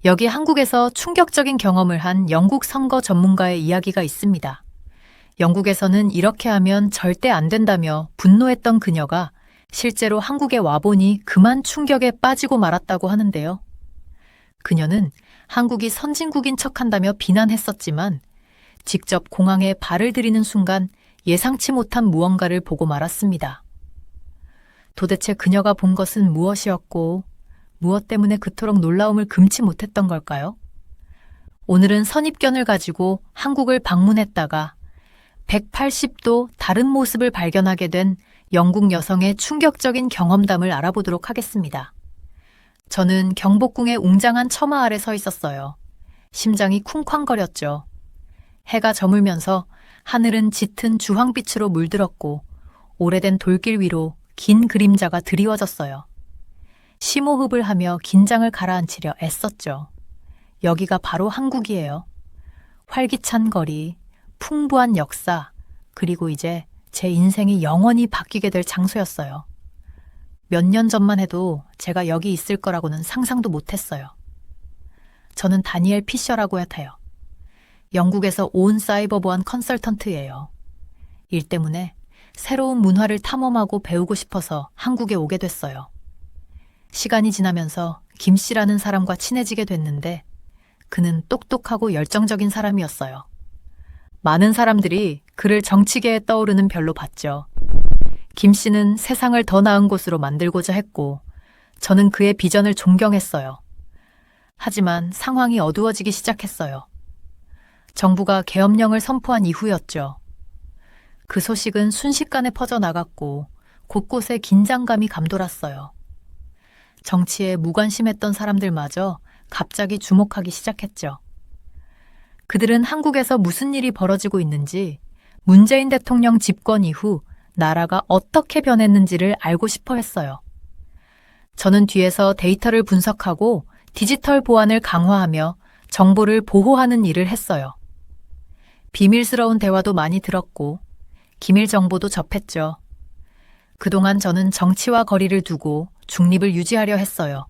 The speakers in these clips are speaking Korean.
여기 한국에서 충격적인 경험을 한 영국 선거 전문가의 이야기가 있습니다. 영국에서는 이렇게 하면 절대 안 된다며 분노했던 그녀가 실제로 한국에 와보니 그만 충격에 빠지고 말았다고 하는데요. 그녀는 한국이 선진국인 척한다며 비난했었지만 직접 공항에 발을 들이는 순간 예상치 못한 무언가를 보고 말았습니다. 도대체 그녀가 본 것은 무엇이었고 무엇 때문에 그토록 놀라움을 금치 못했던 걸까요? 오늘은 선입견을 가지고 한국을 방문했다가 180도 다른 모습을 발견하게 된 영국 여성의 충격적인 경험담을 알아보도록 하겠습니다. 저는 경복궁의 웅장한 처마 아래 서 있었어요. 심장이 쿵쾅거렸죠. 해가 저물면서 하늘은 짙은 주황빛으로 물들었고 오래된 돌길 위로 긴 그림자가 드리워졌어요. 심호흡을 하며 긴장을 가라앉히려 애썼죠. 여기가 바로 한국이에요. 활기찬 거리, 풍부한 역사, 그리고 이제 제 인생이 영원히 바뀌게 될 장소였어요. 몇 년 전만 해도 제가 여기 있을 거라고는 상상도 못했어요. 저는 다니엘 피셔라고 해요. 영국에서 온 사이버 보안 컨설턴트예요. 일 때문에 새로운 문화를 탐험하고 배우고 싶어서 한국에 오게 됐어요. 시간이 지나면서 김 씨라는 사람과 친해지게 됐는데 그는 똑똑하고 열정적인 사람이었어요. 많은 사람들이 그를 정치계에 떠오르는 별로 봤죠. 김 씨는 세상을 더 나은 곳으로 만들고자 했고 저는 그의 비전을 존경했어요. 하지만 상황이 어두워지기 시작했어요. 정부가 계엄령을 선포한 이후였죠. 그 소식은 순식간에 퍼져나갔고 곳곳에 긴장감이 감돌았어요. 정치에 무관심했던 사람들마저 갑자기 주목하기 시작했죠. 그들은 한국에서 무슨 일이 벌어지고 있는지, 문재인 대통령 집권 이후 나라가 어떻게 변했는지를 알고 싶어 했어요. 저는 뒤에서 데이터를 분석하고 디지털 보안을 강화하며 정보를 보호하는 일을 했어요. 비밀스러운 대화도 많이 들었고 기밀 정보도 접했죠. 그동안 저는 정치와 거리를 두고 중립을 유지하려 했어요.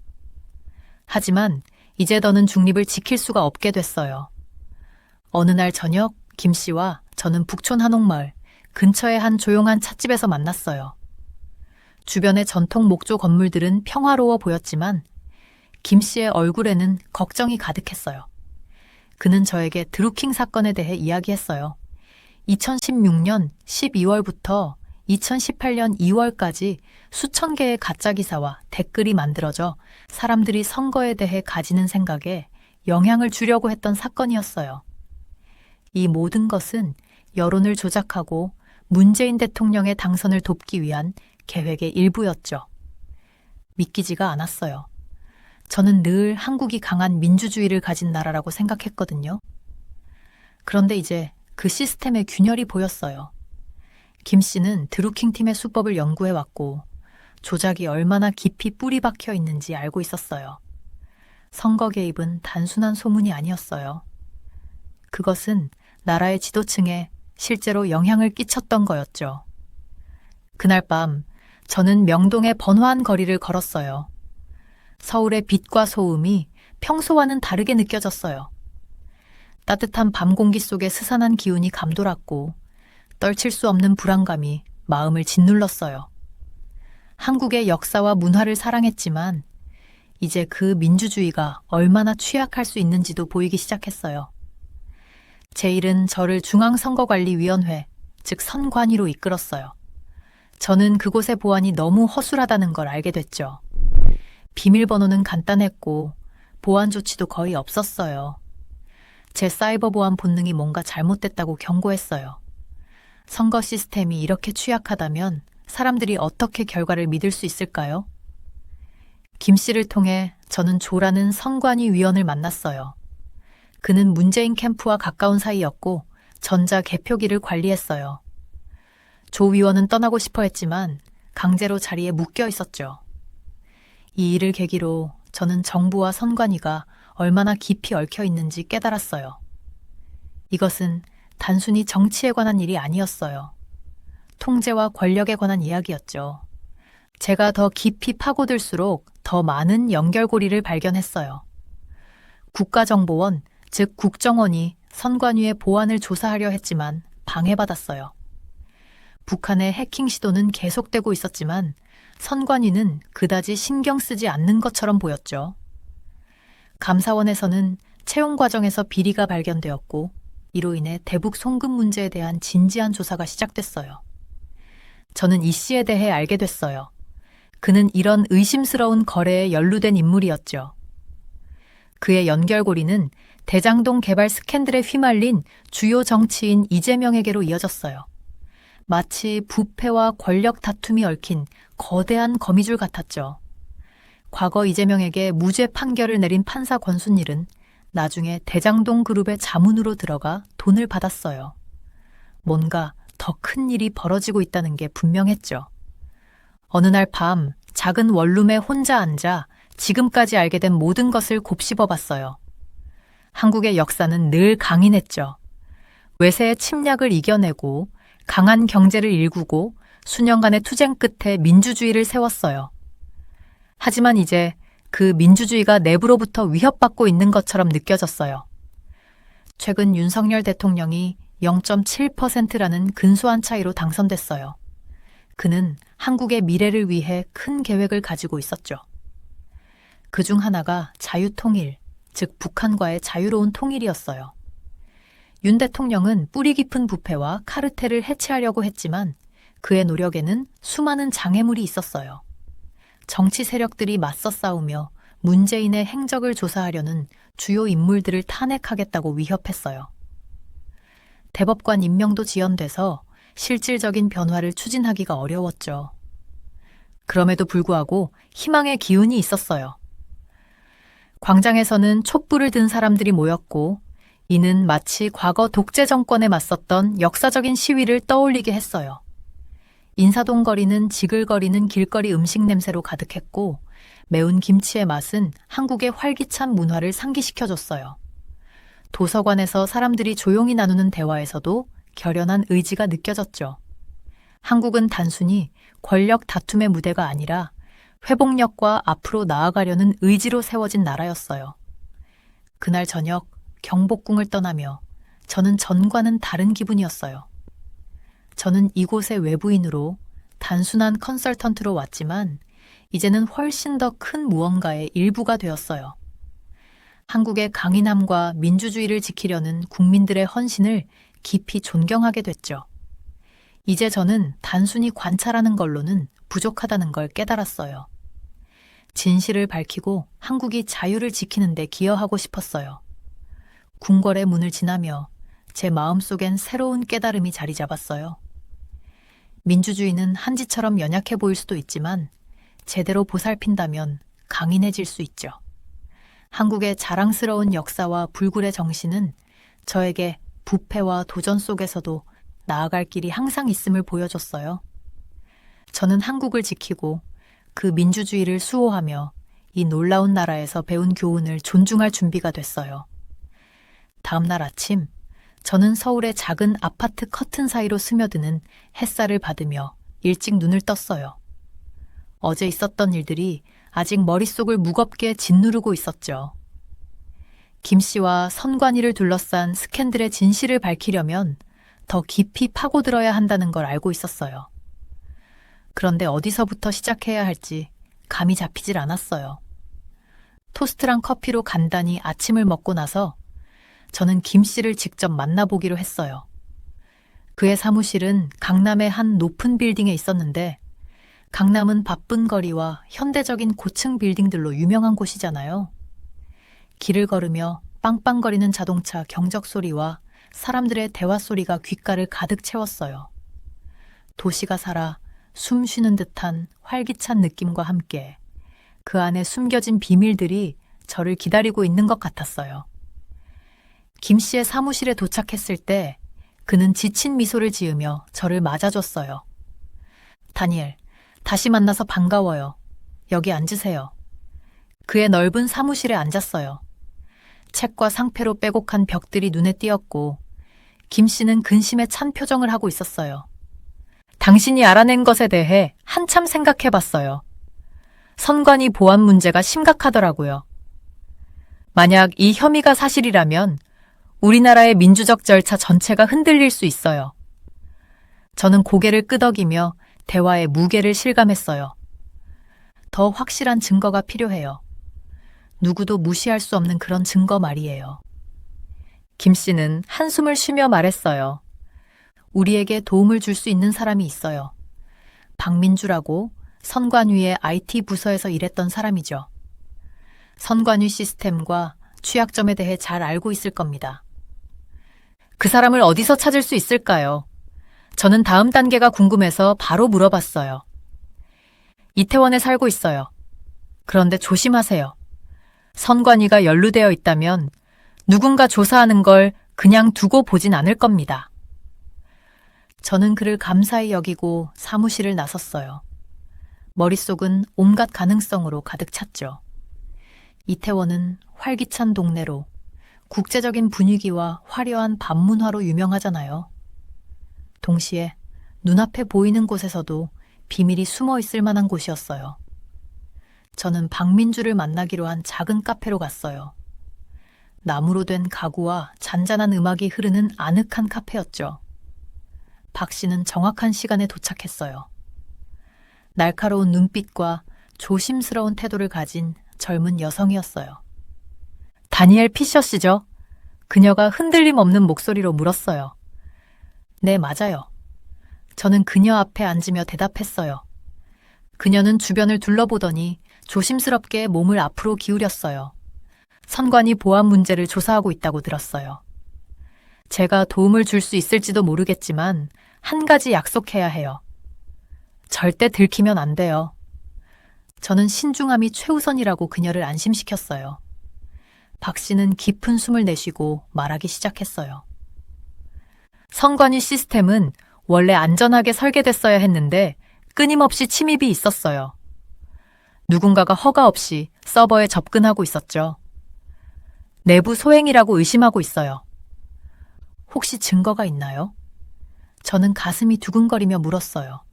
하지만 이제 더는 중립을 지킬 수가 없게 됐어요. 어느 날 저녁 김 씨와 저는 북촌 한옥마을 근처의 한 조용한 찻집에서 만났어요. 주변의 전통 목조 건물들은 평화로워 보였지만 김 씨의 얼굴에는 걱정이 가득했어요. 그는 저에게 드루킹 사건에 대해 이야기했어요. 2016년 12월부터 2018년 2월까지 수천 개의 가짜 기사와 댓글이 만들어져 사람들이 선거에 대해 가지는 생각에 영향을 주려고 했던 사건이었어요. 이 모든 것은 여론을 조작하고 문재인 대통령의 당선을 돕기 위한 계획의 일부였죠. 믿기지가 않았어요. 저는 늘 한국이 강한 민주주의를 가진 나라라고 생각했거든요. 그런데 이제 그 시스템의 균열이 보였어요. 김 씨는 드루킹 팀의 수법을 연구해왔고 조작이 얼마나 깊이 뿌리 박혀 있는지 알고 있었어요. 선거 개입은 단순한 소문이 아니었어요. 그것은 나라의 지도층에 실제로 영향을 끼쳤던 거였죠. 그날 밤 저는 명동의 번화한 거리를 걸었어요. 서울의 빛과 소음이 평소와는 다르게 느껴졌어요. 따뜻한 밤 공기 속에 스산한 기운이 감돌았고 떨칠 수 없는 불안감이 마음을 짓눌렀어요. 한국의 역사와 문화를 사랑했지만 이제 그 민주주의가 얼마나 취약할 수 있는지도 보이기 시작했어요. 제 일은 저를 중앙선거관리위원회, 즉 선관위로 이끌었어요. 저는 그곳의 보안이 너무 허술하다는 걸 알게 됐죠. 비밀번호는 간단했고 보안 조치도 거의 없었어요. 제 사이버 보안 본능이 뭔가 잘못됐다고 경고했어요. 선거 시스템이 이렇게 취약하다면 사람들이 어떻게 결과를 믿을 수 있을까요? 김 씨를 통해 저는 조라는 선관위 위원을 만났어요. 그는 문재인 캠프와 가까운 사이였고 전자 개표기를 관리했어요. 조 위원은 떠나고 싶어 했지만 강제로 자리에 묶여 있었죠. 이 일을 계기로 저는 정부와 선관위가 얼마나 깊이 얽혀 있는지 깨달았어요. 이것은 단순히 정치에 관한 일이 아니었어요. 통제와 권력에 관한 이야기였죠. 제가 더 깊이 파고들수록 더 많은 연결고리를 발견했어요. 국가정보원, 즉 국정원이 선관위의 보안을 조사하려 했지만 방해받았어요. 북한의 해킹 시도는 계속되고 있었지만 선관위는 그다지 신경 쓰지 않는 것처럼 보였죠. 감사원에서는 채용 과정에서 비리가 발견되었고 이로 인해 대북 송금 문제에 대한 진지한 조사가 시작됐어요. 저는 이 씨에 대해 알게 됐어요. 그는 이런 의심스러운 거래에 연루된 인물이었죠. 그의 연결고리는 대장동 개발 스캔들에 휘말린 주요 정치인 이재명에게로 이어졌어요. 마치 부패와 권력 다툼이 얽힌 거대한 거미줄 같았죠. 과거 이재명에게 무죄 판결을 내린 판사 권순일은 나중에 대장동 그룹의 자문으로 들어가 돈을 받았어요. 뭔가 더 큰 일이 벌어지고 있다는 게 분명했죠. 어느 날 밤 작은 원룸에 혼자 앉아 지금까지 알게 된 모든 것을 곱씹어봤어요. 한국의 역사는 늘 강인했죠. 외세의 침략을 이겨내고 강한 경제를 일구고 수년간의 투쟁 끝에 민주주의를 세웠어요. 하지만 이제 그 민주주의가 내부로부터 위협받고 있는 것처럼 느껴졌어요. 최근 윤석열 대통령이 0.7%라는 근소한 차이로 당선됐어요. 그는 한국의 미래를 위해 큰 계획을 가지고 있었죠. 그중 하나가 자유통일, 즉 북한과의 자유로운 통일이었어요. 윤 대통령은 뿌리 깊은 부패와 카르텔을 해체하려고 했지만 그의 노력에는 수많은 장애물이 있었어요. 정치 세력들이 맞서 싸우며 문재인의 행적을 조사하려는 주요 인물들을 탄핵하겠다고 위협했어요. 대법관 임명도 지연돼서 실질적인 변화를 추진하기가 어려웠죠. 그럼에도 불구하고 희망의 기운이 있었어요. 광장에서는 촛불을 든 사람들이 모였고 이는 마치 과거 독재 정권에 맞섰던 역사적인 시위를 떠올리게 했어요. 인사동 거리는 지글거리는 길거리 음식 냄새로 가득했고 매운 김치의 맛은 한국의 활기찬 문화를 상기시켜줬어요. 도서관에서 사람들이 조용히 나누는 대화에서도 결연한 의지가 느껴졌죠. 한국은 단순히 권력 다툼의 무대가 아니라 회복력과 앞으로 나아가려는 의지로 세워진 나라였어요. 그날 저녁 경복궁을 떠나며 저는 전과는 다른 기분이었어요. 저는 이곳의 외부인으로 단순한 컨설턴트로 왔지만 이제는 훨씬 더 큰 무언가의 일부가 되었어요. 한국의 강인함과 민주주의를 지키려는 국민들의 헌신을 깊이 존경하게 됐죠. 이제 저는 단순히 관찰하는 걸로는 부족하다는 걸 깨달았어요. 진실을 밝히고 한국이 자유를 지키는 데 기여하고 싶었어요. 궁궐의 문을 지나며 제 마음속엔 새로운 깨달음이 자리 잡았어요. 민주주의는 한지처럼 연약해 보일 수도 있지만 제대로 보살핀다면 강인해질 수 있죠. 한국의 자랑스러운 역사와 불굴의 정신은 저에게 부패와 도전 속에서도 나아갈 길이 항상 있음을 보여줬어요. 저는 한국을 지키고 그 민주주의를 수호하며 이 놀라운 나라에서 배운 교훈을 존중할 준비가 됐어요. 다음 날 아침, 저는 서울의 작은 아파트 커튼 사이로 스며드는 햇살을 받으며 일찍 눈을 떴어요. 어제 있었던 일들이 아직 머릿속을 무겁게 짓누르고 있었죠. 김 씨와 선관위를 둘러싼 스캔들의 진실을 밝히려면 더 깊이 파고들어야 한다는 걸 알고 있었어요. 그런데 어디서부터 시작해야 할지 감이 잡히질 않았어요. 토스트랑 커피로 간단히 아침을 먹고 나서 저는 김 씨를 직접 만나보기로 했어요. 그의 사무실은 강남의 한 높은 빌딩에 있었는데 강남은 바쁜 거리와 현대적인 고층 빌딩들로 유명한 곳이잖아요. 길을 걸으며 빵빵거리는 자동차 경적 소리와 사람들의 대화 소리가 귓가를 가득 채웠어요. 도시가 살아 숨 쉬는 듯한 활기찬 느낌과 함께 그 안에 숨겨진 비밀들이 저를 기다리고 있는 것 같았어요. 김 씨의 사무실에 도착했을 때 그는 지친 미소를 지으며 저를 맞아줬어요. 다니엘, 다시 만나서 반가워요. 여기 앉으세요. 그의 넓은 사무실에 앉았어요. 책과 상패로 빼곡한 벽들이 눈에 띄었고 김 씨는 근심에 찬 표정을 하고 있었어요. 당신이 알아낸 것에 대해 한참 생각해봤어요. 선관위 보안 문제가 심각하더라고요. 만약 이 혐의가 사실이라면 우리나라의 민주적 절차 전체가 흔들릴 수 있어요. 저는 고개를 끄덕이며 대화의 무게를 실감했어요. 더 확실한 증거가 필요해요. 누구도 무시할 수 없는 그런 증거 말이에요. 김 씨는 한숨을 쉬며 말했어요. 우리에게 도움을 줄 수 있는 사람이 있어요. 박민주라고 선관위의 IT 부서에서 일했던 사람이죠. 선관위 시스템과 취약점에 대해 잘 알고 있을 겁니다. 그 사람을 어디서 찾을 수 있을까요? 저는 다음 단계가 궁금해서 바로 물어봤어요. 이태원에 살고 있어요. 그런데 조심하세요. 선관위가 연루되어 있다면 누군가 조사하는 걸 그냥 두고 보진 않을 겁니다. 저는 그를 감사히 여기고 사무실을 나섰어요. 머릿속은 온갖 가능성으로 가득 찼죠. 이태원은 활기찬 동네로, 국제적인 분위기와 화려한 밤문화로 유명하잖아요. 동시에 눈앞에 보이는 곳에서도 비밀이 숨어 있을 만한 곳이었어요. 저는 박민주를 만나기로 한 작은 카페로 갔어요. 나무로 된 가구와 잔잔한 음악이 흐르는 아늑한 카페였죠. 박 씨는 정확한 시간에 도착했어요. 날카로운 눈빛과 조심스러운 태도를 가진 젊은 여성이었어요. 다니엘 피셔 씨죠? 그녀가 흔들림 없는 목소리로 물었어요. 네, 맞아요. 저는 그녀 앞에 앉으며 대답했어요. 그녀는 주변을 둘러보더니 조심스럽게 몸을 앞으로 기울였어요. 선관위 보안 문제를 조사하고 있다고 들었어요. 제가 도움을 줄 수 있을지도 모르겠지만 한 가지 약속해야 해요. 절대 들키면 안 돼요. 저는 신중함이 최우선이라고 그녀를 안심시켰어요. 박 씨는 깊은 숨을 내쉬고 말하기 시작했어요. 선관위 시스템은 원래 안전하게 설계됐어야 했는데 끊임없이 침입이 있었어요. 누군가가 허가 없이 서버에 접근하고 있었죠. 내부 소행이라고 의심하고 있어요. 혹시 증거가 있나요? 저는 가슴이 두근거리며 물었어요.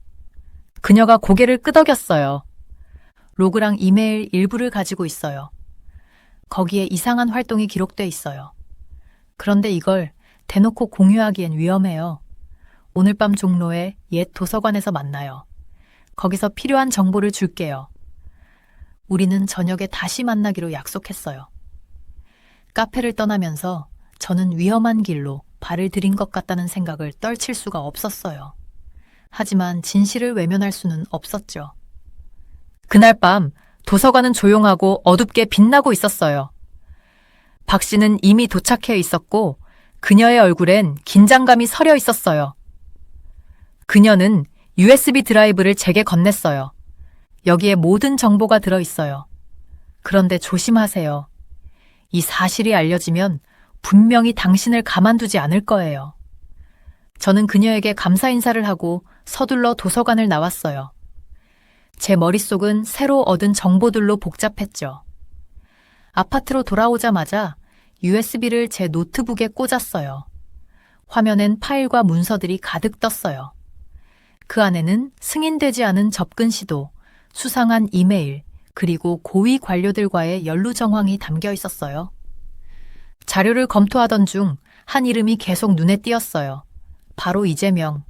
그녀가 고개를 끄덕였어요. 로그랑 이메일 일부를 가지고 있어요. 거기에 이상한 활동이 기록돼 있어요. 그런데 이걸 대놓고 공유하기엔 위험해요. 오늘 밤 종로의 옛 도서관에서 만나요. 거기서 필요한 정보를 줄게요. 우리는 저녁에 다시 만나기로 약속했어요. 카페를 떠나면서 저는 위험한 길로 발을 들인 것 같다는 생각을 떨칠 수가 없었어요. 하지만 진실을 외면할 수는 없었죠. 그날 밤 도서관은 조용하고 어둡게 빛나고 있었어요. 박 씨는 이미 도착해 있었고 그녀의 얼굴엔 긴장감이 서려 있었어요. 그녀는 USB 드라이브를 제게 건넸어요. 여기에 모든 정보가 들어있어요. 그런데 조심하세요. 이 사실이 알려지면 분명히 당신을 가만두지 않을 거예요. 저는 그녀에게 감사 인사를 하고 서둘러 도서관을 나왔어요. 제 머릿속은 새로 얻은 정보들로 복잡했죠. 아파트로 돌아오자마자 USB를 제 노트북에 꽂았어요. 화면엔 파일과 문서들이 가득 떴어요. 그 안에는 승인되지 않은 접근 시도, 수상한 이메일, 그리고 고위 관료들과의 연루 정황이 담겨 있었어요. 자료를 검토하던 중 한 이름이 계속 눈에 띄었어요. 바로 이재명.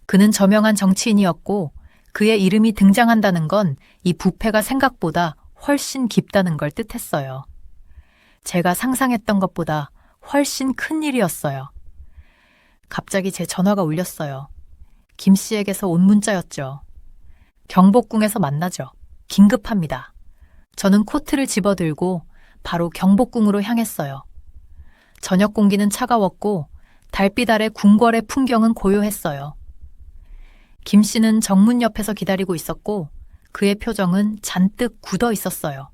그는 저명한 정치인이었고 그의 이름이 등장한다는 건 이 부패가 생각보다 훨씬 깊다는 걸 뜻했어요. 제가 상상했던 것보다 훨씬 큰 일이었어요. 갑자기 제 전화가 울렸어요. 김 씨에게서 온 문자였죠. 경복궁에서 만나죠. 긴급합니다. 저는 코트를 집어들고 바로 경복궁으로 향했어요. 저녁 공기는 차가웠고 달빛 아래 궁궐의 풍경은 고요했어요. 김 씨는 정문 옆에서 기다리고 있었고 그의 표정은 잔뜩 굳어 있었어요.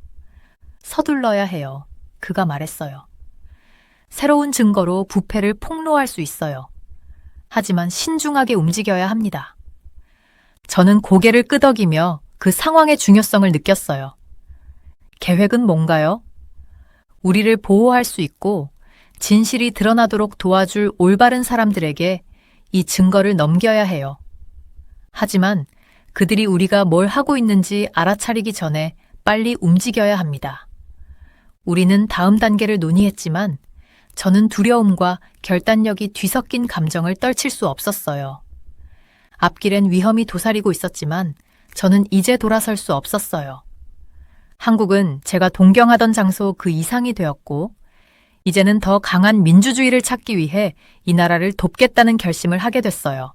서둘러야 해요. 그가 말했어요. 새로운 증거로 부패를 폭로할 수 있어요. 하지만 신중하게 움직여야 합니다. 저는 고개를 끄덕이며 그 상황의 중요성을 느꼈어요. 계획은 뭔가요? 우리를 보호할 수 있고 진실이 드러나도록 도와줄 올바른 사람들에게 이 증거를 넘겨야 해요. 하지만 그들이 우리가 뭘 하고 있는지 알아차리기 전에 빨리 움직여야 합니다. 우리는 다음 단계를 논의했지만 저는 두려움과 결단력이 뒤섞인 감정을 떨칠 수 없었어요. 앞길엔 위험이 도사리고 있었지만 저는 이제 돌아설 수 없었어요. 한국은 제가 동경하던 장소 그 이상이 되었고 이제는 더 강한 민주주의를 찾기 위해 이 나라를 돕겠다는 결심을 하게 됐어요.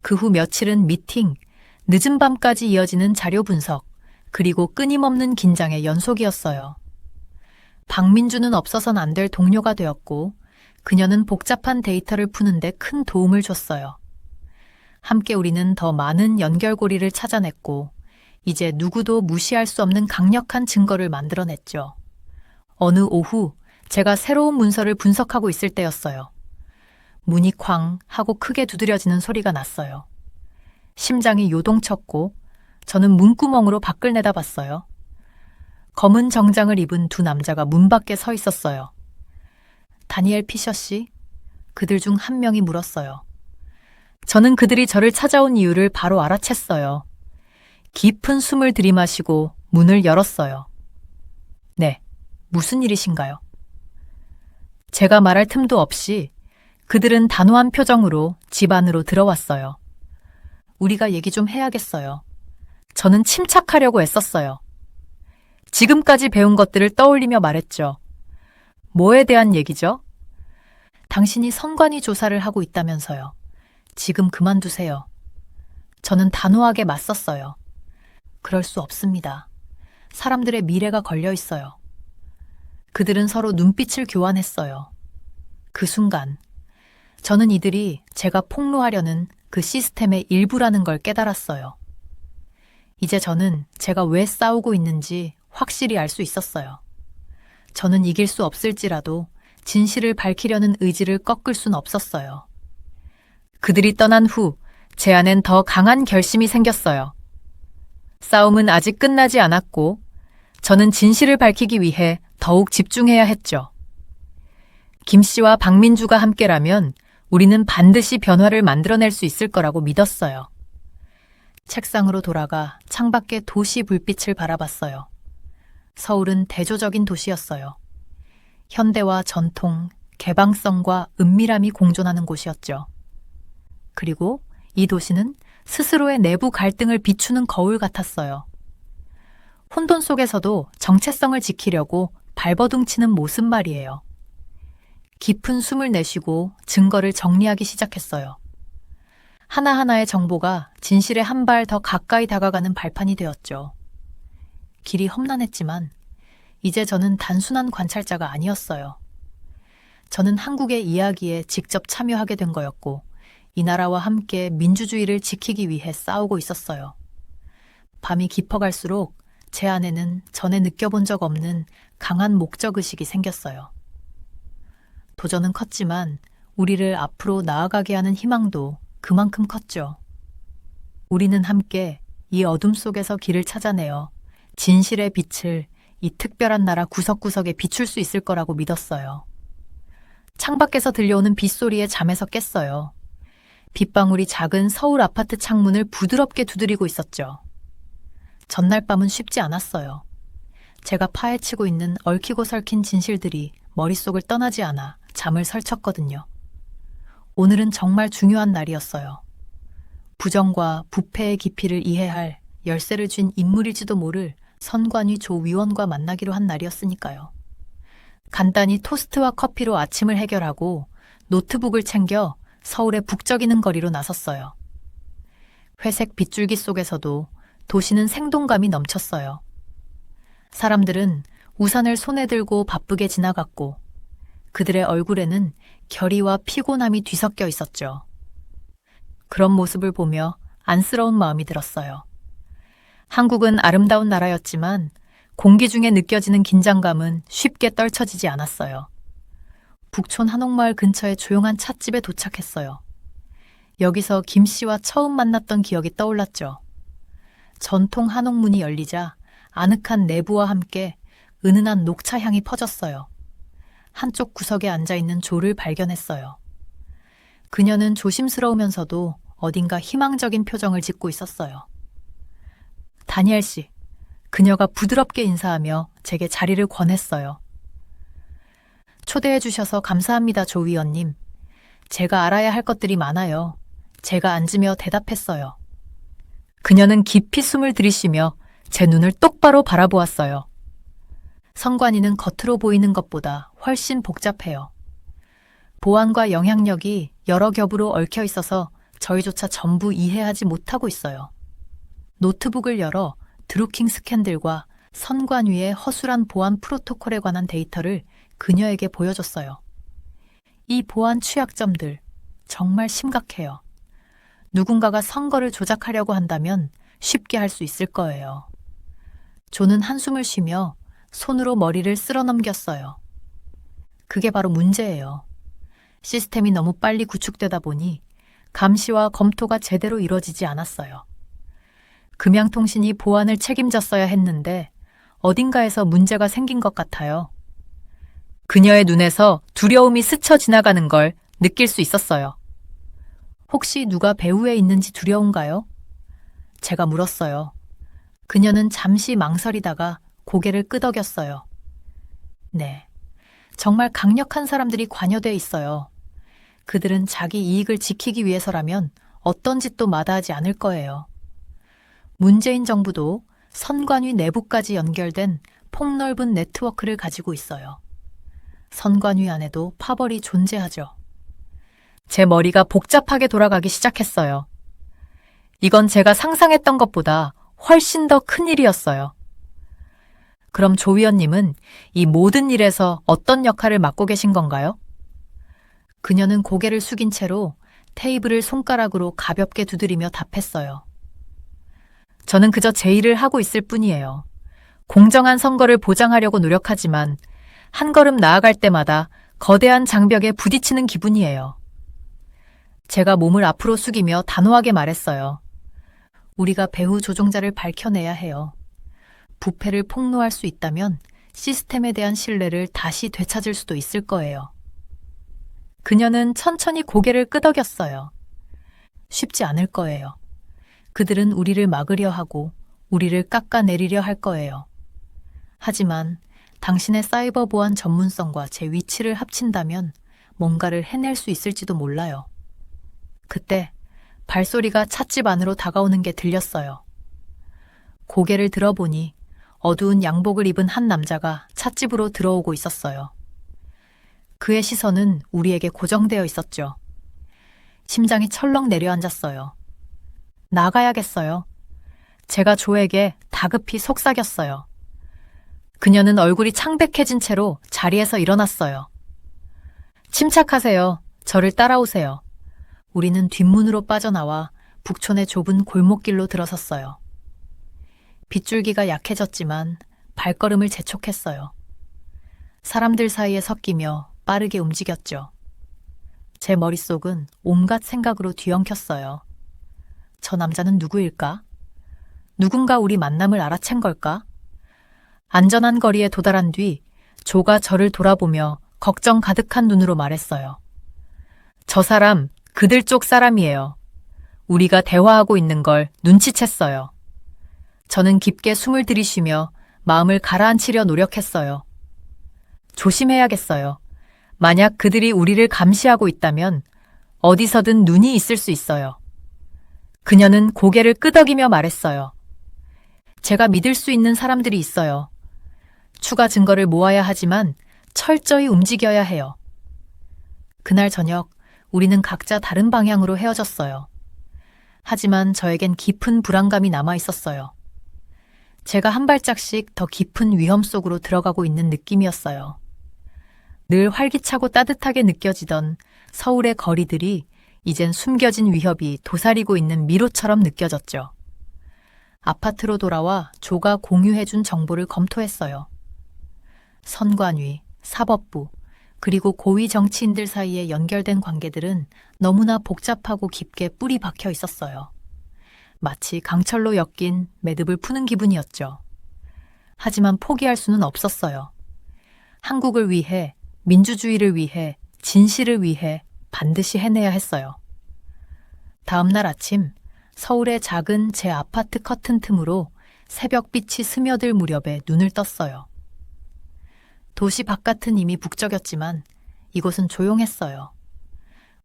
그 후 며칠은 미팅, 늦은 밤까지 이어지는 자료 분석, 그리고 끊임없는 긴장의 연속이었어요. 박민주는 없어선 안 될 동료가 되었고 그녀는 복잡한 데이터를 푸는데 큰 도움을 줬어요. 함께 우리는 더 많은 연결고리를 찾아냈고 이제 누구도 무시할 수 없는 강력한 증거를 만들어냈죠. 어느 오후 제가 새로운 문서를 분석하고 있을 때였어요. 문이 쾅 하고 크게 두드려지는 소리가 났어요. 심장이 요동쳤고 저는 문구멍으로 밖을 내다봤어요. 검은 정장을 입은 두 남자가 문 밖에 서 있었어요. 다니엘 피셔 씨? 그들 중 한 명이 물었어요. 저는 그들이 저를 찾아온 이유를 바로 알아챘어요. 깊은 숨을 들이마시고 문을 열었어요. 네, 무슨 일이신가요? 제가 말할 틈도 없이 그들은 단호한 표정으로 집 안으로 들어왔어요. 우리가 얘기 좀 해야겠어요. 저는 침착하려고 애썼어요. 지금까지 배운 것들을 떠올리며 말했죠. 뭐에 대한 얘기죠? 당신이 선관위 조사를 하고 있다면서요. 지금 그만두세요. 저는 단호하게 맞섰어요. 그럴 수 없습니다. 사람들의 미래가 걸려 있어요. 그들은 서로 눈빛을 교환했어요. 그 순간 저는 이들이 제가 폭로하려는 그 시스템의 일부라는 걸 깨달았어요. 이제 저는 제가 왜 싸우고 있는지 확실히 알 수 있었어요. 저는 이길 수 없을지라도 진실을 밝히려는 의지를 꺾을 순 없었어요. 그들이 떠난 후 제 안엔 더 강한 결심이 생겼어요. 싸움은 아직 끝나지 않았고 저는 진실을 밝히기 위해 더욱 집중해야 했죠. 김 씨와 박민주가 함께라면 우리는 반드시 변화를 만들어낼 수 있을 거라고 믿었어요. 책상으로 돌아가 창밖의 도시 불빛을 바라봤어요. 서울은 대조적인 도시였어요. 현대와 전통, 개방성과 은밀함이 공존하는 곳이었죠. 그리고 이 도시는 스스로의 내부 갈등을 비추는 거울 같았어요. 혼돈 속에서도 정체성을 지키려고 발버둥치는 모습 말이에요. 깊은 숨을 내쉬고 증거를 정리하기 시작했어요. 하나하나의 정보가 진실에 한 발 더 가까이 다가가는 발판이 되었죠. 길이 험난했지만 이제 저는 단순한 관찰자가 아니었어요. 저는 한국의 이야기에 직접 참여하게 된 거였고 이 나라와 함께 민주주의를 지키기 위해 싸우고 있었어요. 밤이 깊어갈수록 제 안에는 전에 느껴본 적 없는 강한 목적의식이 생겼어요. 도전은 컸지만 우리를 앞으로 나아가게 하는 희망도 그만큼 컸죠. 우리는 함께 이 어둠 속에서 길을 찾아내어 진실의 빛을 이 특별한 나라 구석구석에 비출 수 있을 거라고 믿었어요. 창밖에서 들려오는 빗소리에 잠에서 깼어요. 빗방울이 작은 서울 아파트 창문을 부드럽게 두드리고 있었죠. 전날 밤은 쉽지 않았어요. 제가 파헤치고 있는 얽히고 설킨 진실들이 머릿속을 떠나지 않아 잠을 설쳤거든요. 오늘은 정말 중요한 날이었어요. 부정과 부패의 깊이를 이해할 열쇠를 쥔 인물일지도 모를 선관위 조 위원과 만나기로 한 날이었으니까요. 간단히 토스트와 커피로 아침을 해결하고 노트북을 챙겨 서울의 북적이는 거리로 나섰어요. 회색 빗줄기 속에서도 도시는 생동감이 넘쳤어요. 사람들은 우산을 손에 들고 바쁘게 지나갔고 그들의 얼굴에는 결의와 피곤함이 뒤섞여 있었죠. 그런 모습을 보며 안쓰러운 마음이 들었어요. 한국은 아름다운 나라였지만 공기 중에 느껴지는 긴장감은 쉽게 떨쳐지지 않았어요. 북촌 한옥마을 근처의 조용한 찻집에 도착했어요. 여기서 김 씨와 처음 만났던 기억이 떠올랐죠. 전통 한옥문이 열리자 아늑한 내부와 함께 은은한 녹차 향이 퍼졌어요. 한쪽 구석에 앉아있는 조를 발견했어요. 그녀는 조심스러우면서도 어딘가 희망적인 표정을 짓고 있었어요. 다니엘 씨, 그녀가 부드럽게 인사하며 제게 자리를 권했어요. 초대해 주셔서 감사합니다, 조 위원님. 제가 알아야 할 것들이 많아요. 제가 앉으며 대답했어요. 그녀는 깊이 숨을 들이쉬며 제 눈을 똑바로 바라보았어요. 선관위는 겉으로 보이는 것보다 훨씬 복잡해요. 보안과 영향력이 여러 겹으로 얽혀 있어서 저희조차 전부 이해하지 못하고 있어요. 노트북을 열어 드루킹 스캔들과 선관위의 허술한 보안 프로토콜에 관한 데이터를 그녀에게 보여줬어요. 이 보안 취약점들 정말 심각해요. 누군가가 선거를 조작하려고 한다면 쉽게 할 수 있을 거예요. 조는 한숨을 쉬며 손으로 머리를 쓸어 넘겼어요. 그게 바로 문제예요. 시스템이 너무 빨리 구축되다 보니 감시와 검토가 제대로 이루어지지 않았어요. 금양통신이 보안을 책임졌어야 했는데 어딘가에서 문제가 생긴 것 같아요. 그녀의 눈에서 두려움이 스쳐 지나가는 걸 느낄 수 있었어요. 혹시 누가 배후에 있는지 두려운가요? 제가 물었어요. 그녀는 잠시 망설이다가 고개를 끄덕였어요. 네, 정말 강력한 사람들이 관여돼 있어요. 그들은 자기 이익을 지키기 위해서라면 어떤 짓도 마다하지 않을 거예요. 문재인 정부도 선관위 내부까지 연결된 폭넓은 네트워크를 가지고 있어요. 선관위 안에도 파벌이 존재하죠. 제 머리가 복잡하게 돌아가기 시작했어요. 이건 제가 상상했던 것보다 훨씬 더 큰 일이었어요. 그럼 조 위원님은 이 모든 일에서 어떤 역할을 맡고 계신 건가요? 그녀는 고개를 숙인 채로 테이블을 손가락으로 가볍게 두드리며 답했어요. 저는 그저 제 일을 하고 있을 뿐이에요. 공정한 선거를 보장하려고 노력하지만 한 걸음 나아갈 때마다 거대한 장벽에 부딪히는 기분이에요. 제가 몸을 앞으로 숙이며 단호하게 말했어요. 우리가 배후 조종자를 밝혀내야 해요. 부패를 폭로할 수 있다면 시스템에 대한 신뢰를 다시 되찾을 수도 있을 거예요. 그녀는 천천히 고개를 끄덕였어요. 쉽지 않을 거예요. 그들은 우리를 막으려 하고 우리를 깎아내리려 할 거예요. 하지만 당신의 사이버 보안 전문성과 제 위치를 합친다면 뭔가를 해낼 수 있을지도 몰라요. 그때 발소리가 찻집 안으로 다가오는 게 들렸어요. 고개를 들어보니 어두운 양복을 입은 한 남자가 찻집으로 들어오고 있었어요. 그의 시선은 우리에게 고정되어 있었죠. 심장이 철렁 내려앉았어요. 나가야겠어요. 제가 조에게 다급히 속삭였어요. 그녀는 얼굴이 창백해진 채로 자리에서 일어났어요. 침착하세요. 저를 따라오세요. 우리는 뒷문으로 빠져나와 북촌의 좁은 골목길로 들어섰어요. 빗줄기가 약해졌지만 발걸음을 재촉했어요. 사람들 사이에 섞이며 빠르게 움직였죠. 제 머릿속은 온갖 생각으로 뒤엉켰어요. 저 남자는 누구일까? 누군가 우리 만남을 알아챈 걸까? 안전한 거리에 도달한 뒤 조가 저를 돌아보며 걱정 가득한 눈으로 말했어요. 저 사람 그들 쪽 사람이에요. 우리가 대화하고 있는 걸 눈치챘어요. 저는 깊게 숨을 들이쉬며 마음을 가라앉히려 노력했어요. 조심해야겠어요. 만약 그들이 우리를 감시하고 있다면 어디서든 눈이 있을 수 있어요. 그녀는 고개를 끄덕이며 말했어요. 제가 믿을 수 있는 사람들이 있어요. 추가 증거를 모아야 하지만 철저히 움직여야 해요. 그날 저녁 우리는 각자 다른 방향으로 헤어졌어요. 하지만 저에겐 깊은 불안감이 남아 있었어요. 제가 한 발짝씩 더 깊은 위험 속으로 들어가고 있는 느낌이었어요. 늘 활기차고 따뜻하게 느껴지던 서울의 거리들이 이젠 숨겨진 위협이 도사리고 있는 미로처럼 느껴졌죠. 아파트로 돌아와 조가 공유해준 정보를 검토했어요. 선관위, 사법부, 그리고 고위 정치인들 사이에 연결된 관계들은 너무나 복잡하고 깊게 뿌리 박혀 있었어요. 마치 강철로 엮인 매듭을 푸는 기분이었죠. 하지만 포기할 수는 없었어요. 한국을 위해, 민주주의를 위해, 진실을 위해 반드시 해내야 했어요. 다음 날 아침 서울의 작은 제 아파트 커튼 틈으로 새벽빛이 스며들 무렵에 눈을 떴어요. 도시 바깥은 이미 북적였지만 이곳은 조용했어요.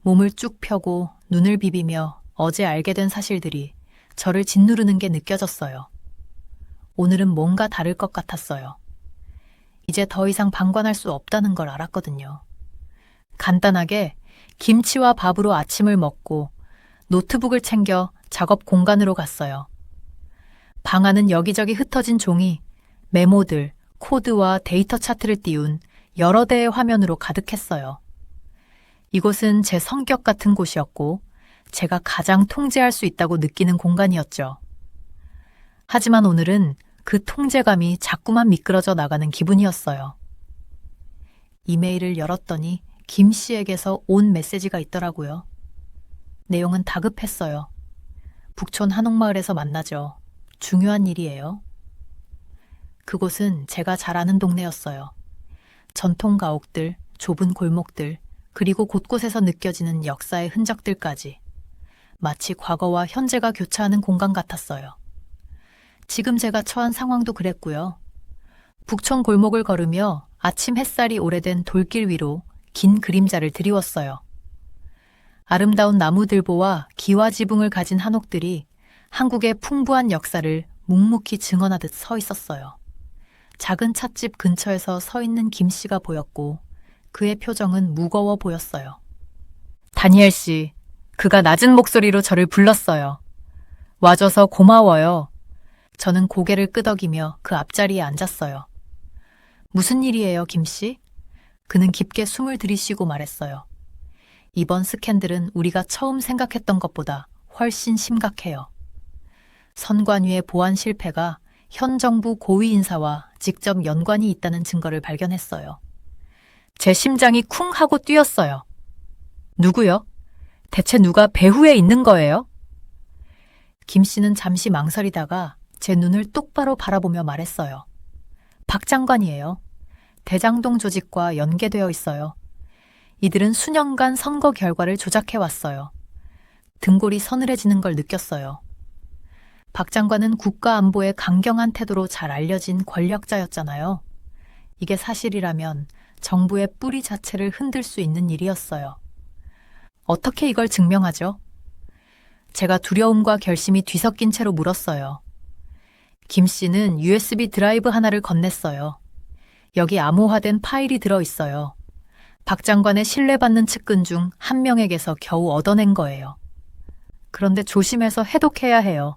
몸을 쭉 펴고 눈을 비비며 어제 알게 된 사실들이 저를 짓누르는 게 느껴졌어요. 오늘은 뭔가 다를 것 같았어요. 이제 더 이상 방관할 수 없다는 걸 알았거든요. 간단하게 김치와 밥으로 아침을 먹고 노트북을 챙겨 작업 공간으로 갔어요. 방 안은 여기저기 흩어진 종이, 메모들, 코드와 데이터 차트를 띄운 여러 대의 화면으로 가득했어요. 이곳은 제 성격 같은 곳이었고 제가 가장 통제할 수 있다고 느끼는 공간이었죠. 하지만 오늘은 그 통제감이 자꾸만 미끄러져 나가는 기분이었어요. 이메일을 열었더니 김 씨에게서 온 메시지가 있더라고요. 내용은 다급했어요. 북촌 한옥마을에서 만나죠. 중요한 일이에요. 그곳은 제가 잘 아는 동네였어요. 전통 가옥들, 좁은 골목들, 그리고 곳곳에서 느껴지는 역사의 흔적들까지. 마치 과거와 현재가 교차하는 공간 같았어요. 지금 제가 처한 상황도 그랬고요. 북촌 골목을 걸으며 아침 햇살이 오래된 돌길 위로 긴 그림자를 드리웠어요. 아름다운 나무들보와 기와 지붕을 가진 한옥들이 한국의 풍부한 역사를 묵묵히 증언하듯 서 있었어요. 작은 찻집 근처에서 서 있는 김 씨가 보였고 그의 표정은 무거워 보였어요. 다니엘 씨, 그가 낮은 목소리로 저를 불렀어요. 와줘서 고마워요. 저는 고개를 끄덕이며 그 앞자리에 앉았어요. 무슨 일이에요, 김 씨? 그는 깊게 숨을 들이쉬고 말했어요. 이번 스캔들은 우리가 처음 생각했던 것보다 훨씬 심각해요. 선관위의 보안 실패가 현 정부 고위 인사와 직접 연관이 있다는 증거를 발견했어요. 제 심장이 쿵 하고 뛰었어요. 누구요? 대체 누가 배후에 있는 거예요? 김 씨는 잠시 망설이다가 제 눈을 똑바로 바라보며 말했어요. 박 장관이에요. 대장동 조직과 연계되어 있어요. 이들은 수년간 선거 결과를 조작해왔어요. 등골이 서늘해지는 걸 느꼈어요. 박 장관은 국가 안보의 강경한 태도로 잘 알려진 권력자였잖아요. 이게 사실이라면 정부의 뿌리 자체를 흔들 수 있는 일이었어요. 어떻게 이걸 증명하죠? 제가 두려움과 결심이 뒤섞인 채로 물었어요. 김 씨는 USB 드라이브 하나를 건넸어요. 여기 암호화된 파일이 들어있어요. 박 장관의 신뢰받는 측근 중 한 명에게서 겨우 얻어낸 거예요. 그런데 조심해서 해독해야 해요.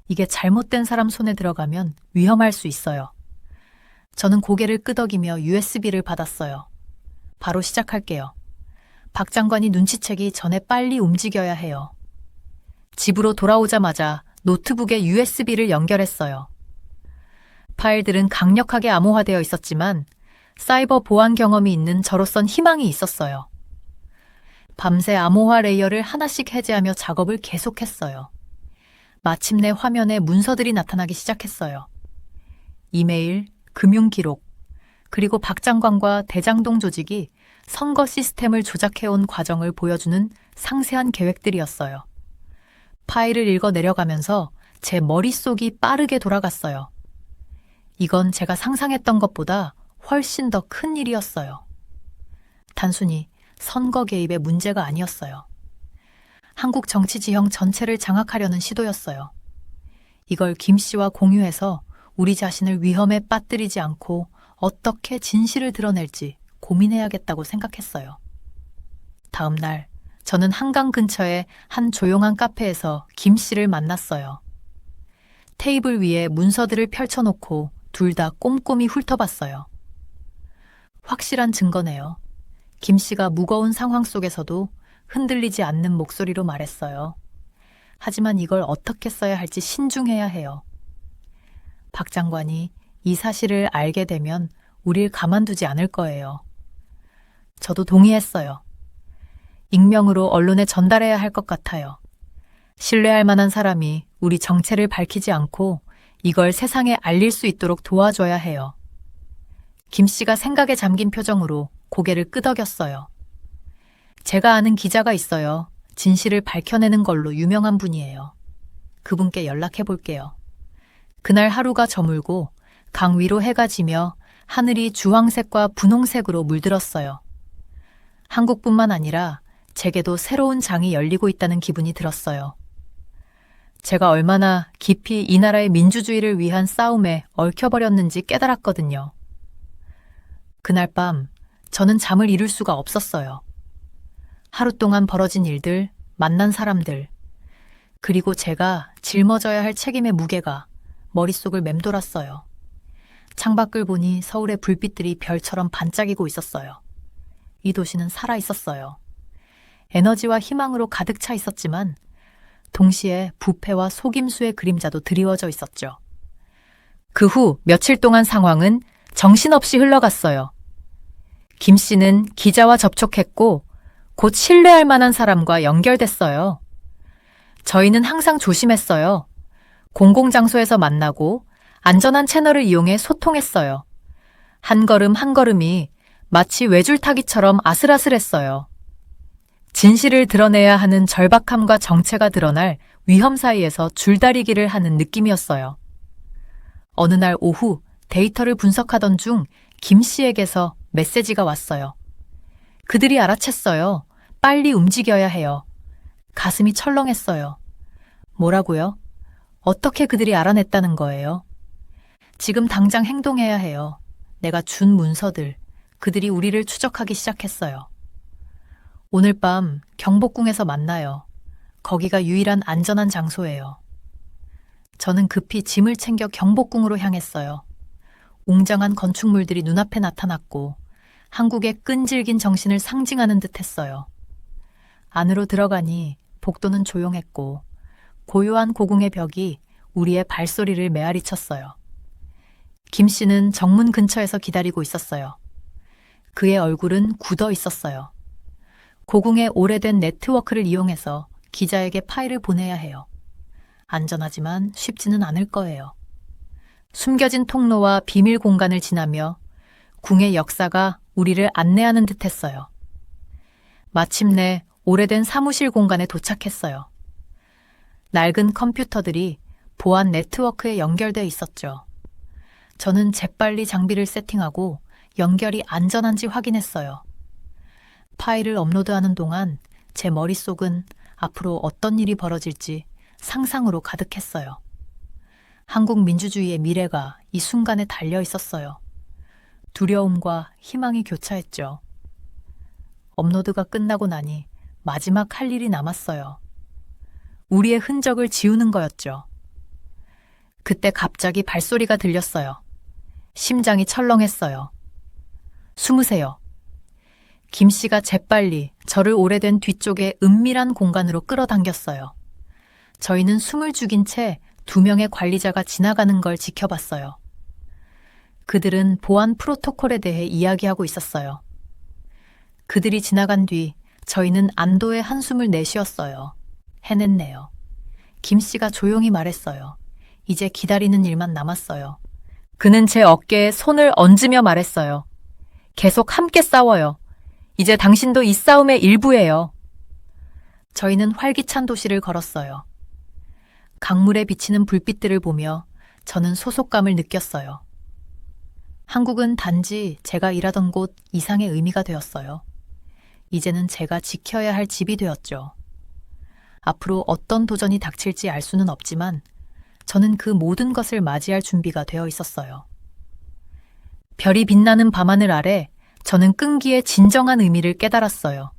이게 잘못된 사람 손에 들어가면 위험할 수 있어요. 저는 고개를 끄덕이며 USB를 받았어요. 바로 시작할게요. 박 장관이 눈치채기 전에 빨리 움직여야 해요. 집으로 돌아오자마자 노트북에 USB를 연결했어요. 파일들은 강력하게 암호화되어 있었지만 사이버 보안 경험이 있는 저로선 희망이 있었어요. 밤새 암호화 레이어를 하나씩 해제하며 작업을 계속했어요. 마침내 화면에 문서들이 나타나기 시작했어요. 이메일, 금융기록, 그리고 박 장관과 대장동 조직이 선거 시스템을 조작해온 과정을 보여주는 상세한 계획들이었어요. 파일을 읽어 내려가면서 제 머릿속이 빠르게 돌아갔어요. 이건 제가 상상했던 것보다 훨씬 더 큰 일이었어요. 단순히 선거 개입의 문제가 아니었어요. 한국 정치 지형 전체를 장악하려는 시도였어요. 이걸 김 씨와 공유해서 우리 자신을 위험에 빠뜨리지 않고 어떻게 진실을 드러낼지 고민해야겠다고 생각했어요. 다음 날 저는 한강 근처의 한 조용한 카페에서 김 씨를 만났어요. 테이블 위에 문서들을 펼쳐놓고 둘 다 꼼꼼히 훑어봤어요. 확실한 증거네요. 김 씨가 무거운 상황 속에서도 흔들리지 않는 목소리로 말했어요. 하지만 이걸 어떻게 써야 할지 신중해야 해요. 박 장관이 이 사실을 알게 되면 우릴 가만두지 않을 거예요. 저도 동의했어요. 익명으로 언론에 전달해야 할 것 같아요. 신뢰할 만한 사람이 우리 정체를 밝히지 않고 이걸 세상에 알릴 수 있도록 도와줘야 해요. 김 씨가 생각에 잠긴 표정으로 고개를 끄덕였어요. 제가 아는 기자가 있어요. 진실을 밝혀내는 걸로 유명한 분이에요. 그분께 연락해 볼게요. 그날 하루가 저물고 강 위로 해가 지며 하늘이 주황색과 분홍색으로 물들었어요. 한국뿐만 아니라 제게도 새로운 장이 열리고 있다는 기분이 들었어요. 제가 얼마나 깊이 이 나라의 민주주의를 위한 싸움에 얽혀버렸는지 깨달았거든요. 그날 밤 저는 잠을 이룰 수가 없었어요. 하루 동안 벌어진 일들, 만난 사람들, 그리고 제가 짊어져야 할 책임의 무게가 머릿속을 맴돌았어요. 창밖을 보니 서울의 불빛들이 별처럼 반짝이고 있었어요. 이 도시는 살아 있었어요. 에너지와 희망으로 가득 차 있었지만 동시에 부패와 속임수의 그림자도 드리워져 있었죠. 그 후 며칠 동안 상황은 정신없이 흘러갔어요. 김 씨는 기자와 접촉했고 곧 신뢰할 만한 사람과 연결됐어요. 저희는 항상 조심했어요. 공공장소에서 만나고 안전한 채널을 이용해 소통했어요. 한 걸음 한 걸음이 마치 외줄타기처럼 아슬아슬했어요. 진실을 드러내야 하는 절박함과 정체가 드러날 위험 사이에서 줄다리기를 하는 느낌이었어요. 어느 날 오후 데이터를 분석하던 중 김 씨에게서 메시지가 왔어요. 그들이 알아챘어요. 빨리 움직여야 해요. 가슴이 철렁했어요. 뭐라고요? 어떻게 그들이 알아냈다는 거예요? 지금 당장 행동해야 해요. 내가 준 문서들, 그들이 우리를 추적하기 시작했어요. 오늘 밤 경복궁에서 만나요. 거기가 유일한 안전한 장소예요. 저는 급히 짐을 챙겨 경복궁으로 향했어요. 웅장한 건축물들이 눈앞에 나타났고 한국의 끈질긴 정신을 상징하는 듯 했어요. 안으로 들어가니 복도는 조용했고 고요한 고궁의 벽이 우리의 발소리를 메아리쳤어요. 김 씨는 정문 근처에서 기다리고 있었어요. 그의 얼굴은 굳어 있었어요. 고궁의 오래된 네트워크를 이용해서 기자에게 파일을 보내야 해요. 안전하지만 쉽지는 않을 거예요. 숨겨진 통로와 비밀 공간을 지나며 궁의 역사가 우리를 안내하는 듯 했어요. 마침내 오래된 사무실 공간에 도착했어요. 낡은 컴퓨터들이 보안 네트워크에 연결돼 있었죠. 저는 재빨리 장비를 세팅하고 연결이 안전한지 확인했어요. 파일을 업로드하는 동안 제 머릿속은 앞으로 어떤 일이 벌어질지 상상으로 가득했어요. 한국 민주주의의 미래가 이 순간에 달려 있었어요. 두려움과 희망이 교차했죠. 업로드가 끝나고 나니 마지막 할 일이 남았어요. 우리의 흔적을 지우는 거였죠. 그때 갑자기 발소리가 들렸어요. 심장이 철렁했어요. 숨으세요. 김 씨가 재빨리 저를 오래된 뒤쪽의 은밀한 공간으로 끌어당겼어요. 저희는 숨을 죽인 채 2명의 관리자가 지나가는 걸 지켜봤어요. 그들은 보안 프로토콜에 대해 이야기하고 있었어요. 그들이 지나간 뒤 저희는 안도의 한숨을 내쉬었어요. 해냈네요. 김 씨가 조용히 말했어요. 이제 기다리는 일만 남았어요. 그는 제 어깨에 손을 얹으며 말했어요. 계속 함께 싸워요. 이제 당신도 이 싸움의 일부예요. 저희는 활기찬 도시를 걸었어요. 강물에 비치는 불빛들을 보며 저는 소속감을 느꼈어요. 한국은 단지 제가 일하던 곳 이상의 의미가 되었어요. 이제는 제가 지켜야 할 집이 되었죠. 앞으로 어떤 도전이 닥칠지 알 수는 없지만 저는 그 모든 것을 맞이할 준비가 되어 있었어요. 별이 빛나는 밤하늘 아래 저는 끈기의 진정한 의미를 깨달았어요.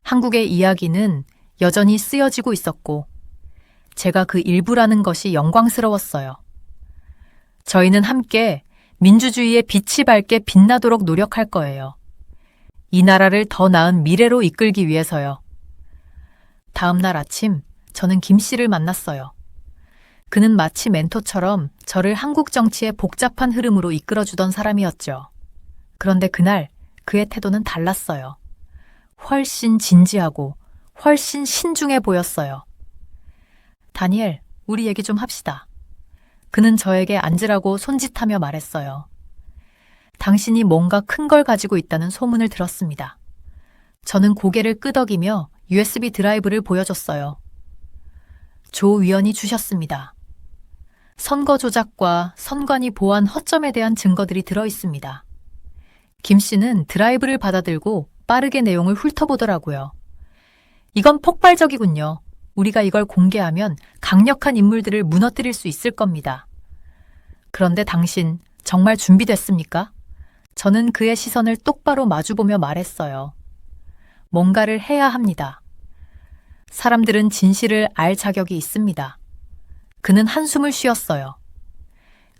한국의 이야기는 여전히 쓰여지고 있었고 제가 그 일부라는 것이 영광스러웠어요. 저희는 함께 민주주의의 빛이 밝게 빛나도록 노력할 거예요. 이 나라를 더 나은 미래로 이끌기 위해서요. 다음 날 아침 저는 김 씨를 만났어요. 그는 마치 멘토처럼 저를 한국 정치의 복잡한 흐름으로 이끌어주던 사람이었죠. 그런데 그날 그의 태도는 달랐어요. 훨씬 진지하고 훨씬 신중해 보였어요. 다니엘, 우리 얘기 좀 합시다. 그는 저에게 앉으라고 손짓하며 말했어요. 당신이 뭔가 큰 걸 가지고 있다는 소문을 들었습니다. 저는 고개를 끄덕이며 USB 드라이브를 보여줬어요. 조 위원이 주셨습니다. 선거 조작과 선관위 보안 허점에 대한 증거들이 들어 있습니다. 김 씨는 드라이브를 받아들고 빠르게 내용을 훑어보더라고요. 이건 폭발적이군요. 우리가 이걸 공개하면 강력한 인물들을 무너뜨릴 수 있을 겁니다. 그런데 당신 정말 준비됐습니까? 저는 그의 시선을 똑바로 마주보며 말했어요. 뭔가를 해야 합니다. 사람들은 진실을 알 자격이 있습니다. 그는 한숨을 쉬었어요.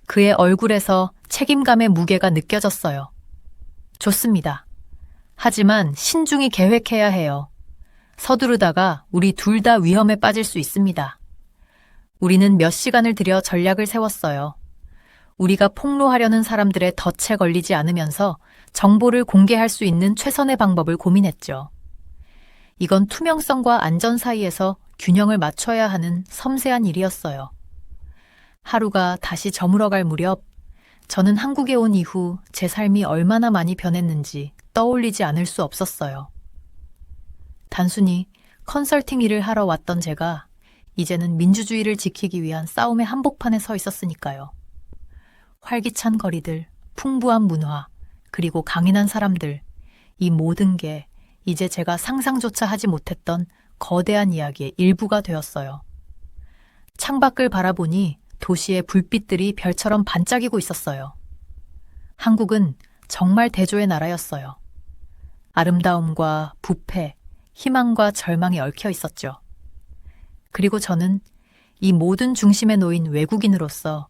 그의 얼굴에서 책임감의 무게가 느껴졌어요. 좋습니다. 하지만 신중히 계획해야 해요. 서두르다가 우리 둘 다 위험에 빠질 수 있습니다. 우리는 몇 시간을 들여 전략을 세웠어요. 우리가 폭로하려는 사람들의 덫에 걸리지 않으면서 정보를 공개할 수 있는 최선의 방법을 고민했죠. 이건 투명성과 안전 사이에서 균형을 맞춰야 하는 섬세한 일이었어요. 하루가 다시 저물어갈 무렵, 저는 한국에 온 이후 제 삶이 얼마나 많이 변했는지 떠올리지 않을 수 없었어요. 단순히 컨설팅 일을 하러 왔던 제가 이제는 민주주의를 지키기 위한 싸움의 한복판에 서 있었으니까요. 활기찬 거리들, 풍부한 문화, 그리고 강인한 사람들, 이 모든 게 이제 제가 상상조차 하지 못했던 거대한 이야기의 일부가 되었어요. 창밖을 바라보니 도시의 불빛들이 별처럼 반짝이고 있었어요. 한국은 정말 대조의 나라였어요. 아름다움과 부패, 희망과 절망이 얽혀 있었죠. 그리고 저는 이 모든 중심에 놓인 외국인으로서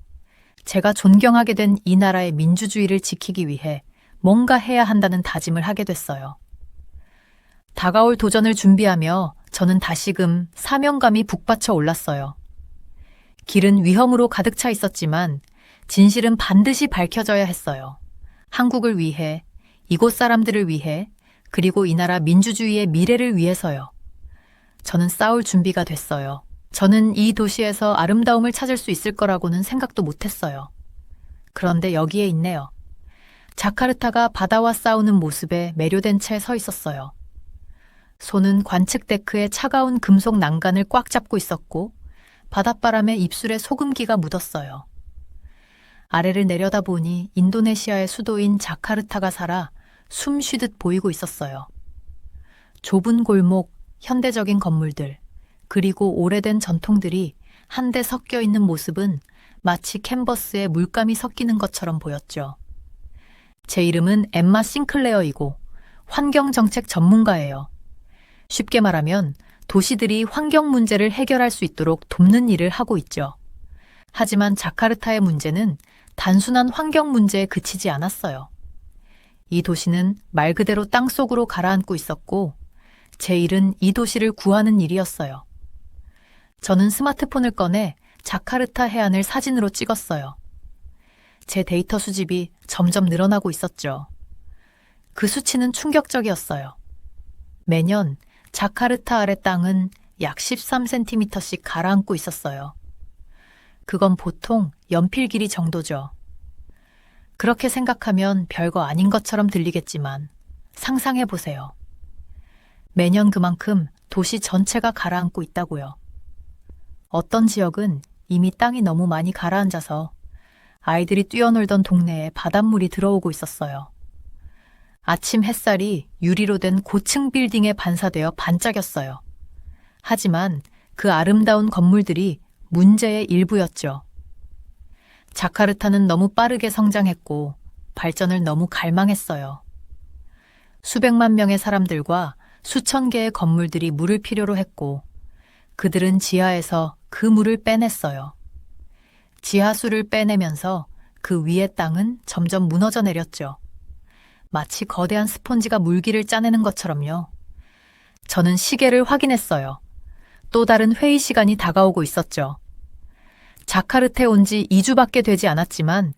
제가 존경하게 된 이 나라의 민주주의를 지키기 위해 뭔가 해야 한다는 다짐을 하게 됐어요. 다가올 도전을 준비하며 저는 다시금 사명감이 북받쳐 올랐어요. 길은 위험으로 가득 차 있었지만 진실은 반드시 밝혀져야 했어요. 한국을 위해, 이곳 사람들을 위해, 그리고 이 나라 민주주의의 미래를 위해서요. 저는 싸울 준비가 됐어요. 저는 이 도시에서 아름다움을 찾을 수 있을 거라고는 생각도 못했어요. 그런데 여기에 있네요. 자카르타가 바다와 싸우는 모습에 매료된 채 서 있었어요. 손은 관측 데크의 차가운 금속 난간을 꽉 잡고 있었고 바닷바람에 입술에 소금기가 묻었어요. 아래를 내려다보니 인도네시아의 수도인 자카르타가 살아 숨 쉬듯 보이고 있었어요. 좁은 골목, 현대적인 건물들, 그리고 오래된 전통들이 한데 섞여 있는 모습은 마치 캔버스에 물감이 섞이는 것처럼 보였죠. 제 이름은 엠마 싱클레어이고 환경정책 전문가예요. 쉽게 말하면 도시들이 환경 문제를 해결할 수 있도록 돕는 일을 하고 있죠. 하지만 자카르타의 문제는 단순한 환경 문제에 그치지 않았어요. 이 도시는 말 그대로 땅속으로 가라앉고 있었고 제 일은 이 도시를 구하는 일이었어요. 저는 스마트폰을 꺼내 자카르타 해안을 사진으로 찍었어요. 제 데이터 수집이 점점 늘어나고 있었죠. 그 수치는 충격적이었어요. 매년 자카르타 아래 땅은 약 13cm씩 가라앉고 있었어요. 그건 보통 연필 길이 정도죠. 그렇게 생각하면 별거 아닌 것처럼 들리겠지만 상상해 보세요. 매년 그만큼 도시 전체가 가라앉고 있다고요. 어떤 지역은 이미 땅이 너무 많이 가라앉아서 아이들이 뛰어놀던 동네에 바닷물이 들어오고 있었어요. 아침 햇살이 유리로 된 고층 빌딩에 반사되어 반짝였어요. 하지만 그 아름다운 건물들이 문제의 일부였죠. 자카르타는 너무 빠르게 성장했고 발전을 너무 갈망했어요. 수백만 명의 사람들과 수천 개의 건물들이 물을 필요로 했고 그들은 지하에서 그 물을 빼냈어요. 지하수를 빼내면서 그 위의 땅은 점점 무너져 내렸죠. 마치 거대한 스폰지가 물기를 짜내는 것처럼요. 저는 시계를 확인했어요. 또 다른 회의 시간이 다가오고 있었죠. 자카르타에 온 지 2주밖에 되지 않았지만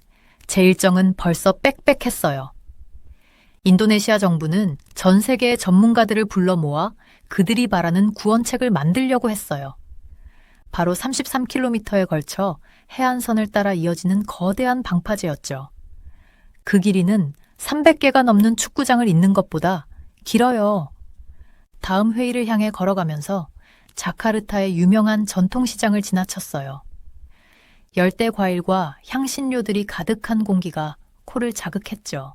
제 일정은 벌써 빽빽했어요. 인도네시아 정부는 전 세계의 전문가들을 불러 모아 그들이 바라는 구원책을 만들려고 했어요. 바로 33km에 걸쳐 해안선을 따라 이어지는 거대한 방파제였죠. 그 길이는 300개가 넘는 축구장을 잇는 것보다 길어요. 다음 회의를 향해 걸어가면서 자카르타의 유명한 전통시장을 지나쳤어요. 열대 과일과 향신료들이 가득한 공기가 코를 자극했죠.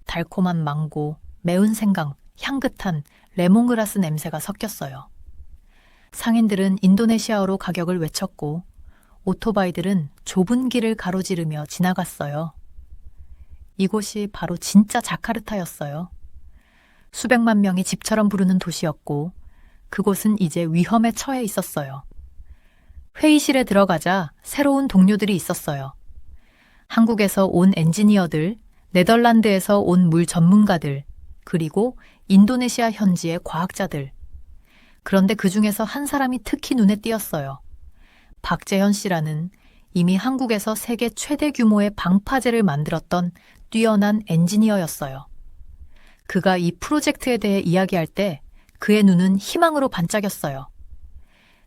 달콤한 망고, 매운 생강, 향긋한 레몬그라스 냄새가 섞였어요. 상인들은 인도네시아어로 가격을 외쳤고 오토바이들은 좁은 길을 가로지르며 지나갔어요. 이곳이 바로 진짜 자카르타였어요. 수백만 명이 집처럼 부르는 도시였고 그곳은 이제 위험에 처해 있었어요. 회의실에 들어가자 새로운 동료들이 있었어요. 한국에서 온 엔지니어들, 네덜란드에서 온 물 전문가들, 그리고 인도네시아 현지의 과학자들. 그런데 그 중에서 한 사람이 특히 눈에 띄었어요. 박재현 씨라는 이미 한국에서 세계 최대 규모의 방파제를 만들었던 뛰어난 엔지니어였어요. 그가 이 프로젝트에 대해 이야기할 때 그의 눈은 희망으로 반짝였어요.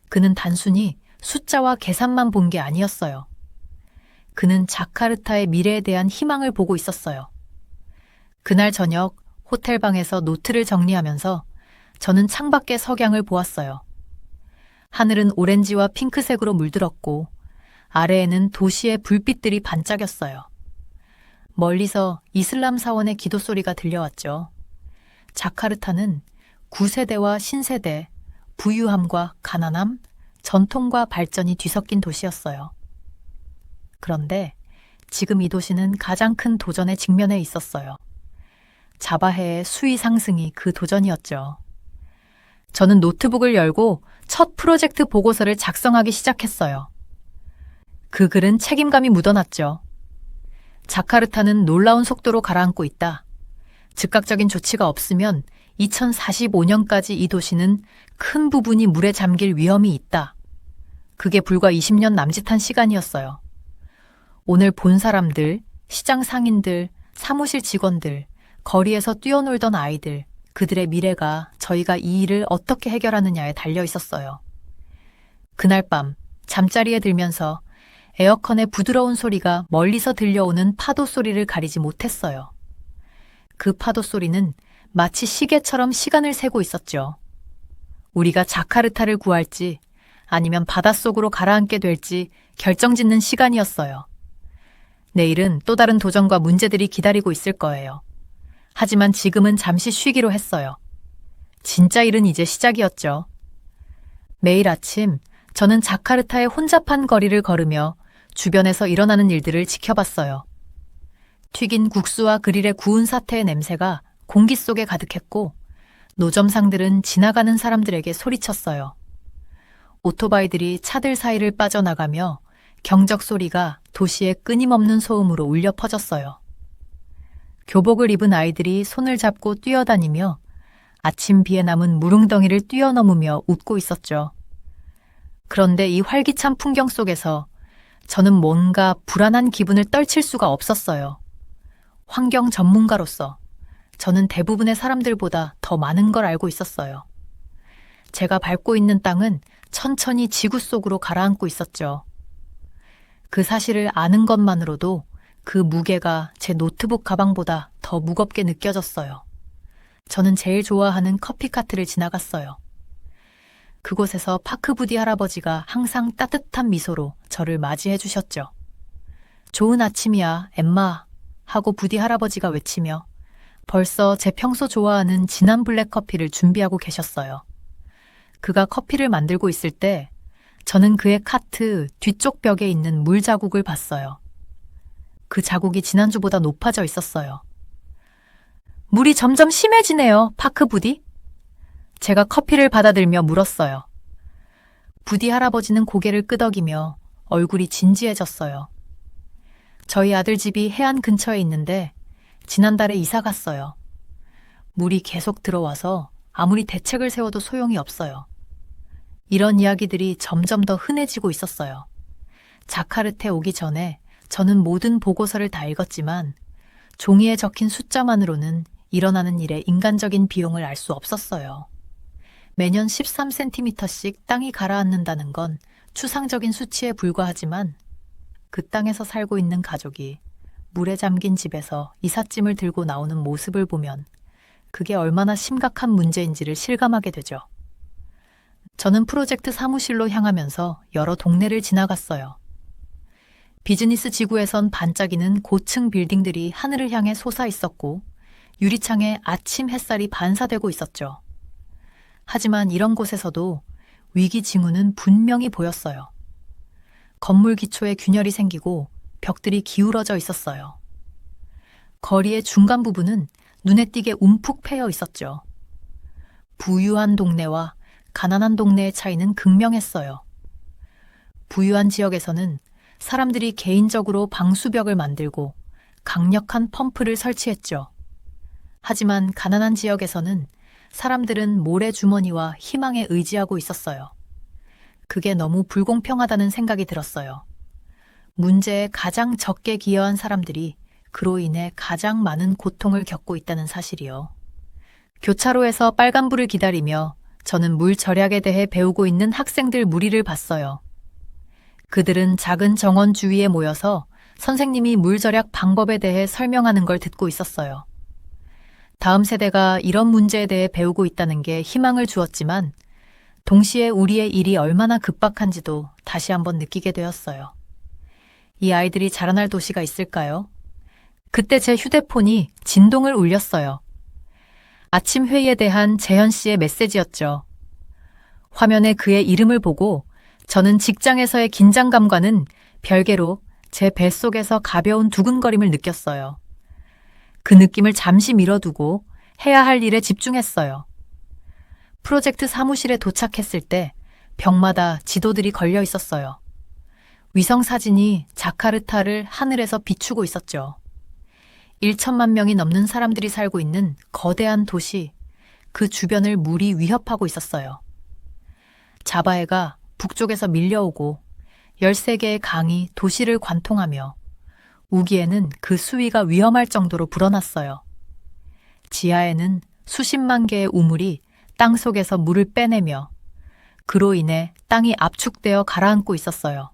그는 단순히 숫자와 계산만 본 게 아니었어요. 그는 자카르타의 미래에 대한 희망을 보고 있었어요. 그날 저녁 호텔방에서 노트를 정리하면서 저는 창밖의 석양을 보았어요. 하늘은 오렌지와 핑크색으로 물들었고 아래에는 도시의 불빛들이 반짝였어요. 멀리서 이슬람 사원의 기도 소리가 들려왔죠. 자카르타는 구세대와 신세대, 부유함과 가난함, 전통과 발전이 뒤섞인 도시였어요. 그런데 지금 이 도시는 가장 큰 도전에 직면해 있었어요. 자바해의 수위 상승이 그 도전이었죠. 저는 노트북을 열고 첫 프로젝트 보고서를 작성하기 시작했어요. 그 글은 책임감이 묻어났죠. 자카르타는 놀라운 속도로 가라앉고 있다. 즉각적인 조치가 없으면 2045년까지 이 도시는 큰 부분이 물에 잠길 위험이 있다. 그게 불과 20년 남짓한 시간이었어요. 오늘 본 사람들, 시장 상인들, 사무실 직원들, 거리에서 뛰어놀던 아이들, 그들의 미래가 저희가 이 일을 어떻게 해결하느냐에 달려 있었어요. 그날 밤 잠자리에 들면서 에어컨의 부드러운 소리가 멀리서 들려오는 파도 소리를 가리지 못했어요. 그 파도 소리는 마치 시계처럼 시간을 세고 있었죠. 우리가 자카르타를 구할지 아니면 바닷속으로 가라앉게 될지 결정짓는 시간이었어요. 내일은 또 다른 도전과 문제들이 기다리고 있을 거예요. 하지만 지금은 잠시 쉬기로 했어요. 진짜 일은 이제 시작이었죠. 매일 아침 저는 자카르타의 혼잡한 거리를 걸으며 주변에서 일어나는 일들을 지켜봤어요. 튀긴 국수와 그릴의 구운 사태의 냄새가 공기 속에 가득했고 노점상들은 지나가는 사람들에게 소리쳤어요. 오토바이들이 차들 사이를 빠져나가며 경적 소리가 도시의 끊임없는 소음으로 울려 퍼졌어요. 교복을 입은 아이들이 손을 잡고 뛰어다니며 아침 비에 남은 무릉덩이를 뛰어넘으며 웃고 있었죠. 그런데 이 활기찬 풍경 속에서 저는 뭔가 불안한 기분을 떨칠 수가 없었어요. 환경 전문가로서 저는 대부분의 사람들보다 더 많은 걸 알고 있었어요. 제가 밟고 있는 땅은 천천히 지구 속으로 가라앉고 있었죠. 그 사실을 아는 것만으로도 그 무게가 제 노트북 가방보다 더 무겁게 느껴졌어요. 저는 제일 좋아하는 커피카트를 지나갔어요. 그곳에서 파크 부디 할아버지가 항상 따뜻한 미소로 저를 맞이해 주셨죠. 좋은 아침이야, 엠마 하고 부디 할아버지가 외치며 벌써 제 평소 좋아하는 진한 블랙 커피를 준비하고 계셨어요. 그가 커피를 만들고 있을 때 저는 그의 카트 뒤쪽 벽에 있는 물 자국을 봤어요. 그 자국이 지난주보다 높아져 있었어요. 물이 점점 심해지네요, 파크 부디. 제가 커피를 받아들며 물었어요. 부디 할아버지는 고개를 끄덕이며 얼굴이 진지해졌어요. 저희 아들 집이 해안 근처에 있는데 지난달에 이사 갔어요. 물이 계속 들어와서 아무리 대책을 세워도 소용이 없어요. 이런 이야기들이 점점 더 흔해지고 있었어요. 자카르타에 오기 전에 저는 모든 보고서를 다 읽었지만 종이에 적힌 숫자만으로는 일어나는 일의 인간적인 비용을 알 수 없었어요. 매년 13cm씩 땅이 가라앉는다는 건 추상적인 수치에 불과하지만 그 땅에서 살고 있는 가족이 물에 잠긴 집에서 이삿짐을 들고 나오는 모습을 보면 그게 얼마나 심각한 문제인지를 실감하게 되죠. 저는 프로젝트 사무실로 향하면서 여러 동네를 지나갔어요. 비즈니스 지구에선 반짝이는 고층 빌딩들이 하늘을 향해 솟아 있었고 유리창에 아침 햇살이 반사되고 있었죠. 하지만 이런 곳에서도 위기 징후는 분명히 보였어요. 건물 기초에 균열이 생기고 벽들이 기울어져 있었어요. 거리의 중간 부분은 눈에 띄게 움푹 패여 있었죠. 부유한 동네와 가난한 동네의 차이는 극명했어요. 부유한 지역에서는 사람들이 개인적으로 방수벽을 만들고 강력한 펌프를 설치했죠. 하지만 가난한 지역에서는 사람들은 모래주머니와 희망에 의지하고 있었어요. 그게 너무 불공평하다는 생각이 들었어요. 문제에 가장 적게 기여한 사람들이 그로 인해 가장 많은 고통을 겪고 있다는 사실이요. 교차로에서 빨간불을 기다리며 저는 물 절약에 대해 배우고 있는 학생들 무리를 봤어요. 그들은 작은 정원 주위에 모여서 선생님이 물 절약 방법에 대해 설명하는 걸 듣고 있었어요. 다음 세대가 이런 문제에 대해 배우고 있다는 게 희망을 주었지만 동시에 우리의 일이 얼마나 급박한지도 다시 한번 느끼게 되었어요. 이 아이들이 자라날 도시가 있을까요? 그때 제 휴대폰이 진동을 울렸어요. 아침 회의에 대한 재현 씨의 메시지였죠. 화면에 그의 이름을 보고 저는 직장에서의 긴장감과는 별개로 제 뱃속에서 가벼운 두근거림을 느꼈어요. 그 느낌을 잠시 미뤄두고 해야 할 일에 집중했어요. 프로젝트 사무실에 도착했을 때 벽마다 지도들이 걸려 있었어요. 위성 사진이 자카르타를 하늘에서 비추고 있었죠. 1천만 명이 넘는 사람들이 살고 있는 거대한 도시, 그 주변을 물이 위협하고 있었어요. 자바해가 북쪽에서 밀려오고 13개의 강이 도시를 관통하며 우기에는 그 수위가 위험할 정도로 불어났어요. 지하에는 수십만 개의 우물이 땅 속에서 물을 빼내며 그로 인해 땅이 압축되어 가라앉고 있었어요.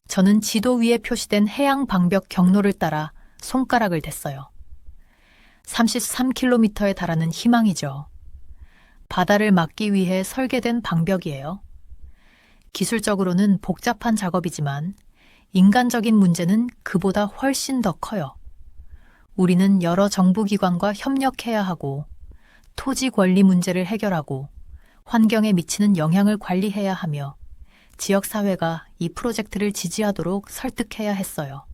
저는 지도 위에 표시된 해양 방벽 경로를 따라 손가락을 댔어요. 33km에 달하는 희망이죠. 바다를 막기 위해 설계된 방벽이에요. 기술적으로는 복잡한 작업이지만 인간적인 문제는 그보다 훨씬 더 커요. 우리는 여러 정부기관과 협력해야 하고 토지 권리 문제를 해결하고 환경에 미치는 영향을 관리해야 하며 지역사회가 이 프로젝트를 지지하도록 설득해야 했어요.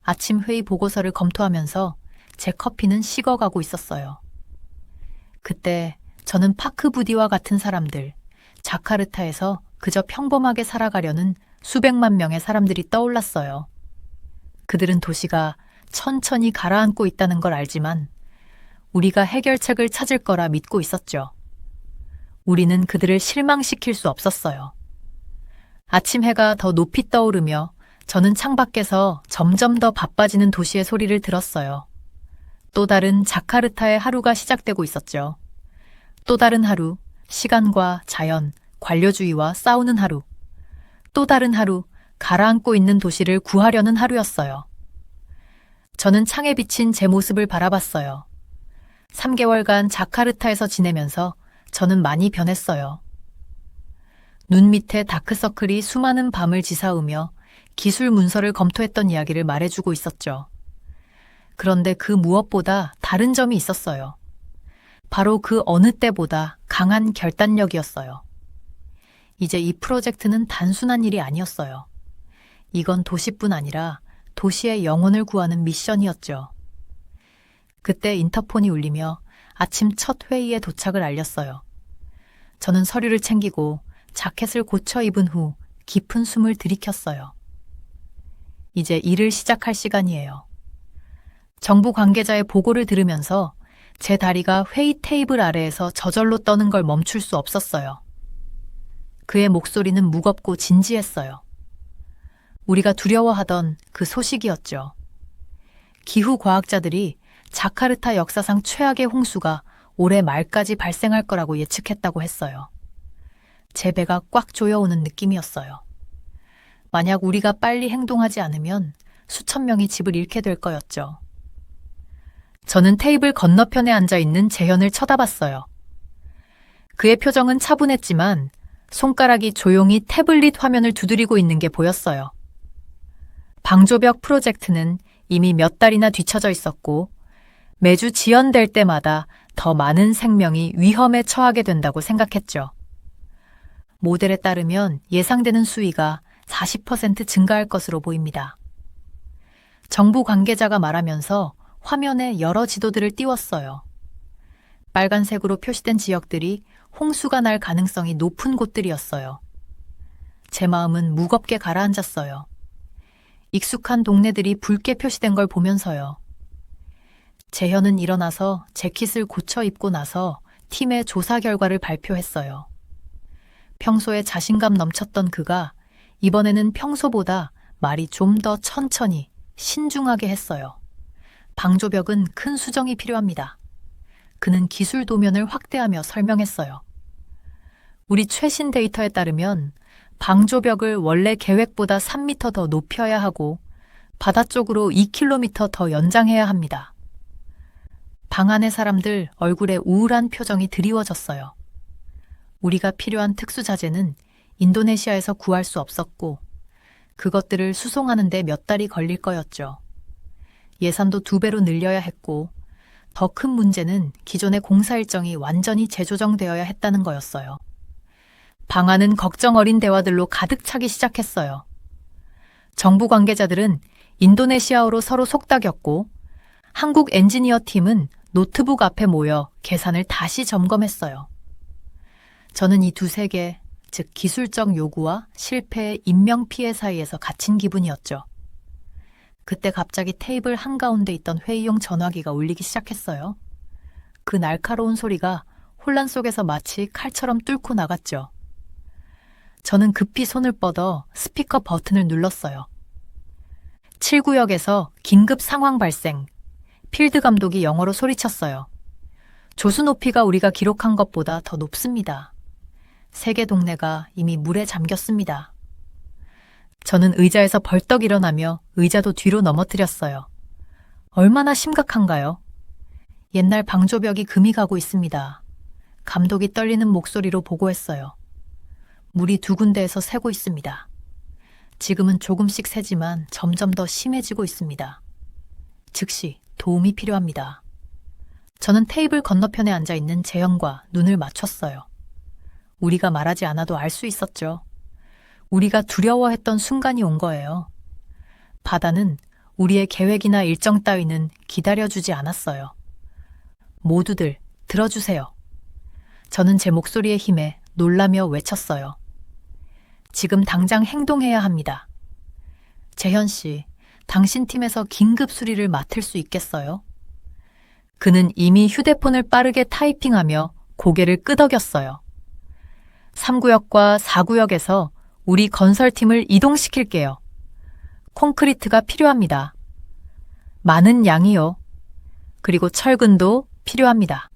아침 회의 보고서를 검토하면서 제 커피는 식어가고 있었어요. 그때 저는 파크 부디와 같은 사람들, 자카르타에서 그저 평범하게 살아가려는 수백만 명의 사람들이 떠올랐어요. 그들은 도시가 천천히 가라앉고 있다는 걸 알지만 우리가 해결책을 찾을 거라 믿고 있었죠. 우리는 그들을 실망시킬 수 없었어요. 아침 해가 더 높이 떠오르며 저는 창밖에서 점점 더 바빠지는 도시의 소리를 들었어요. 또 다른 자카르타의 하루가 시작되고 있었죠. 또 다른 하루, 시간과 자연, 관료주의와 싸우는 하루. 또 다른 하루, 가라앉고 있는 도시를 구하려는 하루였어요. 저는 창에 비친 제 모습을 바라봤어요. 3개월간 자카르타에서 지내면서 저는 많이 변했어요. 눈 밑에 다크서클이 수많은 밤을 지사우며 기술 문서를 검토했던 이야기를 말해주고 있었죠. 그런데 그 무엇보다 다른 점이 있었어요. 바로 그 어느 때보다 강한 결단력이었어요. 이제 이 프로젝트는 단순한 일이 아니었어요. 이건 도시뿐 아니라 도시의 영혼을 구하는 미션이었죠. 그때 인터폰이 울리며 아침 첫 회의에 도착을 알렸어요. 저는 서류를 챙기고 자켓을 고쳐 입은 후 깊은 숨을 들이켰어요. 이제 일을 시작할 시간이에요. 정부 관계자의 보고를 들으면서 제 다리가 회의 테이블 아래에서 저절로 떠는 걸 멈출 수 없었어요. 그의 목소리는 무겁고 진지했어요. 우리가 두려워하던 그 소식이었죠. 기후과학자들이 자카르타 역사상 최악의 홍수가 올해 말까지 발생할 거라고 예측했다고 했어요. 제 배가 꽉 조여오는 느낌이었어요. 만약 우리가 빨리 행동하지 않으면 수천 명이 집을 잃게 될 거였죠. 저는 테이블 건너편에 앉아있는 재현을 쳐다봤어요. 그의 표정은 차분했지만 손가락이 조용히 태블릿 화면을 두드리고 있는 게 보였어요. 방조벽 프로젝트는 이미 몇 달이나 뒤처져 있었고 매주 지연될 때마다 더 많은 생명이 위험에 처하게 된다고 생각했죠. 모델에 따르면 예상되는 수위가 40% 증가할 것으로 보입니다. 정부 관계자가 말하면서 화면에 여러 지도들을 띄웠어요. 빨간색으로 표시된 지역들이 홍수가 날 가능성이 높은 곳들이었어요. 제 마음은 무겁게 가라앉았어요. 익숙한 동네들이 붉게 표시된 걸 보면서요. 재현은 일어나서 재킷을 고쳐 입고 나서 팀의 조사 결과를 발표했어요. 평소에 자신감 넘쳤던 그가 이번에는 평소보다 말이 좀 더 천천히 신중하게 했어요. 방조벽은 큰 수정이 필요합니다. 그는 기술 도면을 확대하며 설명했어요. 우리 최신 데이터에 따르면 방조벽을 원래 계획보다 3m 더 높여야 하고 바다 쪽으로 2km 더 연장해야 합니다. 방 안의 사람들 얼굴에 우울한 표정이 드리워졌어요. 우리가 필요한 특수자재는 인도네시아에서 구할 수 없었고 그것들을 수송하는 데 몇 달이 걸릴 거였죠. 예산도 2배로 늘려야 했고 더 큰 문제는 기존의 공사 일정이 완전히 재조정되어야 했다는 거였어요. 방 안은 걱정 어린 대화들로 가득 차기 시작했어요. 정부 관계자들은 인도네시아어로 서로 속닥였고 한국 엔지니어 팀은 노트북 앞에 모여 계산을 다시 점검했어요. 저는 이 두 세계, 즉 기술적 요구와 실패의 인명피해 사이에서 갇힌 기분이었죠. 그때 갑자기 테이블 한가운데 있던 회의용 전화기가 울리기 시작했어요. 그 날카로운 소리가 혼란 속에서 마치 칼처럼 뚫고 나갔죠. 저는 급히 손을 뻗어 스피커 버튼을 눌렀어요. 7구역에서 긴급 상황 발생. 필드 감독이 영어로 소리쳤어요. 조수 높이가 우리가 기록한 것보다 더 높습니다. 세 개 동네가 이미 물에 잠겼습니다. 저는 의자에서 벌떡 일어나며 의자도 뒤로 넘어뜨렸어요. 얼마나 심각한가요? 옛날 방조벽이 금이 가고 있습니다. 감독이 떨리는 목소리로 보고했어요. 물이 2군데에서 새고 있습니다. 지금은 조금씩 새지만 점점 더 심해지고 있습니다. 즉시 도움이 필요합니다. 저는 테이블 건너편에 앉아 있는 재현과 눈을 맞췄어요. 우리가 말하지 않아도 알 수 있었죠. 우리가 두려워했던 순간이 온 거예요. 바다는 우리의 계획이나 일정 따위는 기다려주지 않았어요. 모두들 들어주세요. 저는 제 목소리의 힘에 놀라며 외쳤어요. 지금 당장 행동해야 합니다. 재현 씨, 당신 팀에서 긴급 수리를 맡을 수 있겠어요? 그는 이미 휴대폰을 빠르게 타이핑하며 고개를 끄덕였어요. 3구역과 4구역에서 우리 건설팀을 이동시킬게요. 콘크리트가 필요합니다. 많은 양이요. 그리고 철근도 필요합니다.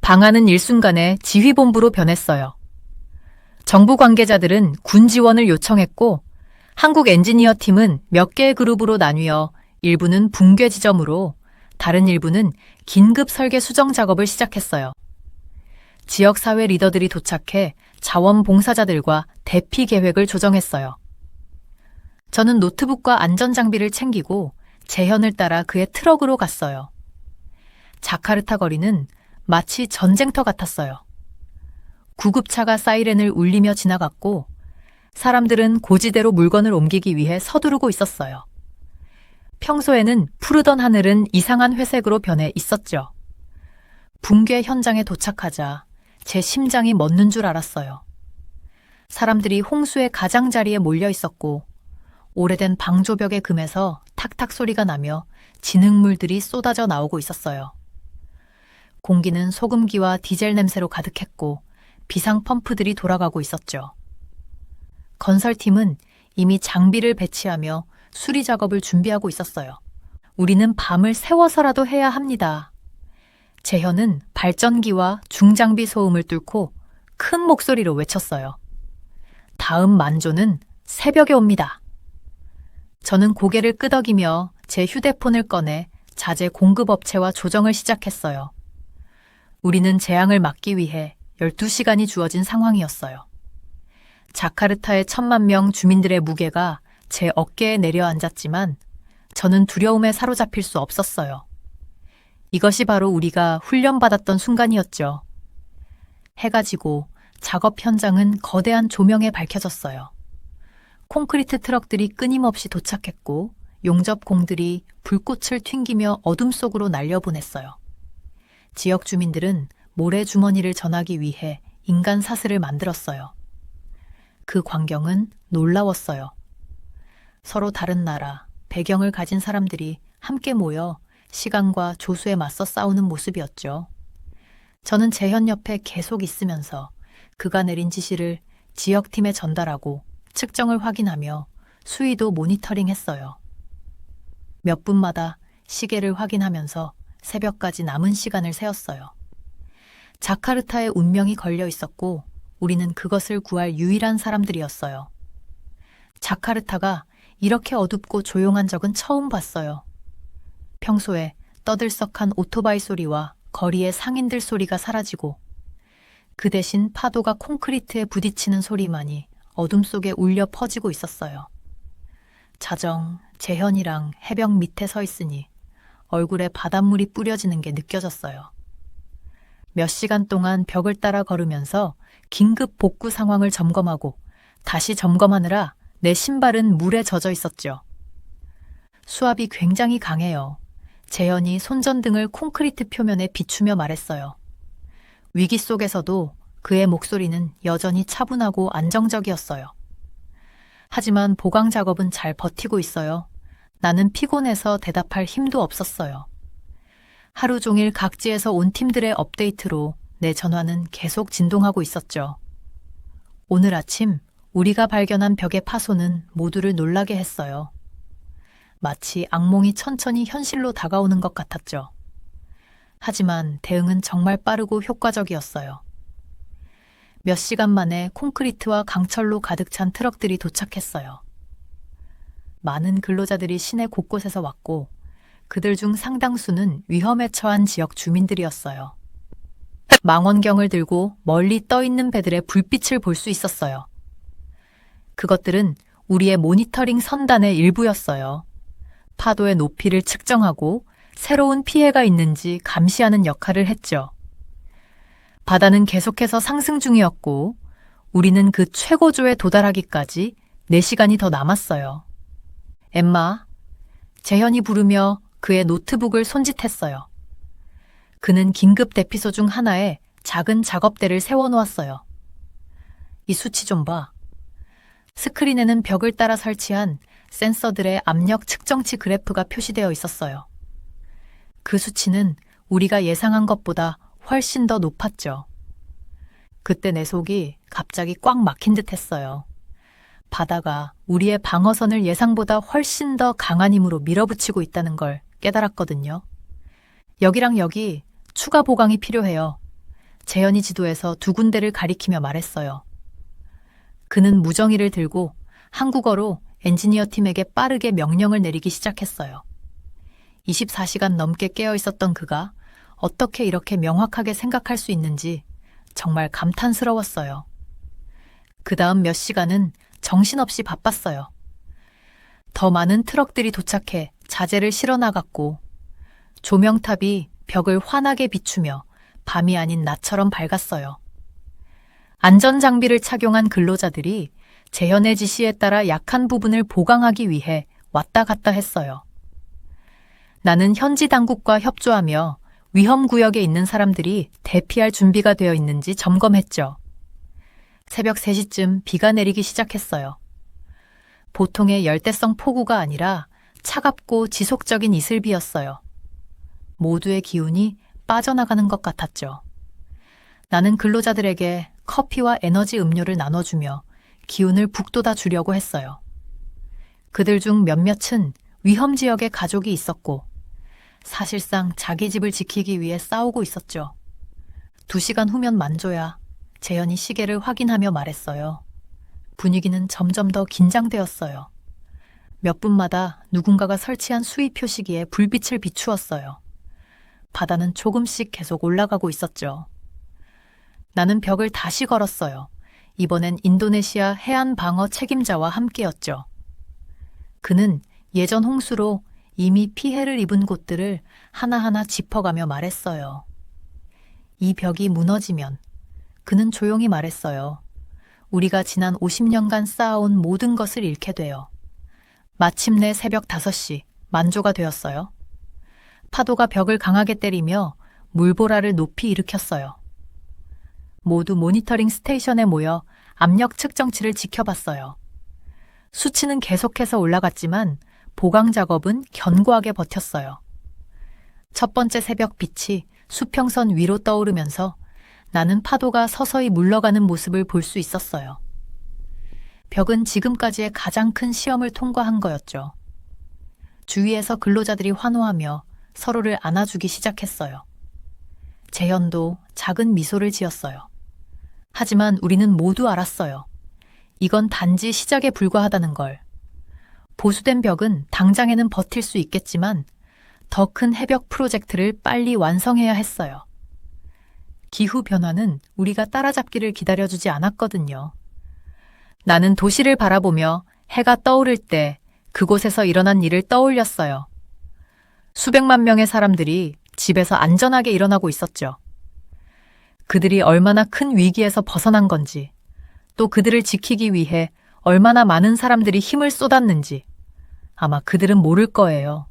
방안은 일순간에 지휘본부로 변했어요. 정부 관계자들은 군 지원을 요청했고 한국 엔지니어 팀은 몇 개의 그룹으로 나뉘어 일부는 붕괴 지점으로 다른 일부는 긴급 설계 수정 작업을 시작했어요. 지역사회 리더들이 도착해 자원봉사자들과 대피 계획을 조정했어요. 저는 노트북과 안전장비를 챙기고 재현을 따라 그의 트럭으로 갔어요. 자카르타 거리는 마치 전쟁터 같았어요. 구급차가 사이렌을 울리며 지나갔고 사람들은 고지대로 물건을 옮기기 위해 서두르고 있었어요. 평소에는 푸르던 하늘은 이상한 회색으로 변해 있었죠. 붕괴 현장에 도착하자 제 심장이 멎는 줄 알았어요. 사람들이 홍수의 가장자리에 몰려 있었고 오래된 방조벽의 금에서 탁탁 소리가 나며 진흙물들이 쏟아져 나오고 있었어요. 공기는 소금기와 디젤 냄새로 가득했고 비상 펌프들이 돌아가고 있었죠. 건설팀은 이미 장비를 배치하며 수리 작업을 준비하고 있었어요. 우리는 밤을 새워서라도 해야 합니다. 재현은 발전기와 중장비 소음을 뚫고 큰 목소리로 외쳤어요. 다음 만조는 새벽에 옵니다. 저는 고개를 끄덕이며 제 휴대폰을 꺼내 자재 공급업체와 조정을 시작했어요. 우리는 재앙을 막기 위해 12시간이 주어진 상황이었어요. 자카르타의 1000만 명 주민들의 무게가 제 어깨에 내려앉았지만 저는 두려움에 사로잡힐 수 없었어요. 이것이 바로 우리가 훈련받았던 순간이었죠. 해가 지고 작업 현장은 거대한 조명에 밝혀졌어요. 콘크리트 트럭들이 끊임없이 도착했고 용접공들이 불꽃을 튕기며 어둠 속으로 날려보냈어요. 지역 주민들은 모래주머니를 전하기 위해 인간 사슬을 만들었어요. 그 광경은 놀라웠어요. 서로 다른 나라, 배경을 가진 사람들이 함께 모여 시간과 조수에 맞서 싸우는 모습이었죠. 저는 재현 옆에 계속 있으면서 그가 내린 지시를 지역팀에 전달하고 측정을 확인하며 수위도 모니터링했어요. 몇 분마다 시계를 확인하면서 새벽까지 남은 시간을 세었어요. 자카르타의 운명이 걸려 있었고 우리는 그것을 구할 유일한 사람들이었어요. 자카르타가 이렇게 어둡고 조용한 적은 처음 봤어요. 평소에 떠들썩한 오토바이 소리와 거리의 상인들 소리가 사라지고 그 대신 파도가 콘크리트에 부딪히는 소리만이 어둠 속에 울려 퍼지고 있었어요. 자정, 재현이랑 해변 밑에 서 있으니 얼굴에 바닷물이 뿌려지는 게 느껴졌어요. 몇 시간 동안 벽을 따라 걸으면서 긴급 복구 상황을 점검하고 다시 점검하느라 내 신발은 물에 젖어 있었죠. 수압이 굉장히 강해요. 재현이 손전등을 콘크리트 표면에 비추며 말했어요. 위기 속에서도 그의 목소리는 여전히 차분하고 안정적이었어요. 하지만 보강 작업은 잘 버티고 있어요. 나는 피곤해서 대답할 힘도 없었어요. 하루 종일 각지에서 온 팀들의 업데이트로 내 전화는 계속 진동하고 있었죠. 오늘 아침 우리가 발견한 벽의 파손은 모두를 놀라게 했어요. 마치 악몽이 천천히 현실로 다가오는 것 같았죠. 하지만 대응은 정말 빠르고 효과적이었어요. 몇 시간 만에 콘크리트와 강철로 가득 찬 트럭들이 도착했어요. 많은 근로자들이 시내 곳곳에서 왔고 그들 중 상당수는 위험에 처한 지역 주민들이었어요. 망원경을 들고 멀리 떠있는 배들의 불빛을 볼 수 있었어요. 그것들은 우리의 모니터링 선단의 일부였어요. 파도의 높이를 측정하고 새로운 피해가 있는지 감시하는 역할을 했죠. 바다는 계속해서 상승 중이었고 우리는 그 최고조에 도달하기까지 4시간이 더 남았어요. 엠마, 재현이 부르며 그의 노트북을 손짓했어요. 그는 긴급 대피소 중 하나에 작은 작업대를 세워놓았어요. 이 수치 좀 봐. 스크린에는 벽을 따라 설치한 센서들의 압력 측정치 그래프가 표시되어 있었어요. 그 수치는 우리가 예상한 것보다 훨씬 더 높았죠. 그때 내 속이 갑자기 꽉 막힌 듯 했어요. 바다가 우리의 방어선을 예상보다 훨씬 더 강한 힘으로 밀어붙이고 있다는 걸 깨달았거든요. 여기랑 여기 추가 보강이 필요해요. 재현이 지도에서 2군데를 가리키며 말했어요. 그는 무정의를 들고 한국어로 엔지니어 팀에게 빠르게 명령을 내리기 시작했어요. 24시간 넘게 깨어 있었던 그가 어떻게 이렇게 명확하게 생각할 수 있는지 정말 감탄스러웠어요. 그 다음 몇 시간은 정신없이 바빴어요. 더 많은 트럭들이 도착해 자재를 실어 나갔고 조명탑이 벽을 환하게 비추며 밤이 아닌 낮처럼 밝았어요. 안전장비를 착용한 근로자들이 재현의 지시에 따라 약한 부분을 보강하기 위해 왔다 갔다 했어요. 나는 현지 당국과 협조하며 위험구역에 있는 사람들이 대피할 준비가 되어 있는지 점검했죠. 새벽 3시쯤 비가 내리기 시작했어요. 보통의 열대성 폭우가 아니라 차갑고 지속적인 이슬비였어요. 모두의 기운이 빠져나가는 것 같았죠. 나는 근로자들에게 커피와 에너지 음료를 나눠주며 기운을 북돋아 주려고 했어요. 그들 중 몇몇은 위험 지역에 가족이 있었고 사실상 자기 집을 지키기 위해 싸우고 있었죠. 2시간 후면 만조야. 재현이 시계를 확인하며 말했어요. 분위기는 점점 더 긴장되었어요. 몇 분마다 누군가가 설치한 수위 표시기에 불빛을 비추었어요. 바다는 조금씩 계속 올라가고 있었죠. 나는 벽을 다시 걸었어요. 이번엔 인도네시아 해안 방어 책임자와 함께였죠. 그는 예전 홍수로 이미 피해를 입은 곳들을 하나하나 짚어가며 말했어요. 이 벽이 무너지면, 그는 조용히 말했어요. 우리가 지난 50년간 쌓아온 모든 것을 잃게 돼요. 마침내 새벽 5시, 만조가 되었어요. 파도가 벽을 강하게 때리며 물보라를 높이 일으켰어요. 모두 모니터링 스테이션에 모여 압력 측정치를 지켜봤어요. 수치는 계속해서 올라갔지만 보강 작업은 견고하게 버텼어요. 첫 번째 새벽 빛이 수평선 위로 떠오르면서 나는 파도가 서서히 물러가는 모습을 볼 수 있었어요. 벽은 지금까지의 가장 큰 시험을 통과한 거였죠. 주위에서 근로자들이 환호하며 서로를 안아주기 시작했어요. 재현도 작은 미소를 지었어요. 하지만 우리는 모두 알았어요. 이건 단지 시작에 불과하다는 걸. 보수된 벽은 당장에는 버틸 수 있겠지만 더 큰 해벽 프로젝트를 빨리 완성해야 했어요. 기후변화는 우리가 따라잡기를 기다려주지 않았거든요. 나는 도시를 바라보며 해가 떠오를 때 그곳에서 일어난 일을 떠올렸어요. 수백만 명의 사람들이 집에서 안전하게 일어나고 있었죠. 그들이 얼마나 큰 위기에서 벗어난 건지, 또 그들을 지키기 위해 얼마나 많은 사람들이 힘을 쏟았는지 아마 그들은 모를 거예요.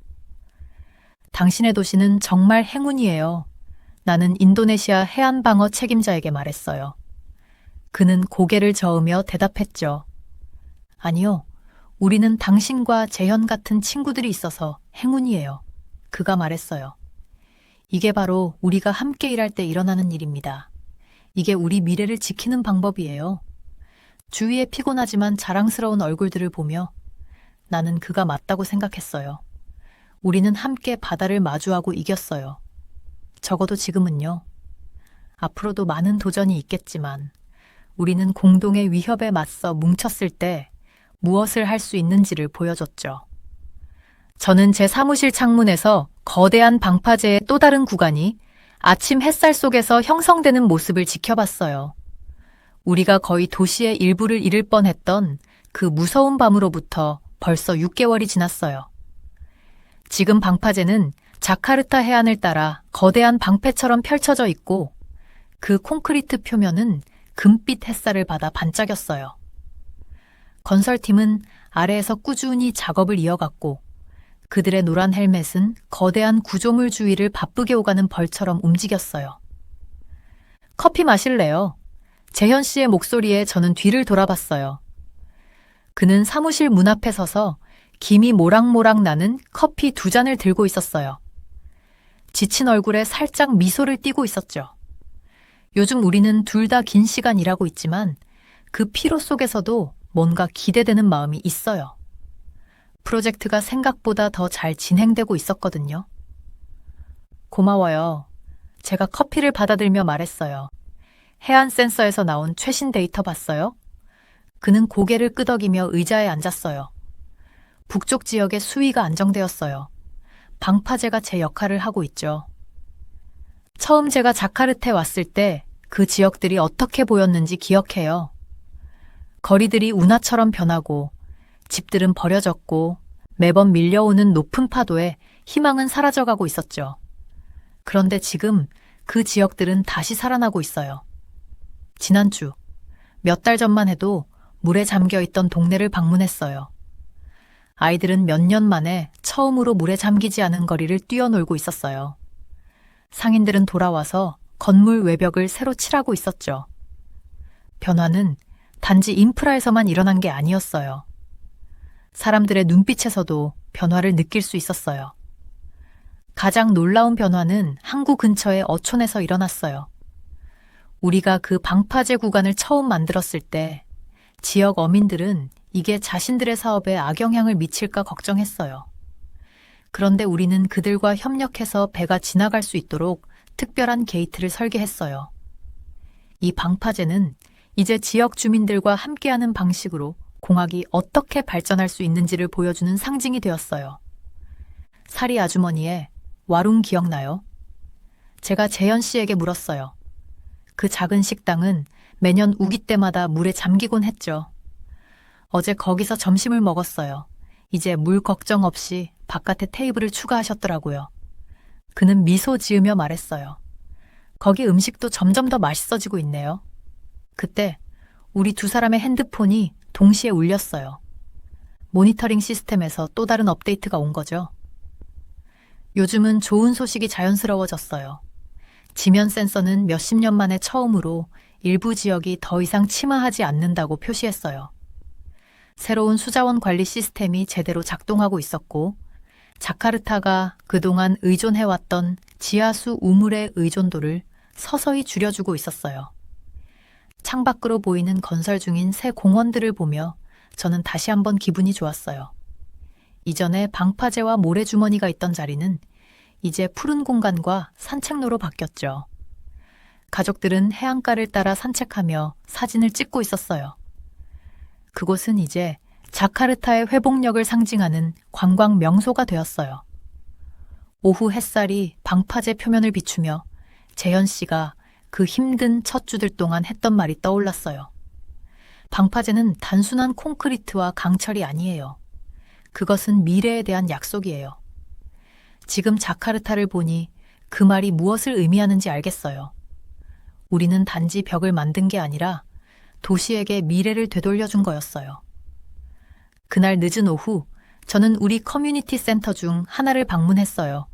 당신의 도시는 정말 행운이에요. 나는 인도네시아 해안방어 책임자에게 말했어요. 그는 고개를 저으며 대답했죠. 아니요, 우리는 당신과 재현 같은 친구들이 있어서 행운이에요. 그가 말했어요. 이게 바로 우리가 함께 일할 때 일어나는 일입니다. 이게 우리 미래를 지키는 방법이에요. 주위에 피곤하지만 자랑스러운 얼굴들을 보며 나는 그가 맞다고 생각했어요. 우리는 함께 바다를 마주하고 이겼어요. 적어도 지금은요. 앞으로도 많은 도전이 있겠지만 우리는 공동의 위협에 맞서 뭉쳤을 때 무엇을 할 수 있는지를 보여줬죠. 저는 제 사무실 창문에서 거대한 방파제의 또 다른 구간이 아침 햇살 속에서 형성되는 모습을 지켜봤어요. 우리가 거의 도시의 일부를 잃을 뻔했던 그 무서운 밤으로부터 벌써 6개월이 지났어요. 지금 방파제는 자카르타 해안을 따라 거대한 방패처럼 펼쳐져 있고 그 콘크리트 표면은 금빛 햇살을 받아 반짝였어요. 건설팀은 아래에서 꾸준히 작업을 이어갔고 그들의 노란 헬멧은 거대한 구조물 주위를 바쁘게 오가는 벌처럼 움직였어요. 커피 마실래요? 재현 씨의 목소리에 저는 뒤를 돌아봤어요. 그는 사무실 문 앞에 서서 김이 모락모락 나는 커피 2잔을 들고 있었어요. 지친 얼굴에 살짝 미소를 띠고 있었죠. 요즘 우리는 둘 다 긴 시간 일하고 있지만 그 피로 속에서도 뭔가 기대되는 마음이 있어요. 프로젝트가 생각보다 더 잘 진행되고 있었거든요. 고마워요. 제가 커피를 받아들며 말했어요. 해안 센서에서 나온 최신 데이터 봤어요? 그는 고개를 끄덕이며 의자에 앉았어요. 북쪽 지역의 수위가 안정되었어요. 방파제가 제 역할을 하고 있죠. 처음 제가 자카르타에 왔을 때 그 지역들이 어떻게 보였는지 기억해요. 거리들이 운하처럼 변하고 집들은 버려졌고 매번 밀려오는 높은 파도에 희망은 사라져가고 있었죠. 그런데 지금 그 지역들은 다시 살아나고 있어요. 지난주, 몇 달 전만 해도 물에 잠겨있던 동네를 방문했어요. 아이들은 몇 년 만에 처음으로 물에 잠기지 않은 거리를 뛰어놀고 있었어요. 상인들은 돌아와서 건물 외벽을 새로 칠하고 있었죠. 변화는 단지 인프라에서만 일어난 게 아니었어요. 사람들의 눈빛에서도 변화를 느낄 수 있었어요. 가장 놀라운 변화는 항구 근처의 어촌에서 일어났어요. 우리가 그 방파제 구간을 처음 만들었을 때 지역 어민들은 이게 자신들의 사업에 악영향을 미칠까 걱정했어요. 그런데 우리는 그들과 협력해서 배가 지나갈 수 있도록 특별한 게이트를 설계했어요. 이 방파제는 이제 지역 주민들과 함께하는 방식으로 공학이 어떻게 발전할 수 있는지를 보여주는 상징이 되었어요. 사리 아주머니의 와룽 기억나요? 제가 재현 씨에게 물었어요. 그 작은 식당은 매년 우기 때마다 물에 잠기곤 했죠. 어제 거기서 점심을 먹었어요. 이제 물 걱정 없이 바깥에 테이블을 추가하셨더라고요. 그는 미소 지으며 말했어요. 거기 음식도 점점 더 맛있어지고 있네요. 그때 우리 두 사람의 핸드폰이 동시에 울렸어요. 모니터링 시스템에서 또 다른 업데이트가 온 거죠. 요즘은 좋은 소식이 자연스러워졌어요. 지면 센서는 몇십 년 만에 처음으로 일부 지역이 더 이상 침하하지 않는다고 표시했어요. 새로운 수자원 관리 시스템이 제대로 작동하고 있었고, 자카르타가 그동안 의존해왔던 지하수 우물의 의존도를 서서히 줄여주고 있었어요. 창밖으로 보이는 건설 중인 새 공원들을 보며 저는 다시 한번 기분이 좋았어요. 이전에 방파제와 모래주머니가 있던 자리는 이제 푸른 공간과 산책로로 바뀌었죠. 가족들은 해안가를 따라 산책하며 사진을 찍고 있었어요. 그곳은 이제 자카르타의 회복력을 상징하는 관광 명소가 되었어요. 오후 햇살이 방파제 표면을 비추며 재현 씨가 그 힘든 첫 주들 동안 했던 말이 떠올랐어요. 방파제는 단순한 콘크리트와 강철이 아니에요. 그것은 미래에 대한 약속이에요. 지금 자카르타를 보니 그 말이 무엇을 의미하는지 알겠어요. 우리는 단지 벽을 만든 게 아니라 도시에게 미래를 되돌려준 거였어요. 그날 늦은 오후, 저는 우리 커뮤니티 센터 중 하나를 방문했어요.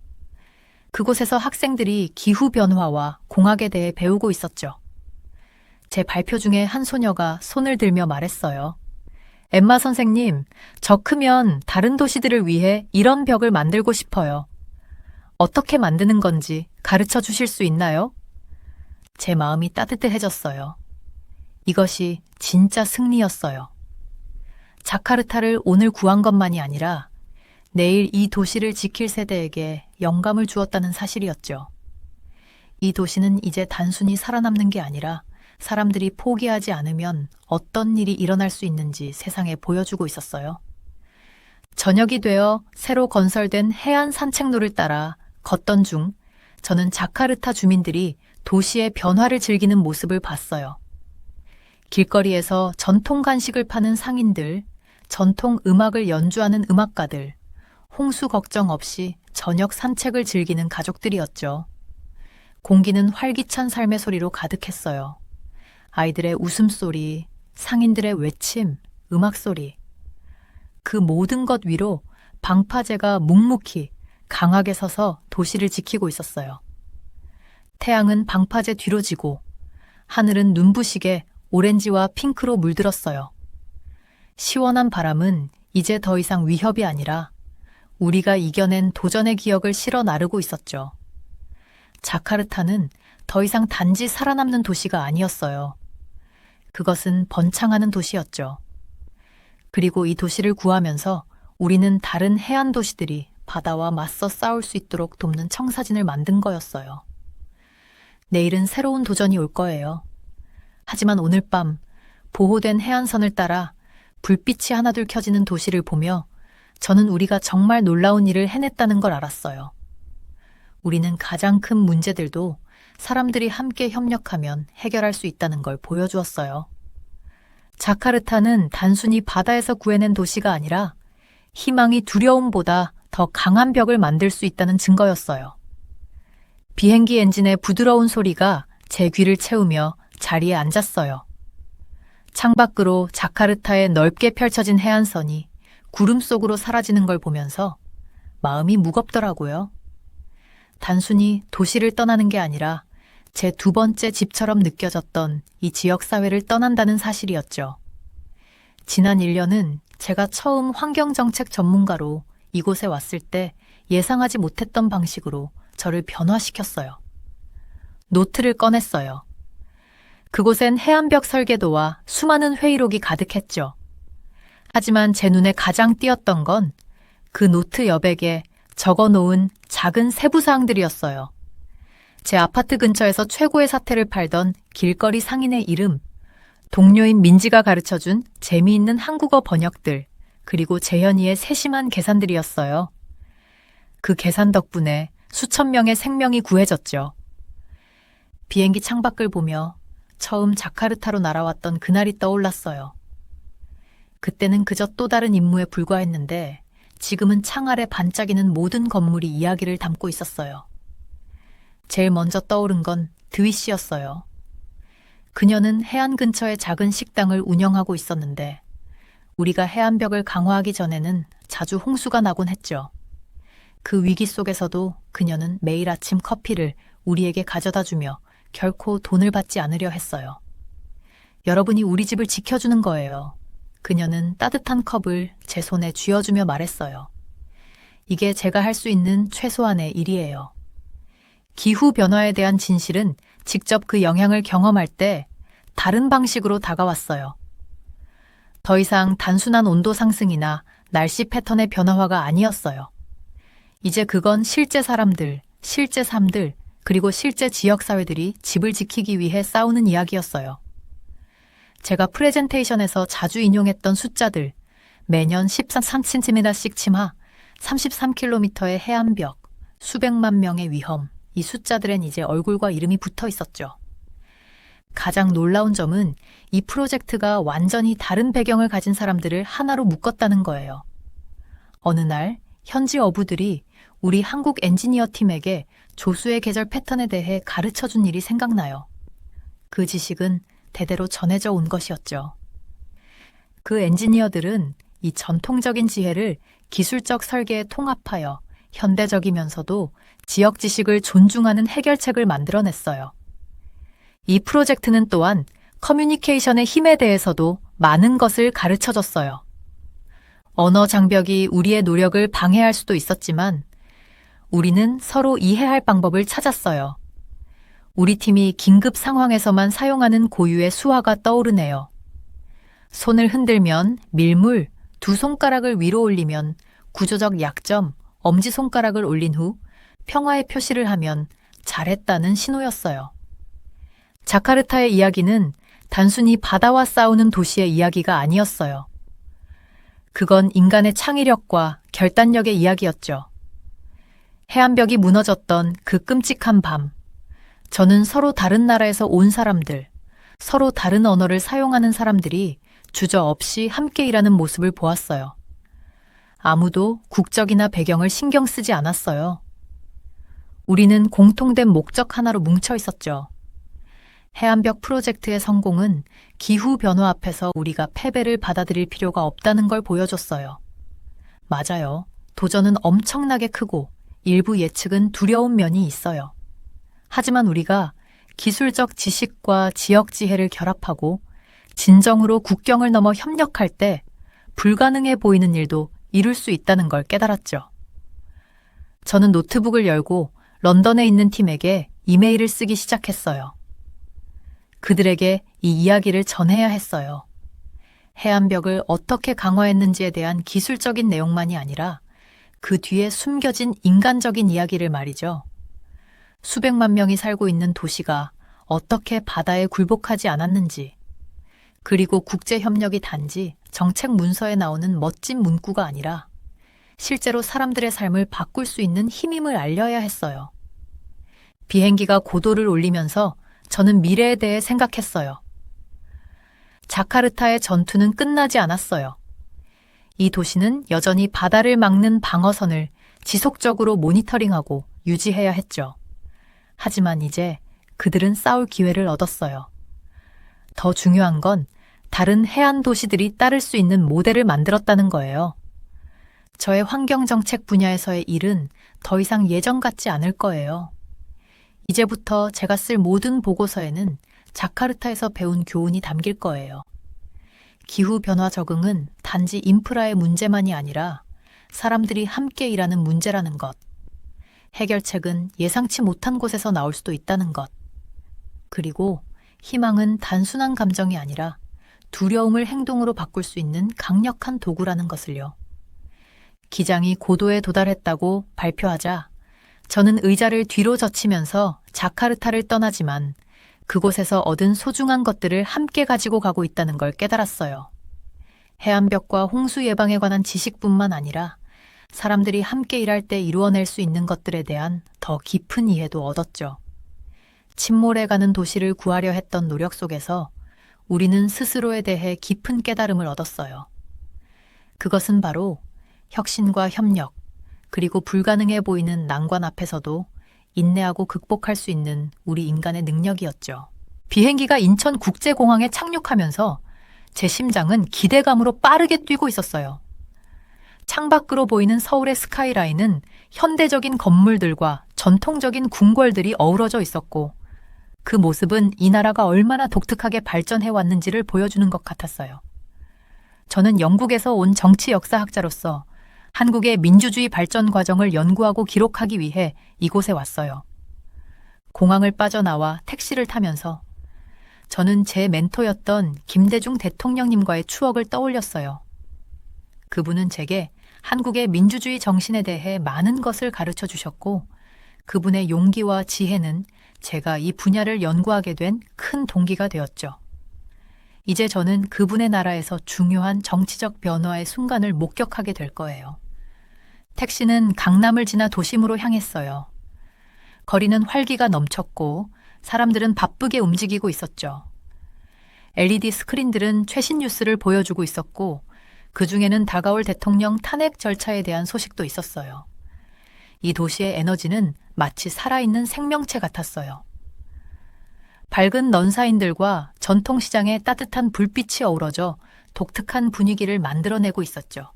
그곳에서 학생들이 기후변화와 공학에 대해 배우고 있었죠. 제 발표 중에 한 소녀가 손을 들며 말했어요. 엠마 선생님, 저 크면 다른 도시들을 위해 이런 벽을 만들고 싶어요. 어떻게 만드는 건지 가르쳐 주실 수 있나요? 제 마음이 따뜻해졌어요. 이것이 진짜 승리였어요. 자카르타를 오늘 구한 것만이 아니라 내일 이 도시를 지킬 세대에게 영감을 주었다는 사실이었죠. 이 도시는 이제 단순히 살아남는 게 아니라 사람들이 포기하지 않으면 어떤 일이 일어날 수 있는지 세상에 보여주고 있었어요. 저녁이 되어 새로 건설된 해안 산책로를 따라 걷던 중 저는 자카르타 주민들이 도시의 변화를 즐기는 모습을 봤어요. 길거리에서 전통 간식을 파는 상인들, 전통 음악을 연주하는 음악가들, 홍수 걱정 없이 저녁 산책을 즐기는 가족들이었죠. 공기는 활기찬 삶의 소리로 가득했어요. 아이들의 웃음소리, 상인들의 외침, 음악소리. 그 모든 것 위로 방파제가 묵묵히 강하게 서서 도시를 지키고 있었어요. 태양은 방파제 뒤로 지고 하늘은 눈부시게 오렌지와 핑크로 물들었어요. 시원한 바람은 이제 더 이상 위협이 아니라 우리가 이겨낸 도전의 기억을 실어 나르고 있었죠. 자카르타는 더 이상 단지 살아남는 도시가 아니었어요. 그것은 번창하는 도시였죠. 그리고 이 도시를 구하면서 우리는 다른 해안 도시들이 바다와 맞서 싸울 수 있도록 돕는 청사진을 만든 거였어요. 내일은 새로운 도전이 올 거예요. 하지만 오늘 밤 보호된 해안선을 따라 불빛이 하나둘 켜지는 도시를 보며 저는 우리가 정말 놀라운 일을 해냈다는 걸 알았어요. 우리는 가장 큰 문제들도 사람들이 함께 협력하면 해결할 수 있다는 걸 보여주었어요. 자카르타는 단순히 바다에서 구해낸 도시가 아니라 희망이 두려움보다 더 강한 벽을 만들 수 있다는 증거였어요. 비행기 엔진의 부드러운 소리가 제 귀를 채우며 자리에 앉았어요. 창밖으로 자카르타의 넓게 펼쳐진 해안선이 구름 속으로 사라지는 걸 보면서 마음이 무겁더라고요. 단순히 도시를 떠나는 게 아니라 제 두 번째 집처럼 느껴졌던 이 지역사회를 떠난다는 사실이었죠. 지난 1년은 제가 처음 환경정책 전문가로 이곳에 왔을 때 예상하지 못했던 방식으로 저를 변화시켰어요. 노트를 꺼냈어요. 그곳엔 해안벽 설계도와 수많은 회의록이 가득했죠. 하지만 제 눈에 가장 띄었던 건 그 노트 여백에 적어놓은 작은 세부사항들이었어요. 제 아파트 근처에서 최고의 사태를 팔던 길거리 상인의 이름, 동료인 민지가 가르쳐준 재미있는 한국어 번역들, 그리고 재현이의 세심한 계산들이었어요. 그 계산 덕분에 수천 명의 생명이 구해졌죠. 비행기 창밖을 보며 처음 자카르타로 날아왔던 그날이 떠올랐어요. 그때는 그저 또 다른 임무에 불과했는데 지금은 창 아래 반짝이는 모든 건물이 이야기를 담고 있었어요. 제일 먼저 떠오른 건 드위 씨였어요. 그녀는 해안 근처의 작은 식당을 운영하고 있었는데 우리가 해안벽을 강화하기 전에는 자주 홍수가 나곤 했죠. 그 위기 속에서도 그녀는 매일 아침 커피를 우리에게 가져다 주며 결코 돈을 받지 않으려 했어요. 여러분이 우리 집을 지켜주는 거예요. 그녀는 따뜻한 컵을 제 손에 쥐어주며 말했어요. 이게 제가 할 수 있는 최소한의 일이에요. 기후 변화에 대한 진실은 직접 그 영향을 경험할 때 다른 방식으로 다가왔어요. 더 이상 단순한 온도 상승이나 날씨 패턴의 변화화가 아니었어요. 이제 그건 실제 사람들, 실제 삶들, 그리고 실제 지역사회들이 집을 지키기 위해 싸우는 이야기였어요. 제가 프레젠테이션에서 자주 인용했던 숫자들, 매년 13cm씩 침하, 33km의 해안벽, 수백만 명의 위험, 이 숫자들엔 이제 얼굴과 이름이 붙어 있었죠. 가장 놀라운 점은 이 프로젝트가 완전히 다른 배경을 가진 사람들을 하나로 묶었다는 거예요. 어느 날 현지 어부들이 우리 한국 엔지니어 팀에게 조수의 계절 패턴에 대해 가르쳐준 일이 생각나요. 그 지식은 대대로 전해져 온 것이었죠. 그 엔지니어들은 이 전통적인 지혜를 기술적 설계에 통합하여 현대적이면서도 지역 지식을 존중하는 해결책을 만들어냈어요. 이 프로젝트는 또한 커뮤니케이션의 힘에 대해서도 많은 것을 가르쳐줬어요. 언어 장벽이 우리의 노력을 방해할 수도 있었지만 우리는 서로 이해할 방법을 찾았어요. 우리 팀이 긴급 상황에서만 사용하는 고유의 수화가 떠오르네요. 손을 흔들면 밀물, 두 손가락을 위로 올리면 구조적 약점, 엄지손가락을 올린 후 평화의 표시를 하면 잘했다는 신호였어요. 자카르타의 이야기는 단순히 바다와 싸우는 도시의 이야기가 아니었어요. 그건 인간의 창의력과 결단력의 이야기였죠. 해안벽이 무너졌던 그 끔찍한 밤, 저는 서로 다른 나라에서 온 사람들, 서로 다른 언어를 사용하는 사람들이 주저없이 함께 일하는 모습을 보았어요. 아무도 국적이나 배경을 신경 쓰지 않았어요. 우리는 공통된 목적 하나로 뭉쳐 있었죠. 해안벽 프로젝트의 성공은 기후변화 앞에서 우리가 패배를 받아들일 필요가 없다는 걸 보여줬어요. 맞아요. 도전은 엄청나게 크고 일부 예측은 두려운 면이 있어요. 하지만 우리가 기술적 지식과 지역 지혜를 결합하고 진정으로 국경을 넘어 협력할 때 불가능해 보이는 일도 이룰 수 있다는 걸 깨달았죠. 저는 노트북을 열고 런던에 있는 팀에게 이메일을 쓰기 시작했어요. 그들에게 이 이야기를 전해야 했어요. 해안벽을 어떻게 강화했는지에 대한 기술적인 내용만이 아니라 그 뒤에 숨겨진 인간적인 이야기를 말이죠. 수백만 명이 살고 있는 도시가 어떻게 바다에 굴복하지 않았는지, 그리고 국제협력이 단지 정책 문서에 나오는 멋진 문구가 아니라 실제로 사람들의 삶을 바꿀 수 있는 힘임을 알려야 했어요. 비행기가 고도를 올리면서 저는 미래에 대해 생각했어요. 자카르타의 전투는 끝나지 않았어요. 이 도시는 여전히 바다를 막는 방어선을 지속적으로 모니터링하고 유지해야 했죠. 하지만 이제 그들은 싸울 기회를 얻었어요. 더 중요한 건 다른 해안 도시들이 따를 수 있는 모델을 만들었다는 거예요. 저의 환경정책 분야에서의 일은 더 이상 예전 같지 않을 거예요. 이제부터 제가 쓸 모든 보고서에는 자카르타에서 배운 교훈이 담길 거예요. 기후변화 적응은 단지 인프라의 문제만이 아니라 사람들이 함께 일하는 문제라는 것. 해결책은 예상치 못한 곳에서 나올 수도 있다는 것. 그리고 희망은 단순한 감정이 아니라 두려움을 행동으로 바꿀 수 있는 강력한 도구라는 것을요. 기장이 고도에 도달했다고 발표하자 저는 의자를 뒤로 젖히면서 자카르타를 떠나지만 그곳에서 얻은 소중한 것들을 함께 가지고 가고 있다는 걸 깨달았어요. 해안벽과 홍수 예방에 관한 지식뿐만 아니라 사람들이 함께 일할 때 이루어낼 수 있는 것들에 대한 더 깊은 이해도 얻었죠. 침몰해가는 도시를 구하려 했던 노력 속에서 우리는 스스로에 대해 깊은 깨달음을 얻었어요. 그것은 바로 혁신과 협력, 그리고 불가능해 보이는 난관 앞에서도 인내하고 극복할 수 있는 우리 인간의 능력이었죠. 비행기가 인천국제공항에 착륙하면서 제 심장은 기대감으로 빠르게 뛰고 있었어요. 창밖으로 보이는 서울의 스카이라인은 현대적인 건물들과 전통적인 궁궐들이 어우러져 있었고, 그 모습은 이 나라가 얼마나 독특하게 발전해 왔는지를 보여주는 것 같았어요. 저는 영국에서 온 정치 역사학자로서 한국의 민주주의 발전 과정을 연구하고 기록하기 위해 이곳에 왔어요. 공항을 빠져나와 택시를 타면서 저는 제 멘토였던 김대중 대통령님과의 추억을 떠올렸어요. 그분은 제게 한국의 민주주의 정신에 대해 많은 것을 가르쳐 주셨고, 그분의 용기와 지혜는 제가 이 분야를 연구하게 된 큰 동기가 되었죠. 이제 저는 그분의 나라에서 중요한 정치적 변화의 순간을 목격하게 될 거예요. 택시는 강남을 지나 도심으로 향했어요. 거리는 활기가 넘쳤고 사람들은 바쁘게 움직이고 있었죠. LED 스크린들은 최신 뉴스를 보여주고 있었고, 그 중에는 다가올 대통령 탄핵 절차에 대한 소식도 있었어요. 이 도시의 에너지는 마치 살아있는 생명체 같았어요. 밝은 넌사인들과 전통시장의 따뜻한 불빛이 어우러져 독특한 분위기를 만들어내고 있었죠.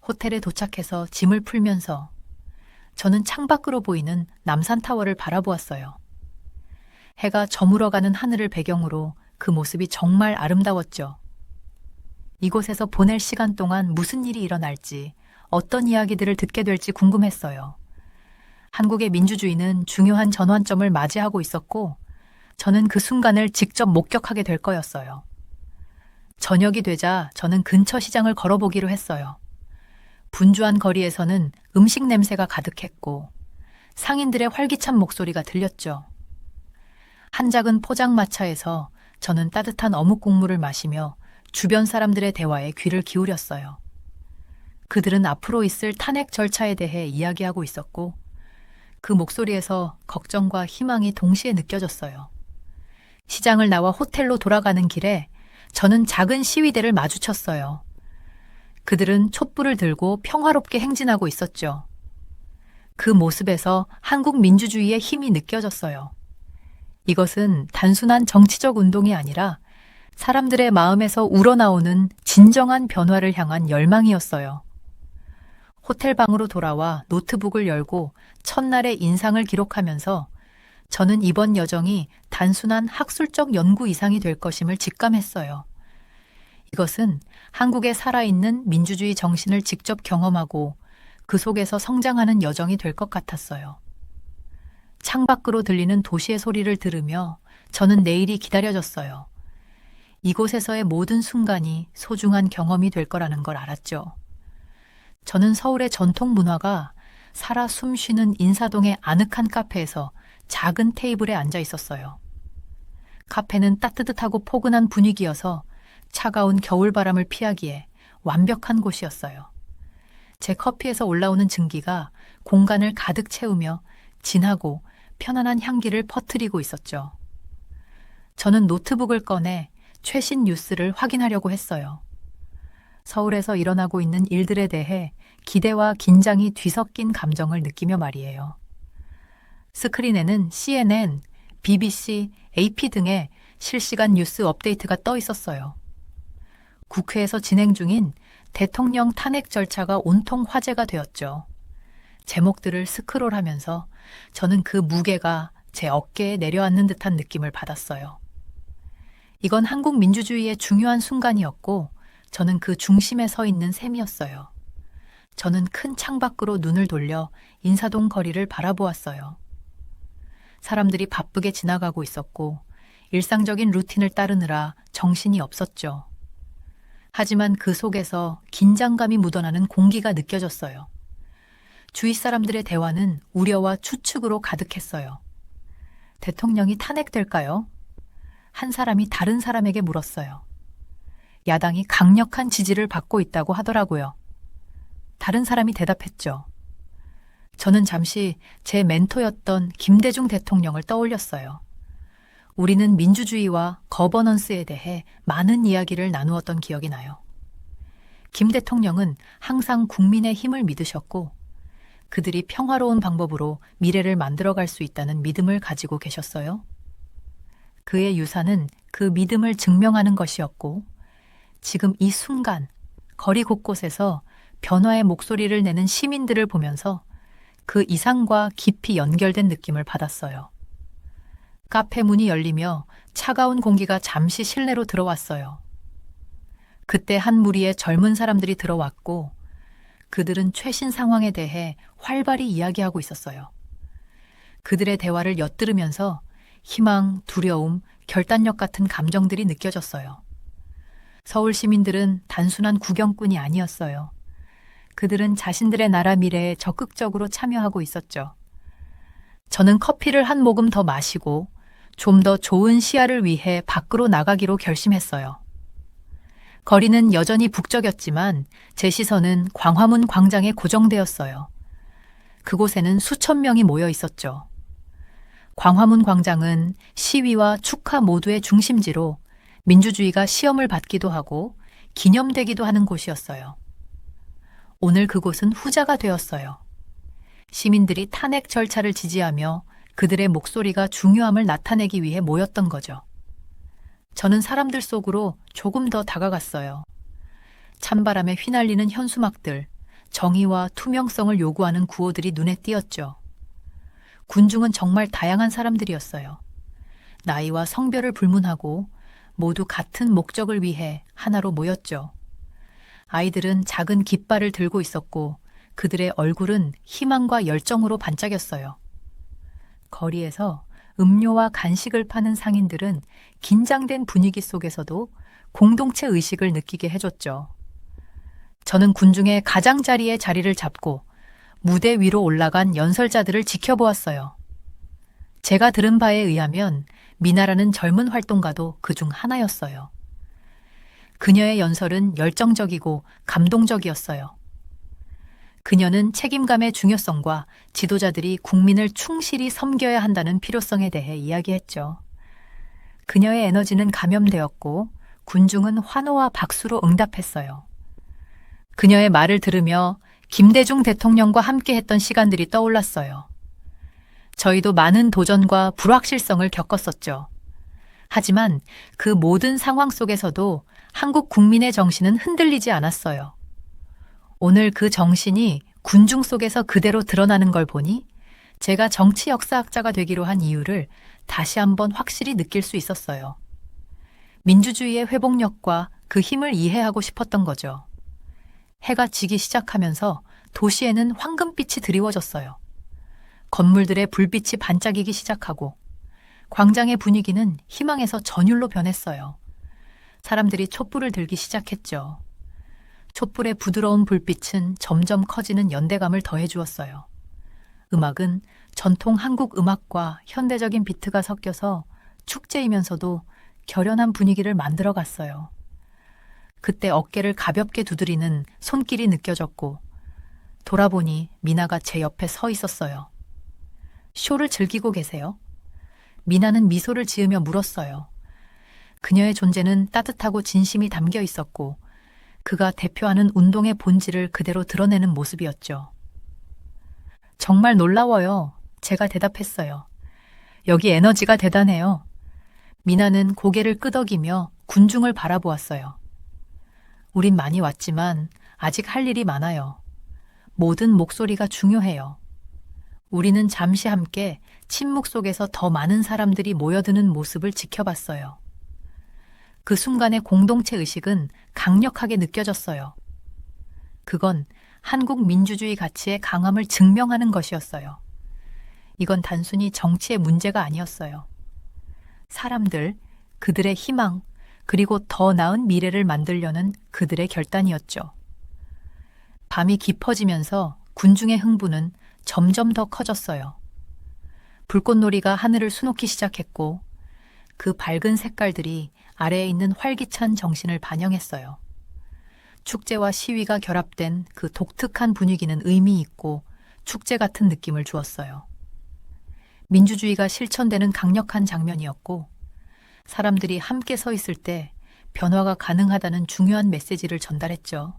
호텔에 도착해서 짐을 풀면서 저는 창밖으로 보이는 남산타워를 바라보았어요. 해가 저물어가는 하늘을 배경으로 그 모습이 정말 아름다웠죠. 이곳에서 보낼 시간 동안 무슨 일이 일어날지, 어떤 이야기들을 듣게 될지 궁금했어요. 한국의 민주주의는 중요한 전환점을 맞이하고 있었고, 저는 그 순간을 직접 목격하게 될 거였어요. 저녁이 되자 저는 근처 시장을 걸어보기로 했어요. 분주한 거리에서는 음식 냄새가 가득했고 상인들의 활기찬 목소리가 들렸죠. 한 작은 포장마차에서 저는 따뜻한 어묵 국물을 마시며 주변 사람들의 대화에 귀를 기울였어요. 그들은 앞으로 있을 탄핵 절차에 대해 이야기하고 있었고, 그 목소리에서 걱정과 희망이 동시에 느껴졌어요. 시장을 나와 호텔로 돌아가는 길에 저는 작은 시위대를 마주쳤어요. 그들은 촛불을 들고 평화롭게 행진하고 있었죠. 그 모습에서 한국 민주주의의 힘이 느껴졌어요. 이것은 단순한 정치적 운동이 아니라 사람들의 마음에서 우러나오는 진정한 변화를 향한 열망이었어요. 호텔 방으로 돌아와 노트북을 열고 첫날의 인상을 기록하면서 저는 이번 여정이 단순한 학술적 연구 이상이 될 것임을 직감했어요. 이것은 한국에 살아있는 민주주의 정신을 직접 경험하고 그 속에서 성장하는 여정이 될 것 같았어요. 창밖으로 들리는 도시의 소리를 들으며 저는 내일이 기다려졌어요. 이곳에서의 모든 순간이 소중한 경험이 될 거라는 걸 알았죠. 저는 서울의 전통 문화가 살아 숨쉬는 인사동의 아늑한 카페에서 작은 테이블에 앉아 있었어요. 카페는 따뜻하고 포근한 분위기여서 차가운 겨울바람을 피하기에 완벽한 곳이었어요. 제 커피에서 올라오는 증기가 공간을 가득 채우며 진하고 편안한 향기를 퍼뜨리고 있었죠. 저는 노트북을 꺼내 최신 뉴스를 확인하려고 했어요. 서울에서 일어나고 있는 일들에 대해 기대와 긴장이 뒤섞인 감정을 느끼며 말이에요. 스크린에는 CNN, BBC, AP 등의 실시간 뉴스 업데이트가 떠 있었어요. 국회에서 진행 중인 대통령 탄핵 절차가 온통 화제가 되었죠. 제목들을 스크롤하면서 저는 그 무게가 제 어깨에 내려앉는 듯한 느낌을 받았어요. 이건 한국 민주주의의 중요한 순간이었고 저는 그 중심에 서 있는 셈이었어요. 저는 큰 창밖으로 눈을 돌려 인사동 거리를 바라보았어요. 사람들이 바쁘게 지나가고 있었고 일상적인 루틴을 따르느라 정신이 없었죠. 하지만 그 속에서 긴장감이 묻어나는 공기가 느껴졌어요. 주위 사람들의 대화는 우려와 추측으로 가득했어요. 대통령이 탄핵될까요? 한 사람이 다른 사람에게 물었어요. 야당이 강력한 지지를 받고 있다고 하더라고요. 다른 사람이 대답했죠. 저는 잠시 제 멘토였던 김대중 대통령을 떠올렸어요. 우리는 민주주의와 거버넌스에 대해 많은 이야기를 나누었던 기억이 나요. 김 대통령은 항상 국민의 힘을 믿으셨고 그들이 평화로운 방법으로 미래를 만들어갈 수 있다는 믿음을 가지고 계셨어요. 그의 유산은 그 믿음을 증명하는 것이었고 지금 이 순간 거리 곳곳에서 변화의 목소리를 내는 시민들을 보면서 그 이상과 깊이 연결된 느낌을 받았어요. 카페 문이 열리며 차가운 공기가 잠시 실내로 들어왔어요. 그때 한 무리의 젊은 사람들이 들어왔고 그들은 최신 상황에 대해 활발히 이야기하고 있었어요. 그들의 대화를 엿들으면서 희망, 두려움, 결단력 같은 감정들이 느껴졌어요. 서울 시민들은 단순한 구경꾼이 아니었어요. 그들은 자신들의 나라 미래에 적극적으로 참여하고 있었죠. 저는 커피를 한 모금 더 마시고 좀 더 좋은 시야를 위해 밖으로 나가기로 결심했어요. 거리는 여전히 북적였지만 제 시선은 광화문 광장에 고정되었어요. 그곳에는 수천 명이 모여 있었죠. 광화문 광장은 시위와 축하 모두의 중심지로 민주주의가 시험을 받기도 하고 기념되기도 하는 곳이었어요. 오늘 그곳은 후자가 되었어요. 시민들이 탄핵 절차를 지지하며 그들의 목소리가 중요함을 나타내기 위해 모였던 거죠. 저는 사람들 속으로 조금 더 다가갔어요. 찬바람에 휘날리는 현수막들, 정의와 투명성을 요구하는 구호들이 눈에 띄었죠. 군중은 정말 다양한 사람들이었어요. 나이와 성별을 불문하고 모두 같은 목적을 위해 하나로 모였죠. 아이들은 작은 깃발을 들고 있었고 그들의 얼굴은 희망과 열정으로 반짝였어요. 거리에서 음료와 간식을 파는 상인들은 긴장된 분위기 속에서도 공동체 의식을 느끼게 해줬죠. 저는 군중의 가장자리에 자리를 잡고 무대 위로 올라간 연설자들을 지켜보았어요. 제가 들은 바에 의하면 미나라는 젊은 활동가도 그중 하나였어요. 그녀의 연설은 열정적이고 감동적이었어요. 그녀는 책임감의 중요성과 지도자들이 국민을 충실히 섬겨야 한다는 필요성에 대해 이야기했죠. 그녀의 에너지는 감염되었고 군중은 환호와 박수로 응답했어요. 그녀의 말을 들으며 김대중 대통령과 함께했던 시간들이 떠올랐어요. 저희도 많은 도전과 불확실성을 겪었었죠. 하지만 그 모든 상황 속에서도 한국 국민의 정신은 흔들리지 않았어요. 오늘 그 정신이 군중 속에서 그대로 드러나는 걸 보니 제가 정치 역사학자가 되기로 한 이유를 다시 한번 확실히 느낄 수 있었어요. 민주주의의 회복력과 그 힘을 이해하고 싶었던 거죠. 해가 지기 시작하면서 도시에는 황금빛이 드리워졌어요. 건물들의 불빛이 반짝이기 시작하고 광장의 분위기는 희망에서 전율로 변했어요. 사람들이 촛불을 들기 시작했죠. 촛불의 부드러운 불빛은 점점 커지는 연대감을 더해주었어요. 음악은 전통 한국 음악과 현대적인 비트가 섞여서 축제이면서도 결연한 분위기를 만들어갔어요. 그때 어깨를 가볍게 두드리는 손길이 느껴졌고 돌아보니 미나가 제 옆에 서 있었어요. 쇼를 즐기고 계세요? 미나는 미소를 지으며 물었어요. 그녀의 존재는 따뜻하고 진심이 담겨 있었고 그가 대표하는 운동의 본질을 그대로 드러내는 모습이었죠. 정말 놀라워요. 제가 대답했어요. 여기 에너지가 대단해요. 미나는 고개를 끄덕이며 군중을 바라보았어요. 우린 많이 왔지만 아직 할 일이 많아요. 모든 목소리가 중요해요. 우리는 잠시 함께 침묵 속에서 더 많은 사람들이 모여드는 모습을 지켜봤어요. 그 순간의 공동체 의식은 강력하게 느껴졌어요. 그건 한국 민주주의 가치의 강함을 증명하는 것이었어요. 이건 단순히 정치의 문제가 아니었어요. 사람들, 그들의 희망, 그리고 더 나은 미래를 만들려는 그들의 결단이었죠. 밤이 깊어지면서 군중의 흥분은 점점 더 커졌어요. 불꽃놀이가 하늘을 수놓기 시작했고 그 밝은 색깔들이 아래에 있는 활기찬 정신을 반영했어요. 축제와 시위가 결합된 그 독특한 분위기는 의미 있고 축제 같은 느낌을 주었어요. 민주주의가 실천되는 강력한 장면이었고 사람들이 함께 서 있을 때 변화가 가능하다는 중요한 메시지를 전달했죠.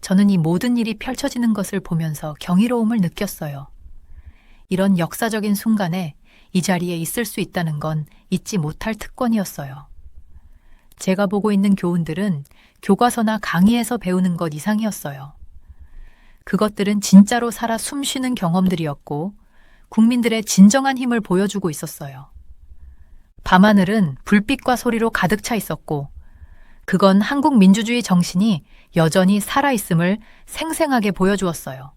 저는 이 모든 일이 펼쳐지는 것을 보면서 경이로움을 느꼈어요. 이런 역사적인 순간에 이 자리에 있을 수 있다는 건 잊지 못할 특권이었어요. 제가 보고 있는 교훈들은 교과서나 강의에서 배우는 것 이상이었어요. 그것들은 진짜로 살아 숨쉬는 경험들이었고 국민들의 진정한 힘을 보여주고 있었어요. 밤하늘은 불빛과 소리로 가득 차 있었고 그건 한국 민주주의 정신이 여전히 살아있음을 생생하게 보여주었어요.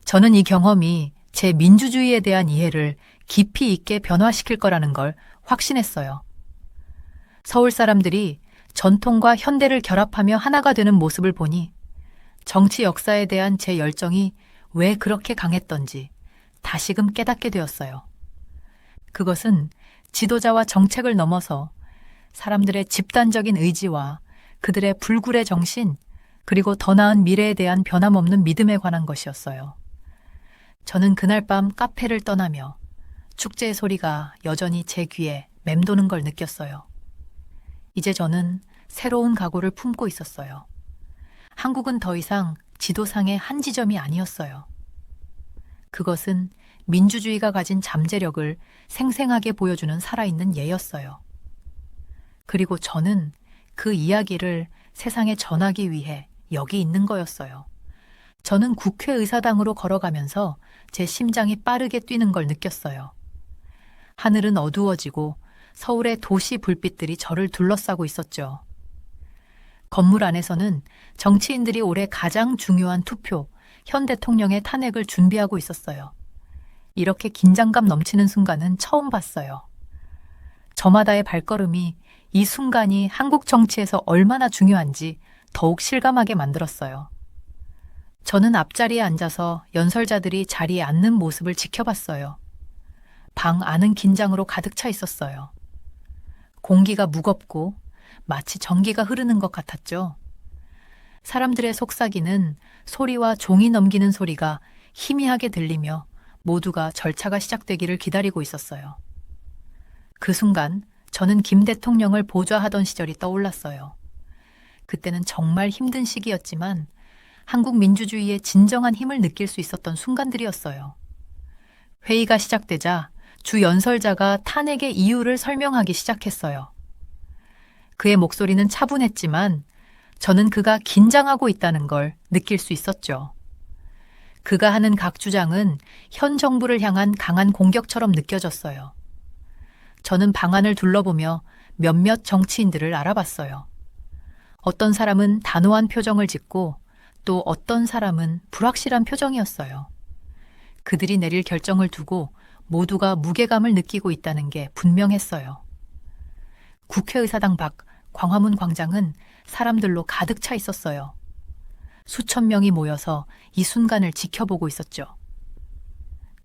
저는 이 경험이 제 민주주의에 대한 이해를 깊이 있게 변화시킬 거라는 걸 확신했어요. 서울 사람들이 전통과 현대를 결합하며 하나가 되는 모습을 보니 정치 역사에 대한 제 열정이 왜 그렇게 강했던지 다시금 깨닫게 되었어요. 그것은 지도자와 정책을 넘어서 사람들의 집단적인 의지와 그들의 불굴의 정신, 그리고 더 나은 미래에 대한 변함없는 믿음에 관한 것이었어요. 저는 그날 밤 카페를 떠나며 축제의 소리가 여전히 제 귀에 맴도는 걸 느꼈어요. 이제 저는 새로운 각오를 품고 있었어요. 한국은 더 이상 지도상의 한 지점이 아니었어요. 그것은 민주주의가 가진 잠재력을 생생하게 보여주는 살아있는 예였어요. 그리고 저는 그 이야기를 세상에 전하기 위해 여기 있는 거였어요. 저는 국회의사당으로 걸어가면서 제 심장이 빠르게 뛰는 걸 느꼈어요. 하늘은 어두워지고 서울의 도시 불빛들이 저를 둘러싸고 있었죠. 건물 안에서는 정치인들이 올해 가장 중요한 투표, 현 대통령의 탄핵을 준비하고 있었어요. 이렇게 긴장감 넘치는 순간은 처음 봤어요. 저마다의 발걸음이 이 순간이 한국 정치에서 얼마나 중요한지 더욱 실감하게 만들었어요. 저는 앞자리에 앉아서 연설자들이 자리에 앉는 모습을 지켜봤어요. 방 안은 긴장으로 가득 차 있었어요. 공기가 무겁고 마치 전기가 흐르는 것 같았죠. 사람들의 속삭이는 소리와 종이 넘기는 소리가 희미하게 들리며 모두가 절차가 시작되기를 기다리고 있었어요. 그 순간 저는 김 대통령을 보좌하던 시절이 떠올랐어요. 그때는 정말 힘든 시기였지만 한국 민주주의의 진정한 힘을 느낄 수 있었던 순간들이었어요. 회의가 시작되자 주 연설자가 탄핵의 이유를 설명하기 시작했어요. 그의 목소리는 차분했지만 저는 그가 긴장하고 있다는 걸 느낄 수 있었죠. 그가 하는 각 주장은 현 정부를 향한 강한 공격처럼 느껴졌어요. 저는 방안을 둘러보며 몇몇 정치인들을 알아봤어요. 어떤 사람은 단호한 표정을 짓고 또 어떤 사람은 불확실한 표정이었어요. 그들이 내릴 결정을 두고 모두가 무게감을 느끼고 있다는 게 분명했어요. 국회의사당 밖 광화문 광장은 사람들로 가득 차 있었어요. 수천 명이 모여서 이 순간을 지켜보고 있었죠.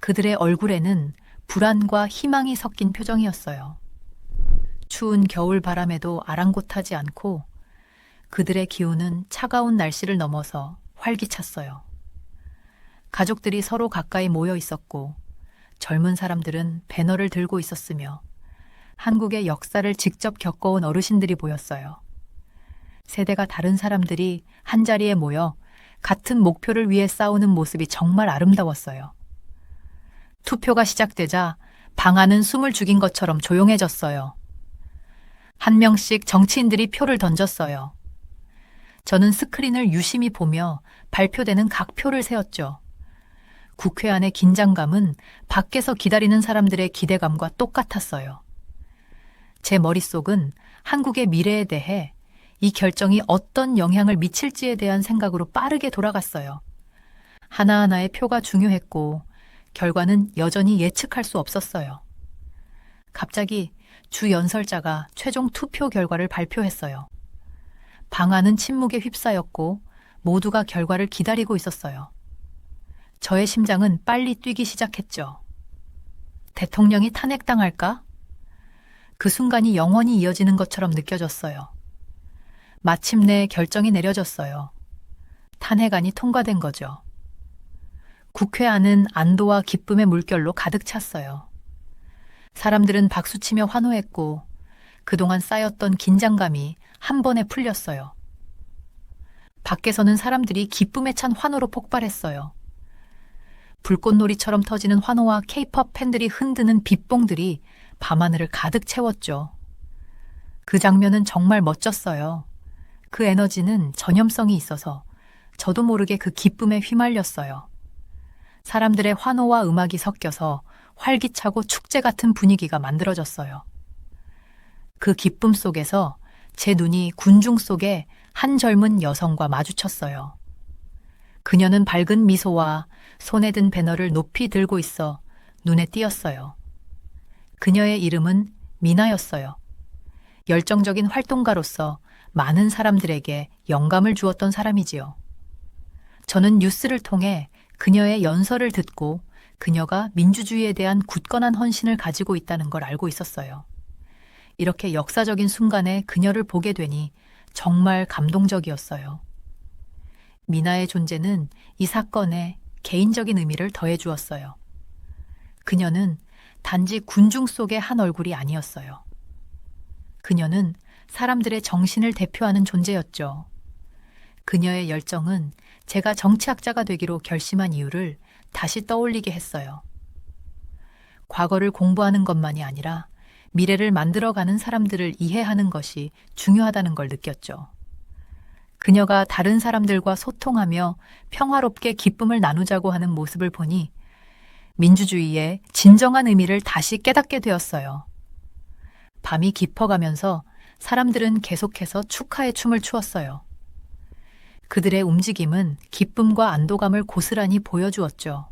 그들의 얼굴에는 불안과 희망이 섞인 표정이었어요. 추운 겨울 바람에도 아랑곳하지 않고 그들의 기운은 차가운 날씨를 넘어서 활기찼어요. 가족들이 서로 가까이 모여 있었고 젊은 사람들은 배너를 들고 있었으며 한국의 역사를 직접 겪어온 어르신들이 보였어요. 세대가 다른 사람들이 한자리에 모여 같은 목표를 위해 싸우는 모습이 정말 아름다웠어요. 투표가 시작되자 방 안은 숨을 죽인 것처럼 조용해졌어요. 한 명씩 정치인들이 표를 던졌어요. 저는 스크린을 유심히 보며 발표되는 각 표를 세었죠. 국회 안의 긴장감은 밖에서 기다리는 사람들의 기대감과 똑같았어요. 제 머릿속은 한국의 미래에 대해 이 결정이 어떤 영향을 미칠지에 대한 생각으로 빠르게 돌아갔어요. 하나하나의 표가 중요했고 결과는 여전히 예측할 수 없었어요. 갑자기 주 연설자가 최종 투표 결과를 발표했어요. 방 안은 침묵에 휩싸였고 모두가 결과를 기다리고 있었어요. 저의 심장은 빨리 뛰기 시작했죠. 대통령이 탄핵당할까? 그 순간이 영원히 이어지는 것처럼 느껴졌어요. 마침내 결정이 내려졌어요. 탄핵안이 통과된 거죠. 국회 안은 안도와 기쁨의 물결로 가득 찼어요. 사람들은 박수치며 환호했고 그동안 쌓였던 긴장감이 한 번에 풀렸어요. 밖에서는 사람들이 기쁨에 찬 환호로 폭발했어요. 불꽃놀이처럼 터지는 환호와 케이팝 팬들이 흔드는 빛봉들이 밤하늘을 가득 채웠죠. 그 장면은 정말 멋졌어요. 그 에너지는 전염성이 있어서 저도 모르게 그 기쁨에 휘말렸어요. 사람들의 환호와 음악이 섞여서 활기차고 축제 같은 분위기가 만들어졌어요. 그 기쁨 속에서 제 눈이 군중 속에 한 젊은 여성과 마주쳤어요. 그녀는 밝은 미소와 손에 든 배너를 높이 들고 있어 눈에 띄었어요. 그녀의 이름은 미나였어요. 열정적인 활동가로서 많은 사람들에게 영감을 주었던 사람이지요. 저는 뉴스를 통해 그녀의 연설을 듣고 그녀가 민주주의에 대한 굳건한 헌신을 가지고 있다는 걸 알고 있었어요. 이렇게 역사적인 순간에 그녀를 보게 되니 정말 감동적이었어요. 미나의 존재는 이 사건에 개인적인 의미를 더해 주었어요. 그녀는 단지 군중 속의 한 얼굴이 아니었어요. 그녀는 사람들의 정신을 대표하는 존재였죠. 그녀의 열정은 제가 정치학자가 되기로 결심한 이유를 다시 떠올리게 했어요. 과거를 공부하는 것만이 아니라 미래를 만들어가는 사람들을 이해하는 것이 중요하다는 걸 느꼈죠. 그녀가 다른 사람들과 소통하며 평화롭게 기쁨을 나누자고 하는 모습을 보니 민주주의의 진정한 의미를 다시 깨닫게 되었어요. 밤이 깊어가면서 사람들은 계속해서 축하의 춤을 추었어요. 그들의 움직임은 기쁨과 안도감을 고스란히 보여주었죠.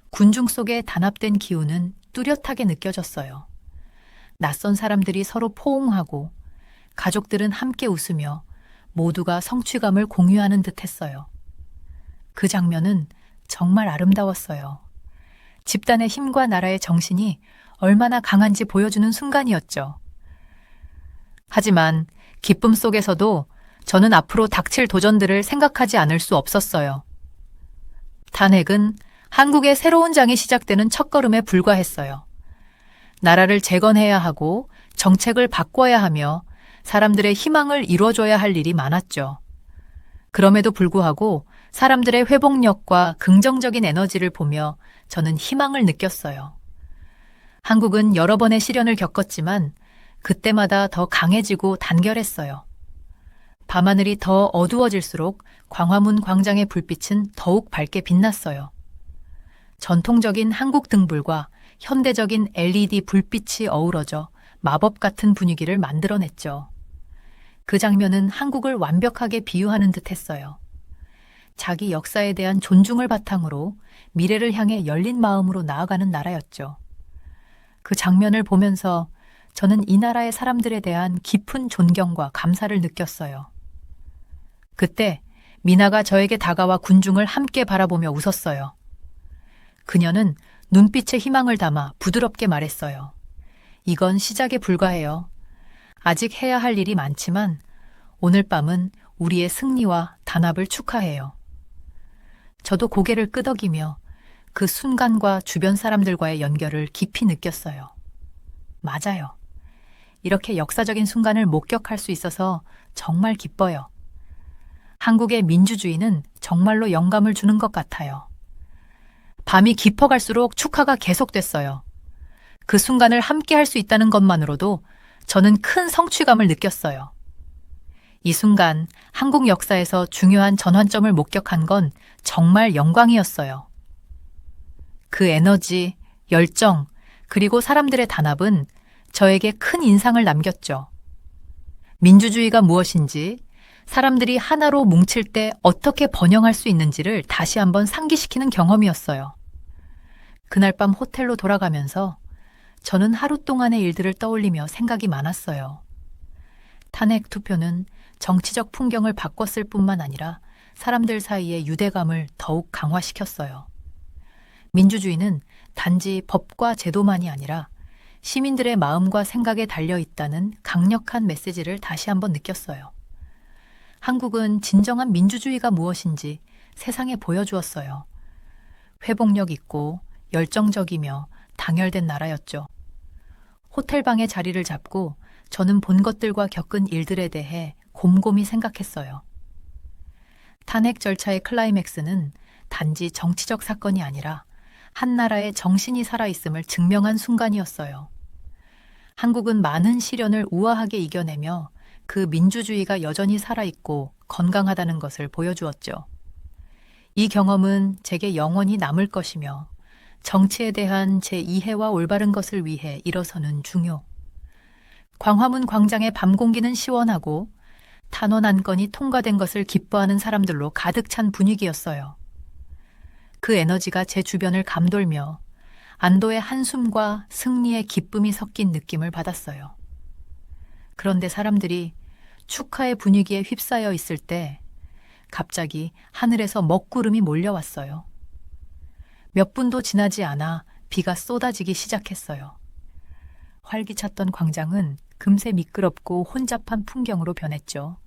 군중 속에 단합된 기운은 뚜렷하게 느껴졌어요. 낯선 사람들이 서로 포옹하고 가족들은 함께 웃으며 모두가 성취감을 공유하는 듯 했어요. 그 장면은 정말 아름다웠어요. 집단의 힘과 나라의 정신이 얼마나 강한지 보여주는 순간이었죠. 하지만 기쁨 속에서도 저는 앞으로 닥칠 도전들을 생각하지 않을 수 없었어요. 탄핵은 한국의 새로운 장이 시작되는 첫걸음에 불과했어요. 나라를 재건해야 하고 정책을 바꿔야 하며 사람들의 희망을 이뤄줘야 할 일이 많았죠. 그럼에도 불구하고 사람들의 회복력과 긍정적인 에너지를 보며 저는 희망을 느꼈어요. 한국은 여러 번의 시련을 겪었지만 그때마다 더 강해지고 단결했어요. 밤하늘이 더 어두워질수록 광화문 광장의 불빛은 더욱 밝게 빛났어요. 전통적인 한국 등불과 현대적인 LED 불빛이 어우러져 마법 같은 분위기를 만들어냈죠. 그 장면은 한국을 완벽하게 비유하는 듯 했어요. 자기 역사에 대한 존중을 바탕으로 미래를 향해 열린 마음으로 나아가는 나라였죠. 그 장면을 보면서 저는 이 나라의 사람들에 대한 깊은 존경과 감사를 느꼈어요. 그때 미나가 저에게 다가와 군중을 함께 바라보며 웃었어요. 그녀는 눈빛에 희망을 담아 부드럽게 말했어요. 이건 시작에 불과해요. 아직 해야 할 일이 많지만 오늘 밤은 우리의 승리와 단합을 축하해요. 저도 고개를 끄덕이며 그 순간과 주변 사람들과의 연결을 깊이 느꼈어요. 맞아요. 이렇게 역사적인 순간을 목격할 수 있어서 정말 기뻐요. 한국의 민주주의는 정말로 영감을 주는 것 같아요. 밤이 깊어갈수록 축하가 계속됐어요. 그 순간을 함께 할 수 있다는 것만으로도 저는 큰 성취감을 느꼈어요. 이 순간 한국 역사에서 중요한 전환점을 목격한 건 정말 영광이었어요. 그 에너지, 열정, 그리고 사람들의 단합은 저에게 큰 인상을 남겼죠. 민주주의가 무엇인지, 사람들이 하나로 뭉칠 때 어떻게 번영할 수 있는지를 다시 한번 상기시키는 경험이었어요. 그날 밤 호텔로 돌아가면서 저는 하루 동안의 일들을 떠올리며 생각이 많았어요. 탄핵 투표는 정치적 풍경을 바꿨을 뿐만 아니라 사람들 사이의 유대감을 더욱 강화시켰어요. 민주주의는 단지 법과 제도만이 아니라 시민들의 마음과 생각에 달려 있다는 강력한 메시지를 다시 한번 느꼈어요. 한국은 진정한 민주주의가 무엇인지 세상에 보여주었어요. 회복력 있고 열정적이며 당열된 나라였죠. 호텔방에 자리를 잡고 저는 본 것들과 겪은 일들에 대해 곰곰이 생각했어요. 탄핵 절차의 클라이맥스는 단지 정치적 사건이 아니라 한 나라의 정신이 살아있음을 증명한 순간이었어요. 한국은 많은 시련을 우아하게 이겨내며 그 민주주의가 여전히 살아있고 건강하다는 것을 보여주었죠. 이 경험은 제게 영원히 남을 것이며 정치에 대한 제 이해와 올바른 것을 위해 일어서는 중요. 광화문 광장의 밤 공기는 시원하고 탄원 안건이 통과된 것을 기뻐하는 사람들로 가득 찬 분위기였어요. 그 에너지가 제 주변을 감돌며 안도의 한숨과 승리의 기쁨이 섞인 느낌을 받았어요. 그런데 사람들이 축하의 분위기에 휩싸여 있을 때 갑자기 하늘에서 먹구름이 몰려왔어요. 몇 분도 지나지 않아 비가 쏟아지기 시작했어요. 활기찼던 광장은 금세 미끄럽고 혼잡한 풍경으로 변했죠.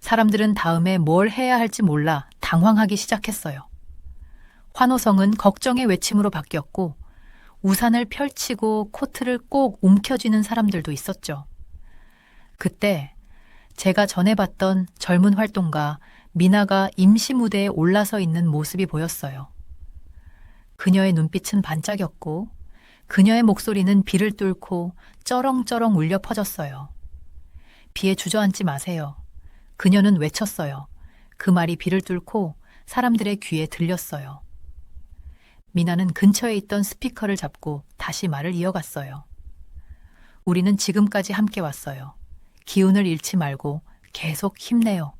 사람들은 다음에 뭘 해야 할지 몰라 당황하기 시작했어요. 환호성은 걱정의 외침으로 바뀌었고 우산을 펼치고 코트를 꼭 움켜쥐는 사람들도 있었죠. 그때 제가 전에 봤던 젊은 활동가 미나가 임시 무대에 올라서 있는 모습이 보였어요. 그녀의 눈빛은 반짝였고 그녀의 목소리는 비를 뚫고 쩌렁쩌렁 울려 퍼졌어요. 비에 주저앉지 마세요. 그녀는 외쳤어요. 그 말이 비를 뚫고 사람들의 귀에 들렸어요. 미나는 근처에 있던 스피커를 잡고 다시 말을 이어갔어요. 우리는 지금까지 함께 왔어요. 기운을 잃지 말고 계속 힘내요.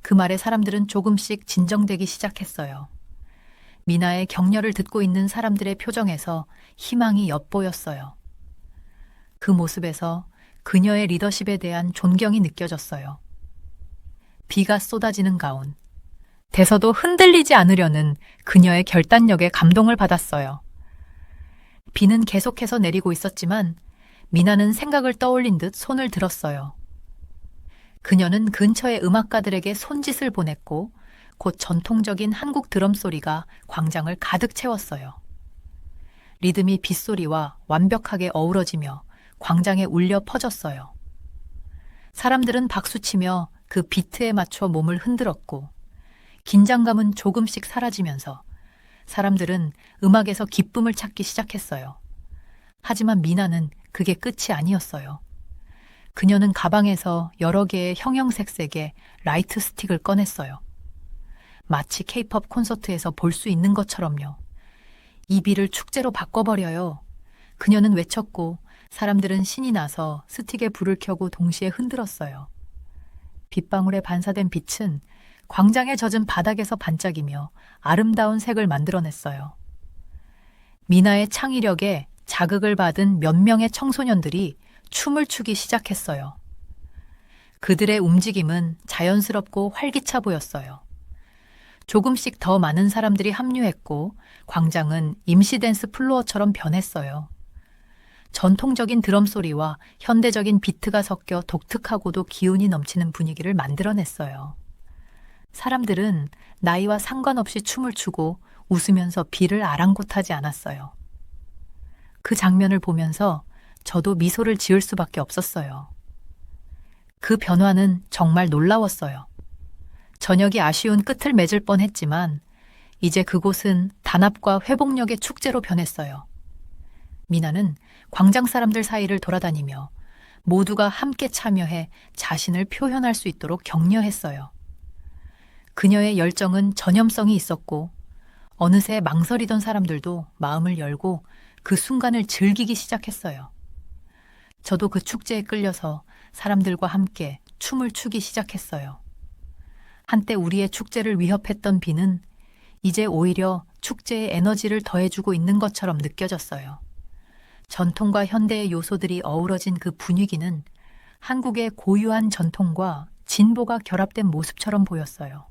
그 말에 사람들은 조금씩 진정되기 시작했어요. 미나의 격려를 듣고 있는 사람들의 표정에서 희망이 엿보였어요. 그 모습에서 그녀의 리더십에 대한 존경이 느껴졌어요. 비가 쏟아지는 가운, 대서도 흔들리지 않으려는 그녀의 결단력에 감동을 받았어요. 비는 계속해서 내리고 있었지만 미나는 생각을 떠올린 듯 손을 들었어요. 그녀는 근처의 음악가들에게 손짓을 보냈고 곧 전통적인 한국 드럼 소리가 광장을 가득 채웠어요. 리듬이 빗소리와 완벽하게 어우러지며 광장에 울려 퍼졌어요. 사람들은 박수치며 그 비트에 맞춰 몸을 흔들었고 긴장감은 조금씩 사라지면서 사람들은 음악에서 기쁨을 찾기 시작했어요. 하지만 미나는 그게 끝이 아니었어요. 그녀는 가방에서 여러 개의 형형색색의 라이트 스틱을 꺼냈어요. 마치 케이팝 콘서트에서 볼 수 있는 것처럼요. 이 비를 축제로 바꿔버려요. 그녀는 외쳤고 사람들은 신이 나서 스틱에 불을 켜고 동시에 흔들었어요. 빗방울에 반사된 빛은 광장에 젖은 바닥에서 반짝이며 아름다운 색을 만들어냈어요. 미나의 창의력에 자극을 받은 몇 명의 청소년들이 춤을 추기 시작했어요. 그들의 움직임은 자연스럽고 활기차 보였어요. 조금씩 더 많은 사람들이 합류했고 광장은 임시 댄스 플로어처럼 변했어요. 전통적인 드럼 소리와 현대적인 비트가 섞여 독특하고도 기운이 넘치는 분위기를 만들어냈어요. 사람들은 나이와 상관없이 춤을 추고 웃으면서 비를 아랑곳하지 않았어요. 그 장면을 보면서 저도 미소를 지을 수밖에 없었어요. 그 변화는 정말 놀라웠어요. 저녁이 아쉬운 끝을 맺을 뻔했지만 이제 그곳은 단합과 회복력의 축제로 변했어요. 미나는 광장 사람들 사이를 돌아다니며 모두가 함께 참여해 자신을 표현할 수 있도록 격려했어요. 그녀의 열정은 전염성이 있었고 어느새 망설이던 사람들도 마음을 열고 그 순간을 즐기기 시작했어요. 저도 그 축제에 끌려서 사람들과 함께 춤을 추기 시작했어요. 한때 우리의 축제를 위협했던 비는 이제 오히려 축제에 에너지를 더해주고 있는 것처럼 느껴졌어요. 전통과 현대의 요소들이 어우러진 그 분위기는 한국의 고유한 전통과 진보가 결합된 모습처럼 보였어요.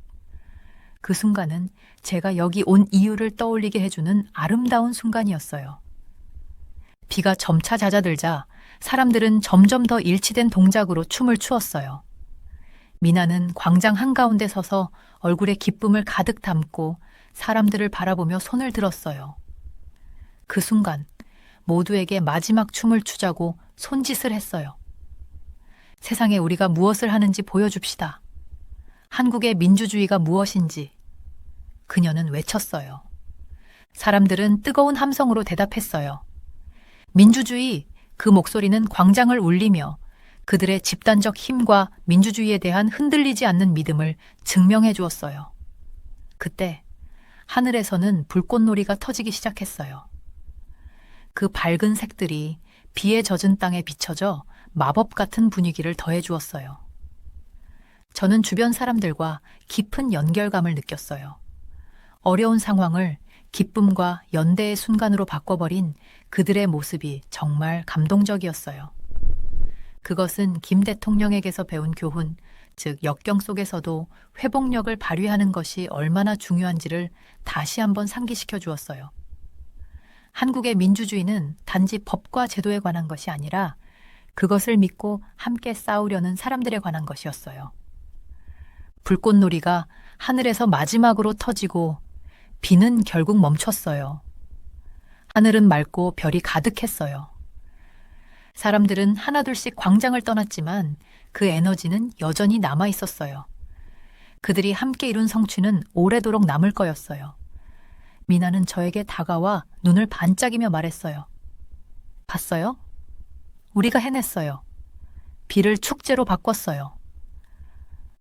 그 순간은 제가 여기 온 이유를 떠올리게 해주는 아름다운 순간이었어요. 비가 점차 잦아들자 사람들은 점점 더 일치된 동작으로 춤을 추었어요. 미나는 광장 한가운데 서서 얼굴에 기쁨을 가득 담고 사람들을 바라보며 손을 들었어요. 그 순간 모두에게 마지막 춤을 추자고 손짓을 했어요. 세상에 우리가 무엇을 하는지 보여줍시다. 한국의 민주주의가 무엇인지 그녀는 외쳤어요. 사람들은 뜨거운 함성으로 대답했어요. 민주주의! 그 목소리는 광장을 울리며 그들의 집단적 힘과 민주주의에 대한 흔들리지 않는 믿음을 증명해 주었어요. 그때 하늘에서는 불꽃놀이가 터지기 시작했어요. 그 밝은 색들이 비에 젖은 땅에 비춰져 마법 같은 분위기를 더해 주었어요. 저는 주변 사람들과 깊은 연결감을 느꼈어요. 어려운 상황을 기쁨과 연대의 순간으로 바꿔버린 그들의 모습이 정말 감동적이었어요. 그것은 김 대통령에게서 배운 교훈, 즉 역경 속에서도 회복력을 발휘하는 것이 얼마나 중요한지를 다시 한번 상기시켜 주었어요. 한국의 민주주의는 단지 법과 제도에 관한 것이 아니라 그것을 믿고 함께 싸우려는 사람들에 관한 것이었어요. 불꽃놀이가 하늘에서 마지막으로 터지고 비는 결국 멈췄어요. 하늘은 맑고 별이 가득했어요. 사람들은 하나둘씩 광장을 떠났지만 그 에너지는 여전히 남아 있었어요. 그들이 함께 이룬 성취는 오래도록 남을 거였어요. 미나는 저에게 다가와 눈을 반짝이며 말했어요. 봤어요? 우리가 해냈어요. 비를 축제로 바꿨어요.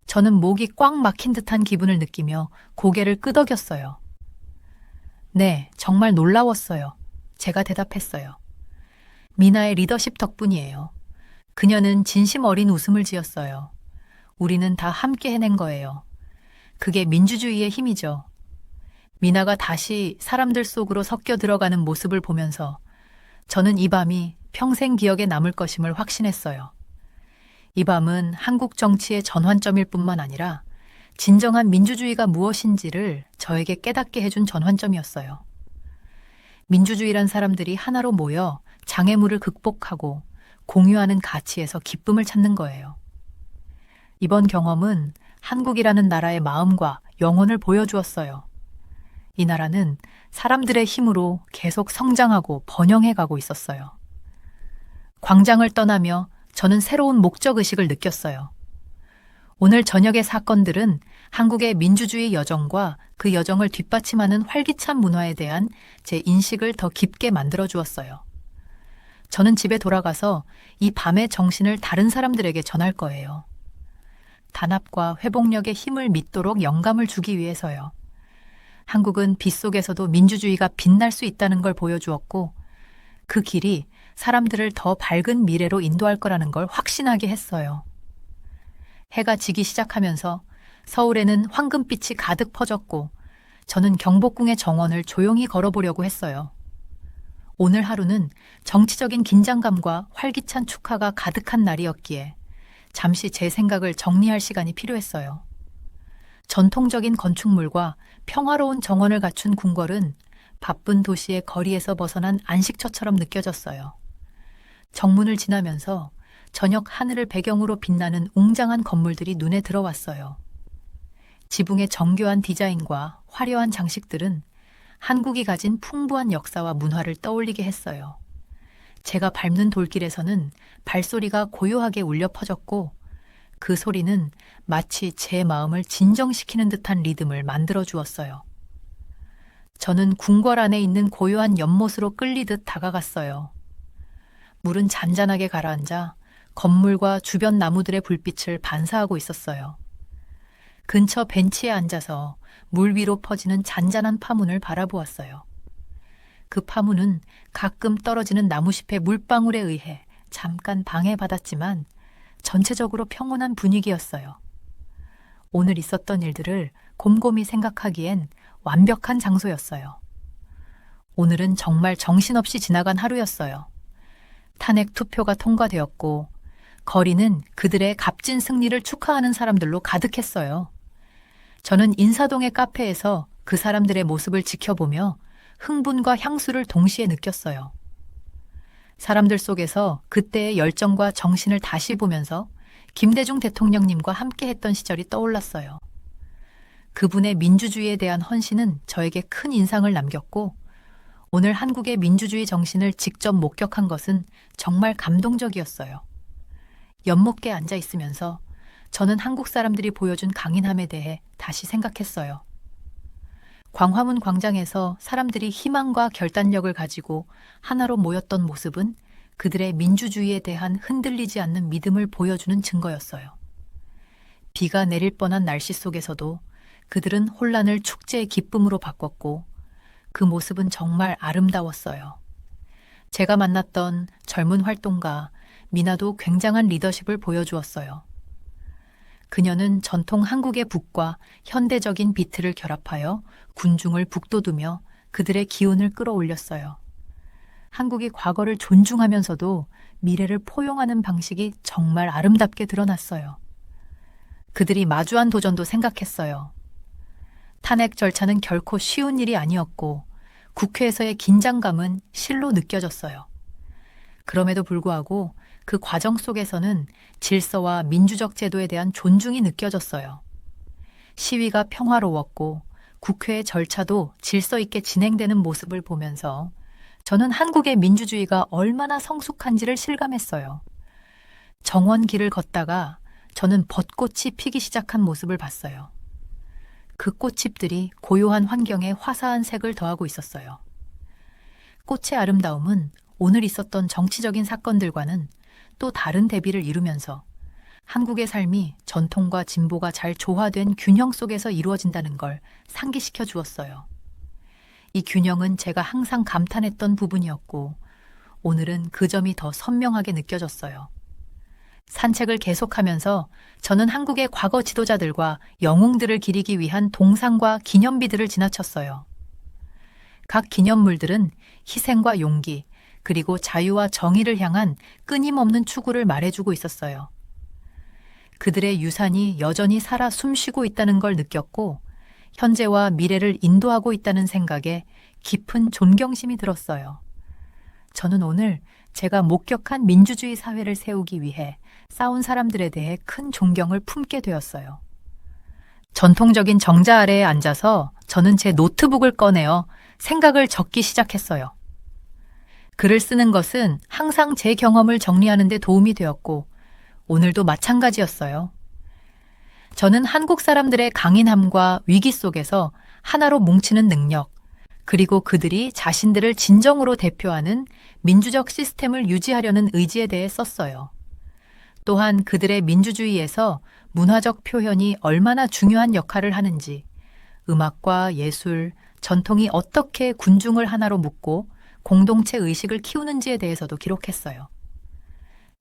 저는 목이 꽉 막힌 듯한 기분을 느끼며 고개를 끄덕였어요. 네, 정말 놀라웠어요. 제가 대답했어요. 미나의 리더십 덕분이에요. 그녀는 진심 어린 웃음을 지었어요. 우리는 다 함께 해낸 거예요. 그게 민주주의의 힘이죠. 미나가 다시 사람들 속으로 섞여 들어가는 모습을 보면서 저는 이 밤이 평생 기억에 남을 것임을 확신했어요. 이 밤은 한국 정치의 전환점일 뿐만 아니라 진정한 민주주의가 무엇인지를 저에게 깨닫게 해준 전환점이었어요. 민주주의란 사람들이 하나로 모여 장애물을 극복하고 공유하는 가치에서 기쁨을 찾는 거예요. 이번 경험은 한국이라는 나라의 마음과 영혼을 보여주었어요. 이 나라는 사람들의 힘으로 계속 성장하고 번영해 가고 있었어요. 광장을 떠나며 저는 새로운 목적의식을 느꼈어요. 오늘 저녁의 사건들은 한국의 민주주의 여정과 그 여정을 뒷받침하는 활기찬 문화에 대한 제 인식을 더 깊게 만들어 주었어요. 저는 집에 돌아가서 이 밤의 정신을 다른 사람들에게 전할 거예요. 단합과 회복력의 힘을 믿도록 영감을 주기 위해서요. 한국은 빛 속에서도 민주주의가 빛날 수 있다는 걸 보여주었고 그 길이 사람들을 더 밝은 미래로 인도할 거라는 걸 확신하게 했어요. 해가 지기 시작하면서 서울에는 황금빛이 가득 퍼졌고 저는 경복궁의 정원을 조용히 걸어보려고 했어요. 오늘 하루는 정치적인 긴장감과 활기찬 축하가 가득한 날이었기에 잠시 제 생각을 정리할 시간이 필요했어요. 전통적인 건축물과 평화로운 정원을 갖춘 궁궐은 바쁜 도시의 거리에서 벗어난 안식처처럼 느껴졌어요. 정문을 지나면서 저녁 하늘을 배경으로 빛나는 웅장한 건물들이 눈에 들어왔어요. 지붕의 정교한 디자인과 화려한 장식들은 한국이 가진 풍부한 역사와 문화를 떠올리게 했어요. 제가 밟는 돌길에서는 발소리가 고요하게 울려 퍼졌고 그 소리는 마치 제 마음을 진정시키는 듯한 리듬을 만들어 주었어요. 저는 궁궐 안에 있는 고요한 연못으로 끌리듯 다가갔어요. 물은 잔잔하게 가라앉아 건물과 주변 나무들의 불빛을 반사하고 있었어요. 근처 벤치에 앉아서 물 위로 퍼지는 잔잔한 파문을 바라보았어요. 그 파문은 가끔 떨어지는 나무잎의 물방울에 의해 잠깐 방해받았지만 전체적으로 평온한 분위기였어요. 오늘 있었던 일들을 곰곰이 생각하기엔 완벽한 장소였어요. 오늘은 정말 정신없이 지나간 하루였어요. 탄핵 투표가 통과되었고 거리는 그들의 값진 승리를 축하하는 사람들로 가득했어요. 저는 인사동의 카페에서 그 사람들의 모습을 지켜보며 흥분과 향수를 동시에 느꼈어요. 사람들 속에서 그때의 열정과 정신을 다시 보면서 김대중 대통령님과 함께했던 시절이 떠올랐어요. 그분의 민주주의에 대한 헌신은 저에게 큰 인상을 남겼고 오늘 한국의 민주주의 정신을 직접 목격한 것은 정말 감동적이었어요. 연못께 앉아 있으면서 저는 한국 사람들이 보여준 강인함에 대해 다시 생각했어요. 광화문 광장에서 사람들이 희망과 결단력을 가지고 하나로 모였던 모습은 그들의 민주주의에 대한 흔들리지 않는 믿음을 보여주는 증거였어요. 비가 내릴 뻔한 날씨 속에서도 그들은 혼란을 축제의 기쁨으로 바꿨고 그 모습은 정말 아름다웠어요. 제가 만났던 젊은 활동가 미나도 굉장한 리더십을 보여주었어요. 그녀는 전통 한국의 북과 현대적인 비트를 결합하여 군중을 북돋우며 그들의 기운을 끌어올렸어요. 한국이 과거를 존중하면서도 미래를 포용하는 방식이 정말 아름답게 드러났어요. 그들이 마주한 도전도 생각했어요. 탄핵 절차는 결코 쉬운 일이 아니었고 국회에서의 긴장감은 실로 느껴졌어요. 그럼에도 불구하고 그 과정 속에서는 질서와 민주적 제도에 대한 존중이 느껴졌어요. 시위가 평화로웠고 국회의 절차도 질서 있게 진행되는 모습을 보면서 저는 한국의 민주주의가 얼마나 성숙한지를 실감했어요. 정원 길을 걷다가 저는 벚꽃이 피기 시작한 모습을 봤어요. 그 꽃잎들이 고요한 환경에 화사한 색을 더하고 있었어요. 꽃의 아름다움은 오늘 있었던 정치적인 사건들과는 또 다른 대비를 이루면서 한국의 삶이 전통과 진보가 잘 조화된 균형 속에서 이루어진다는 걸 상기시켜 주었어요. 이 균형은 제가 항상 감탄했던 부분이었고 오늘은 그 점이 더 선명하게 느껴졌어요. 산책을 계속하면서 저는 한국의 과거 지도자들과 영웅들을 기리기 위한 동상과 기념비들을 지나쳤어요. 각 기념물들은 희생과 용기, 그리고 자유와 정의를 향한 끊임없는 추구를 말해주고 있었어요. 그들의 유산이 여전히 살아 숨쉬고 있다는 걸 느꼈고 현재와 미래를 인도하고 있다는 생각에 깊은 존경심이 들었어요. 저는 오늘 제가 목격한 민주주의 사회를 세우기 위해 싸운 사람들에 대해 큰 존경을 품게 되었어요. 전통적인 정자 아래에 앉아서 저는 제 노트북을 꺼내어 생각을 적기 시작했어요. 글을 쓰는 것은 항상 제 경험을 정리하는 데 도움이 되었고 오늘도 마찬가지였어요. 저는 한국 사람들의 강인함과 위기 속에서 하나로 뭉치는 능력, 그리고 그들이 자신들을 진정으로 대표하는 민주적 시스템을 유지하려는 의지에 대해 썼어요. 또한 그들의 민주주의에서 문화적 표현이 얼마나 중요한 역할을 하는지, 음악과 예술, 전통이 어떻게 군중을 하나로 묶고 공동체 의식을 키우는지에 대해서도 기록했어요.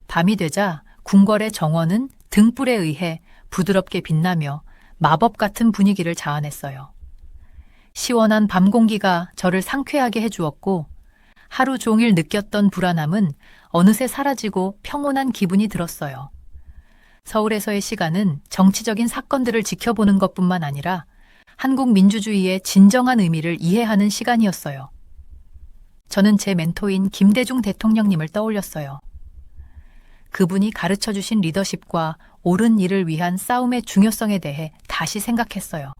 밤이 되자 궁궐의 정원은 등불에 의해 부드럽게 빛나며 마법 같은 분위기를 자아냈어요. 시원한 밤 공기가 저를 상쾌하게 해주었고 하루 종일 느꼈던 불안함은 어느새 사라지고 평온한 기분이 들었어요. 서울에서의 시간은 정치적인 사건들을 지켜보는 것뿐만 아니라 한국 민주주의의 진정한 의미를 이해하는 시간이었어요. 저는 제 멘토인 김대중 대통령님을 떠올렸어요. 그분이 가르쳐주신 리더십과 옳은 일을 위한 싸움의 중요성에 대해 다시 생각했어요.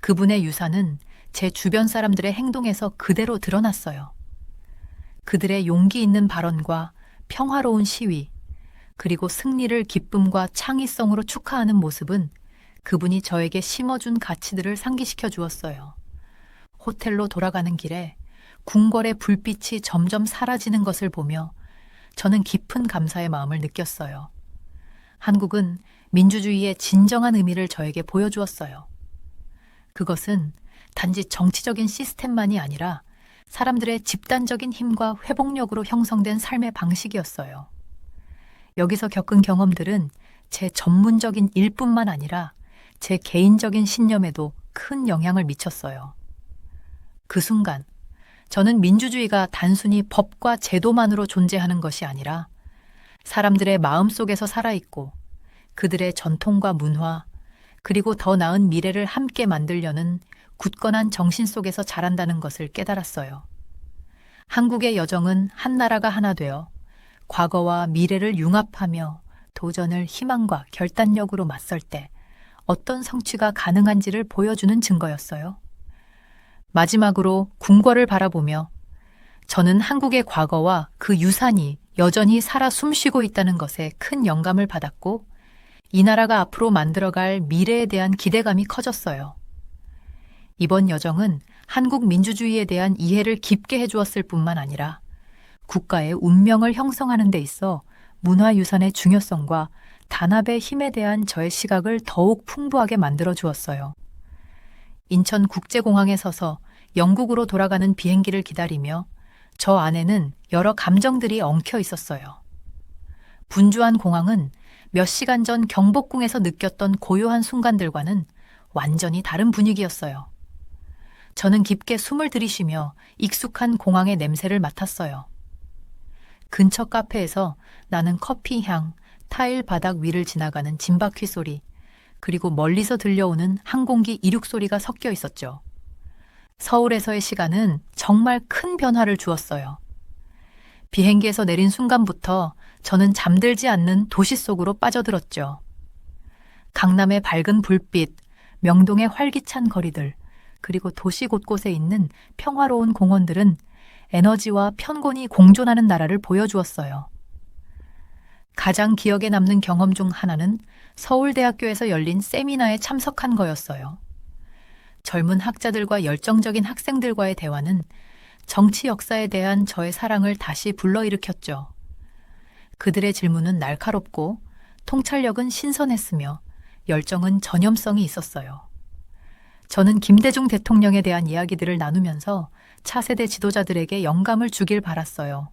그분의 유산은 제 주변 사람들의 행동에서 그대로 드러났어요. 그들의 용기 있는 발언과 평화로운 시위, 그리고 승리를 기쁨과 창의성으로 축하하는 모습은 그분이 저에게 심어준 가치들을 상기시켜 주었어요. 호텔로 돌아가는 길에 궁궐의 불빛이 점점 사라지는 것을 보며 저는 깊은 감사의 마음을 느꼈어요. 한국은 민주주의의 진정한 의미를 저에게 보여주었어요. 그것은 단지 정치적인 시스템만이 아니라 사람들의 집단적인 힘과 회복력으로 형성된 삶의 방식이었어요. 여기서 겪은 경험들은 제 전문적인 일뿐만 아니라 제 개인적인 신념에도 큰 영향을 미쳤어요. 그 순간 저는 민주주의가 단순히 법과 제도만으로 존재하는 것이 아니라 사람들의 마음속에서 살아있고 그들의 전통과 문화, 그리고 더 나은 미래를 함께 만들려는 굳건한 정신 속에서 자란다는 것을 깨달았어요. 한국의 여정은 한 나라가 하나 되어 과거와 미래를 융합하며 도전을 희망과 결단력으로 맞설 때 어떤 성취가 가능한지를 보여주는 증거였어요. 마지막으로 궁궐을 바라보며 저는 한국의 과거와 그 유산이 여전히 살아 숨쉬고 있다는 것에 큰 영감을 받았고 이 나라가 앞으로 만들어갈 미래에 대한 기대감이 커졌어요. 이번 여정은 한국 민주주의에 대한 이해를 깊게 해주었을 뿐만 아니라 국가의 운명을 형성하는 데 있어 문화유산의 중요성과 단합의 힘에 대한 저의 시각을 더욱 풍부하게 만들어 주었어요. 인천국제공항에 서서 영국으로 돌아가는 비행기를 기다리며 저 안에는 여러 감정들이 엉켜 있었어요. 분주한 공항은 몇 시간 전 경복궁에서 느꼈던 고요한 순간들과는 완전히 다른 분위기였어요. 저는 깊게 숨을 들이쉬며 익숙한 공항의 냄새를 맡았어요. 근처 카페에서 나는 커피 향, 타일 바닥 위를 지나가는 짐바퀴 소리, 그리고 멀리서 들려오는 항공기 이륙 소리가 섞여 있었죠. 서울에서의 시간은 정말 큰 변화를 주었어요. 비행기에서 내린 순간부터 저는 잠들지 않는 도시 속으로 빠져들었죠. 강남의 밝은 불빛, 명동의 활기찬 거리들, 그리고 도시 곳곳에 있는 평화로운 공원들은 에너지와 편곤이 공존하는 나라를 보여주었어요. 가장 기억에 남는 경험 중 하나는 서울대학교에서 열린 세미나에 참석한 거였어요. 젊은 학자들과 열정적인 학생들과의 대화는 정치 역사에 대한 저의 사랑을 다시 불러일으켰죠. 그들의 질문은 날카롭고 통찰력은 신선했으며 열정은 전염성이 있었어요. 저는 김대중 대통령에 대한 이야기들을 나누면서 차세대 지도자들에게 영감을 주길 바랐어요.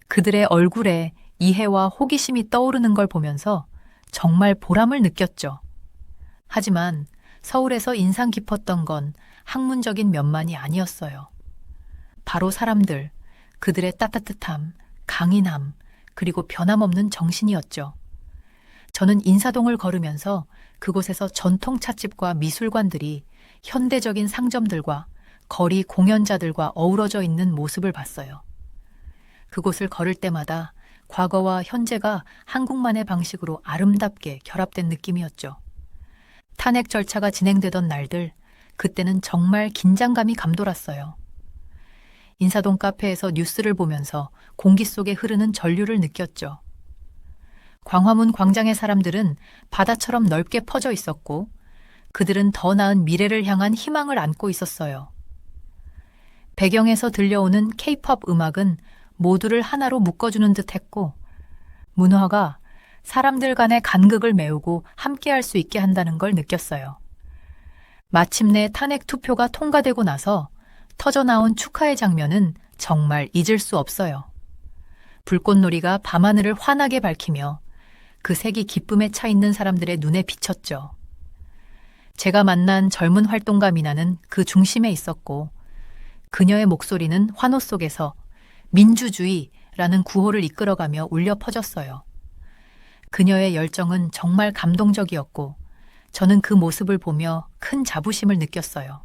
그들의 얼굴에 이해와 호기심이 떠오르는 걸 보면서 정말 보람을 느꼈죠. 하지만 서울에서 인상 깊었던 건 학문적인 면만이 아니었어요. 바로 사람들, 그들의 따뜻함, 강인함, 그리고 변함없는 정신이었죠. 저는 인사동을 걸으면서 그곳에서 전통 찻집과 미술관들이 현대적인 상점들과 거리 공연자들과 어우러져 있는 모습을 봤어요. 그곳을 걸을 때마다 과거와 현재가 한국만의 방식으로 아름답게 결합된 느낌이었죠. 탄핵 절차가 진행되던 날들, 그때는 정말 긴장감이 감돌았어요. 인사동 카페에서 뉴스를 보면서 공기 속에 흐르는 전류를 느꼈죠. 광화문 광장의 사람들은 바다처럼 넓게 퍼져 있었고 그들은 더 나은 미래를 향한 희망을 안고 있었어요. 배경에서 들려오는 K-팝 음악은 모두를 하나로 묶어주는 듯 했고 문화가 사람들 간의 간극을 메우고 함께할 수 있게 한다는 걸 느꼈어요. 마침내 탄핵 투표가 통과되고 나서 터져나온 축하의 장면은 정말 잊을 수 없어요. 불꽃놀이가 밤하늘을 환하게 밝히며 그 색이 기쁨에 차 있는 사람들의 눈에 비쳤죠. 제가 만난 젊은 활동가 미나는 그 중심에 있었고 그녀의 목소리는 환호 속에서 민주주의라는 구호를 이끌어가며 울려 퍼졌어요. 그녀의 열정은 정말 감동적이었고 저는 그 모습을 보며 큰 자부심을 느꼈어요.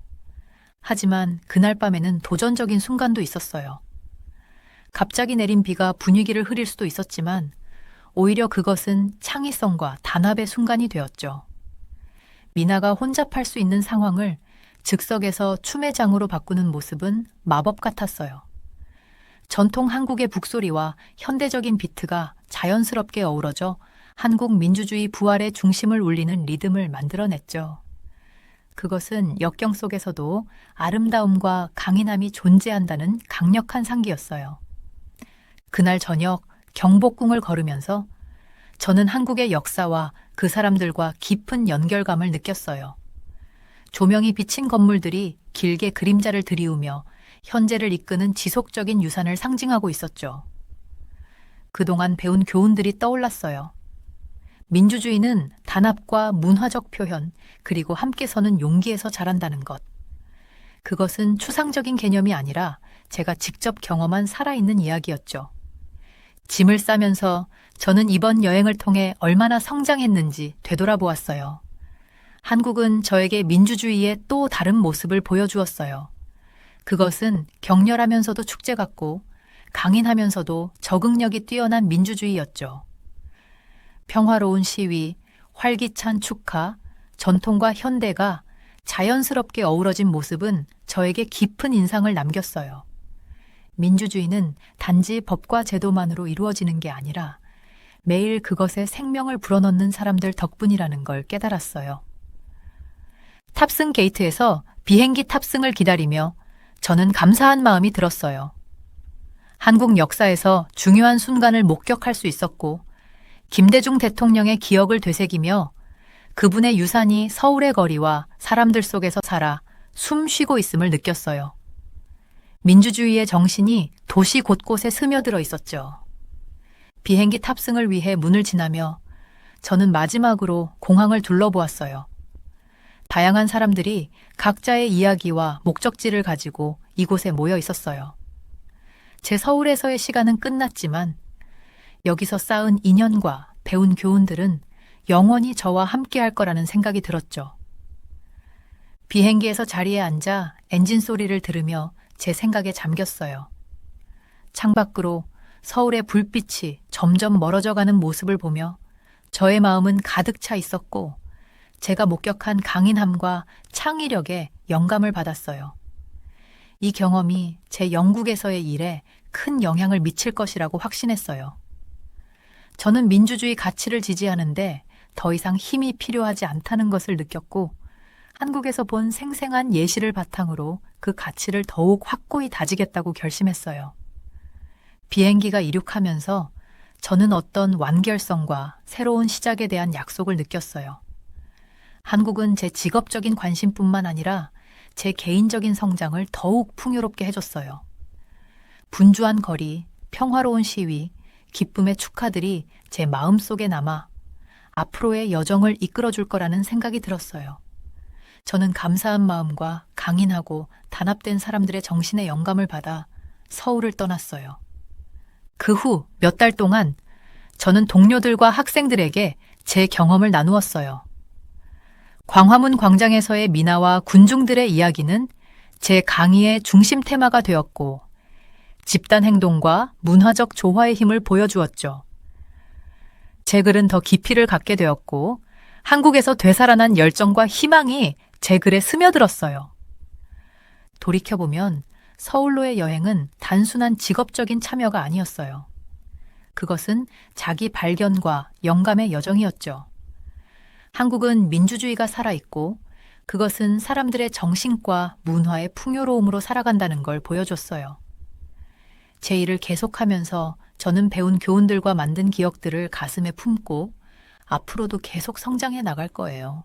하지만 그날 밤에는 도전적인 순간도 있었어요. 갑자기 내린 비가 분위기를 흐릴 수도 있었지만 오히려 그것은 창의성과 단합의 순간이 되었죠. 미나가 혼잡할 수 있는 상황을 즉석에서 춤의 장으로 바꾸는 모습은 마법 같았어요. 전통 한국의 북소리와 현대적인 비트가 자연스럽게 어우러져 한국 민주주의 부활의 중심을 울리는 리듬을 만들어냈죠. 그것은 역경 속에서도 아름다움과 강인함이 존재한다는 강력한 상기였어요. 그날 저녁 경복궁을 걸으면서 저는 한국의 역사와 그 사람들과 깊은 연결감을 느꼈어요. 조명이 비친 건물들이 길게 그림자를 드리우며 현재를 이끄는 지속적인 유산을 상징하고 있었죠. 그동안 배운 교훈들이 떠올랐어요. 민주주의는 단합과 문화적 표현, 그리고 함께 서는 용기에서 자란다는 것. 그것은 추상적인 개념이 아니라 제가 직접 경험한 살아있는 이야기였죠. 짐을 싸면서 저는 이번 여행을 통해 얼마나 성장했는지 되돌아보았어요. 한국은 저에게 민주주의의 또 다른 모습을 보여주었어요. 그것은 격렬하면서도 축제 같고 강인하면서도 적응력이 뛰어난 민주주의였죠. 평화로운 시위, 활기찬 축하, 전통과 현대가 자연스럽게 어우러진 모습은 저에게 깊은 인상을 남겼어요. 민주주의는 단지 법과 제도만으로 이루어지는 게 아니라 매일 그것에 생명을 불어넣는 사람들 덕분이라는 걸 깨달았어요. 탑승 게이트에서 비행기 탑승을 기다리며 저는 감사한 마음이 들었어요. 한국 역사에서 중요한 순간을 목격할 수 있었고, 김대중 대통령의 기억을 되새기며 그분의 유산이 서울의 거리와 사람들 속에서 살아 숨 쉬고 있음을 느꼈어요. 민주주의의 정신이 도시 곳곳에 스며들어 있었죠. 비행기 탑승을 위해 문을 지나며 저는 마지막으로 공항을 둘러보았어요. 다양한 사람들이 각자의 이야기와 목적지를 가지고 이곳에 모여 있었어요. 제 서울에서의 시간은 끝났지만 여기서 쌓은 인연과 배운 교훈들은 영원히 저와 함께할 거라는 생각이 들었죠. 비행기에서 자리에 앉아 엔진 소리를 들으며 제 생각에 잠겼어요. 창밖으로 서울의 불빛이 점점 멀어져가는 모습을 보며 저의 마음은 가득 차 있었고, 제가 목격한 강인함과 창의력에 영감을 받았어요. 이 경험이 제 영국에서의 일에 큰 영향을 미칠 것이라고 확신했어요. 저는 민주주의 가치를 지지하는데 더 이상 힘이 필요하지 않다는 것을 느꼈고, 한국에서 본 생생한 예시를 바탕으로 그 가치를 더욱 확고히 다지겠다고 결심했어요. 비행기가 이륙하면서 저는 어떤 완결성과 새로운 시작에 대한 약속을 느꼈어요. 한국은 제 직업적인 관심뿐만 아니라 제 개인적인 성장을 더욱 풍요롭게 해줬어요. 분주한 거리, 평화로운 시위, 기쁨의 축하들이 제 마음속에 남아 앞으로의 여정을 이끌어줄 거라는 생각이 들었어요. 저는 감사한 마음과 강인하고 단합된 사람들의 정신에 영감을 받아 서울을 떠났어요. 그 후 몇 달 동안 저는 동료들과 학생들에게 제 경험을 나누었어요. 광화문 광장에서의 민화와 군중들의 이야기는 제 강의의 중심 테마가 되었고, 집단 행동과 문화적 조화의 힘을 보여주었죠. 제 글은 더 깊이를 갖게 되었고, 한국에서 되살아난 열정과 희망이 제 글에 스며들었어요. 돌이켜보면 서울로의 여행은 단순한 직업적인 참여가 아니었어요. 그것은 자기 발견과 영감의 여정이었죠. 한국은 민주주의가 살아있고, 그것은 사람들의 정신과 문화의 풍요로움으로 살아간다는 걸 보여줬어요. 제 일을 계속하면서 저는 배운 교훈들과 만든 기억들을 가슴에 품고 앞으로도 계속 성장해 나갈 거예요.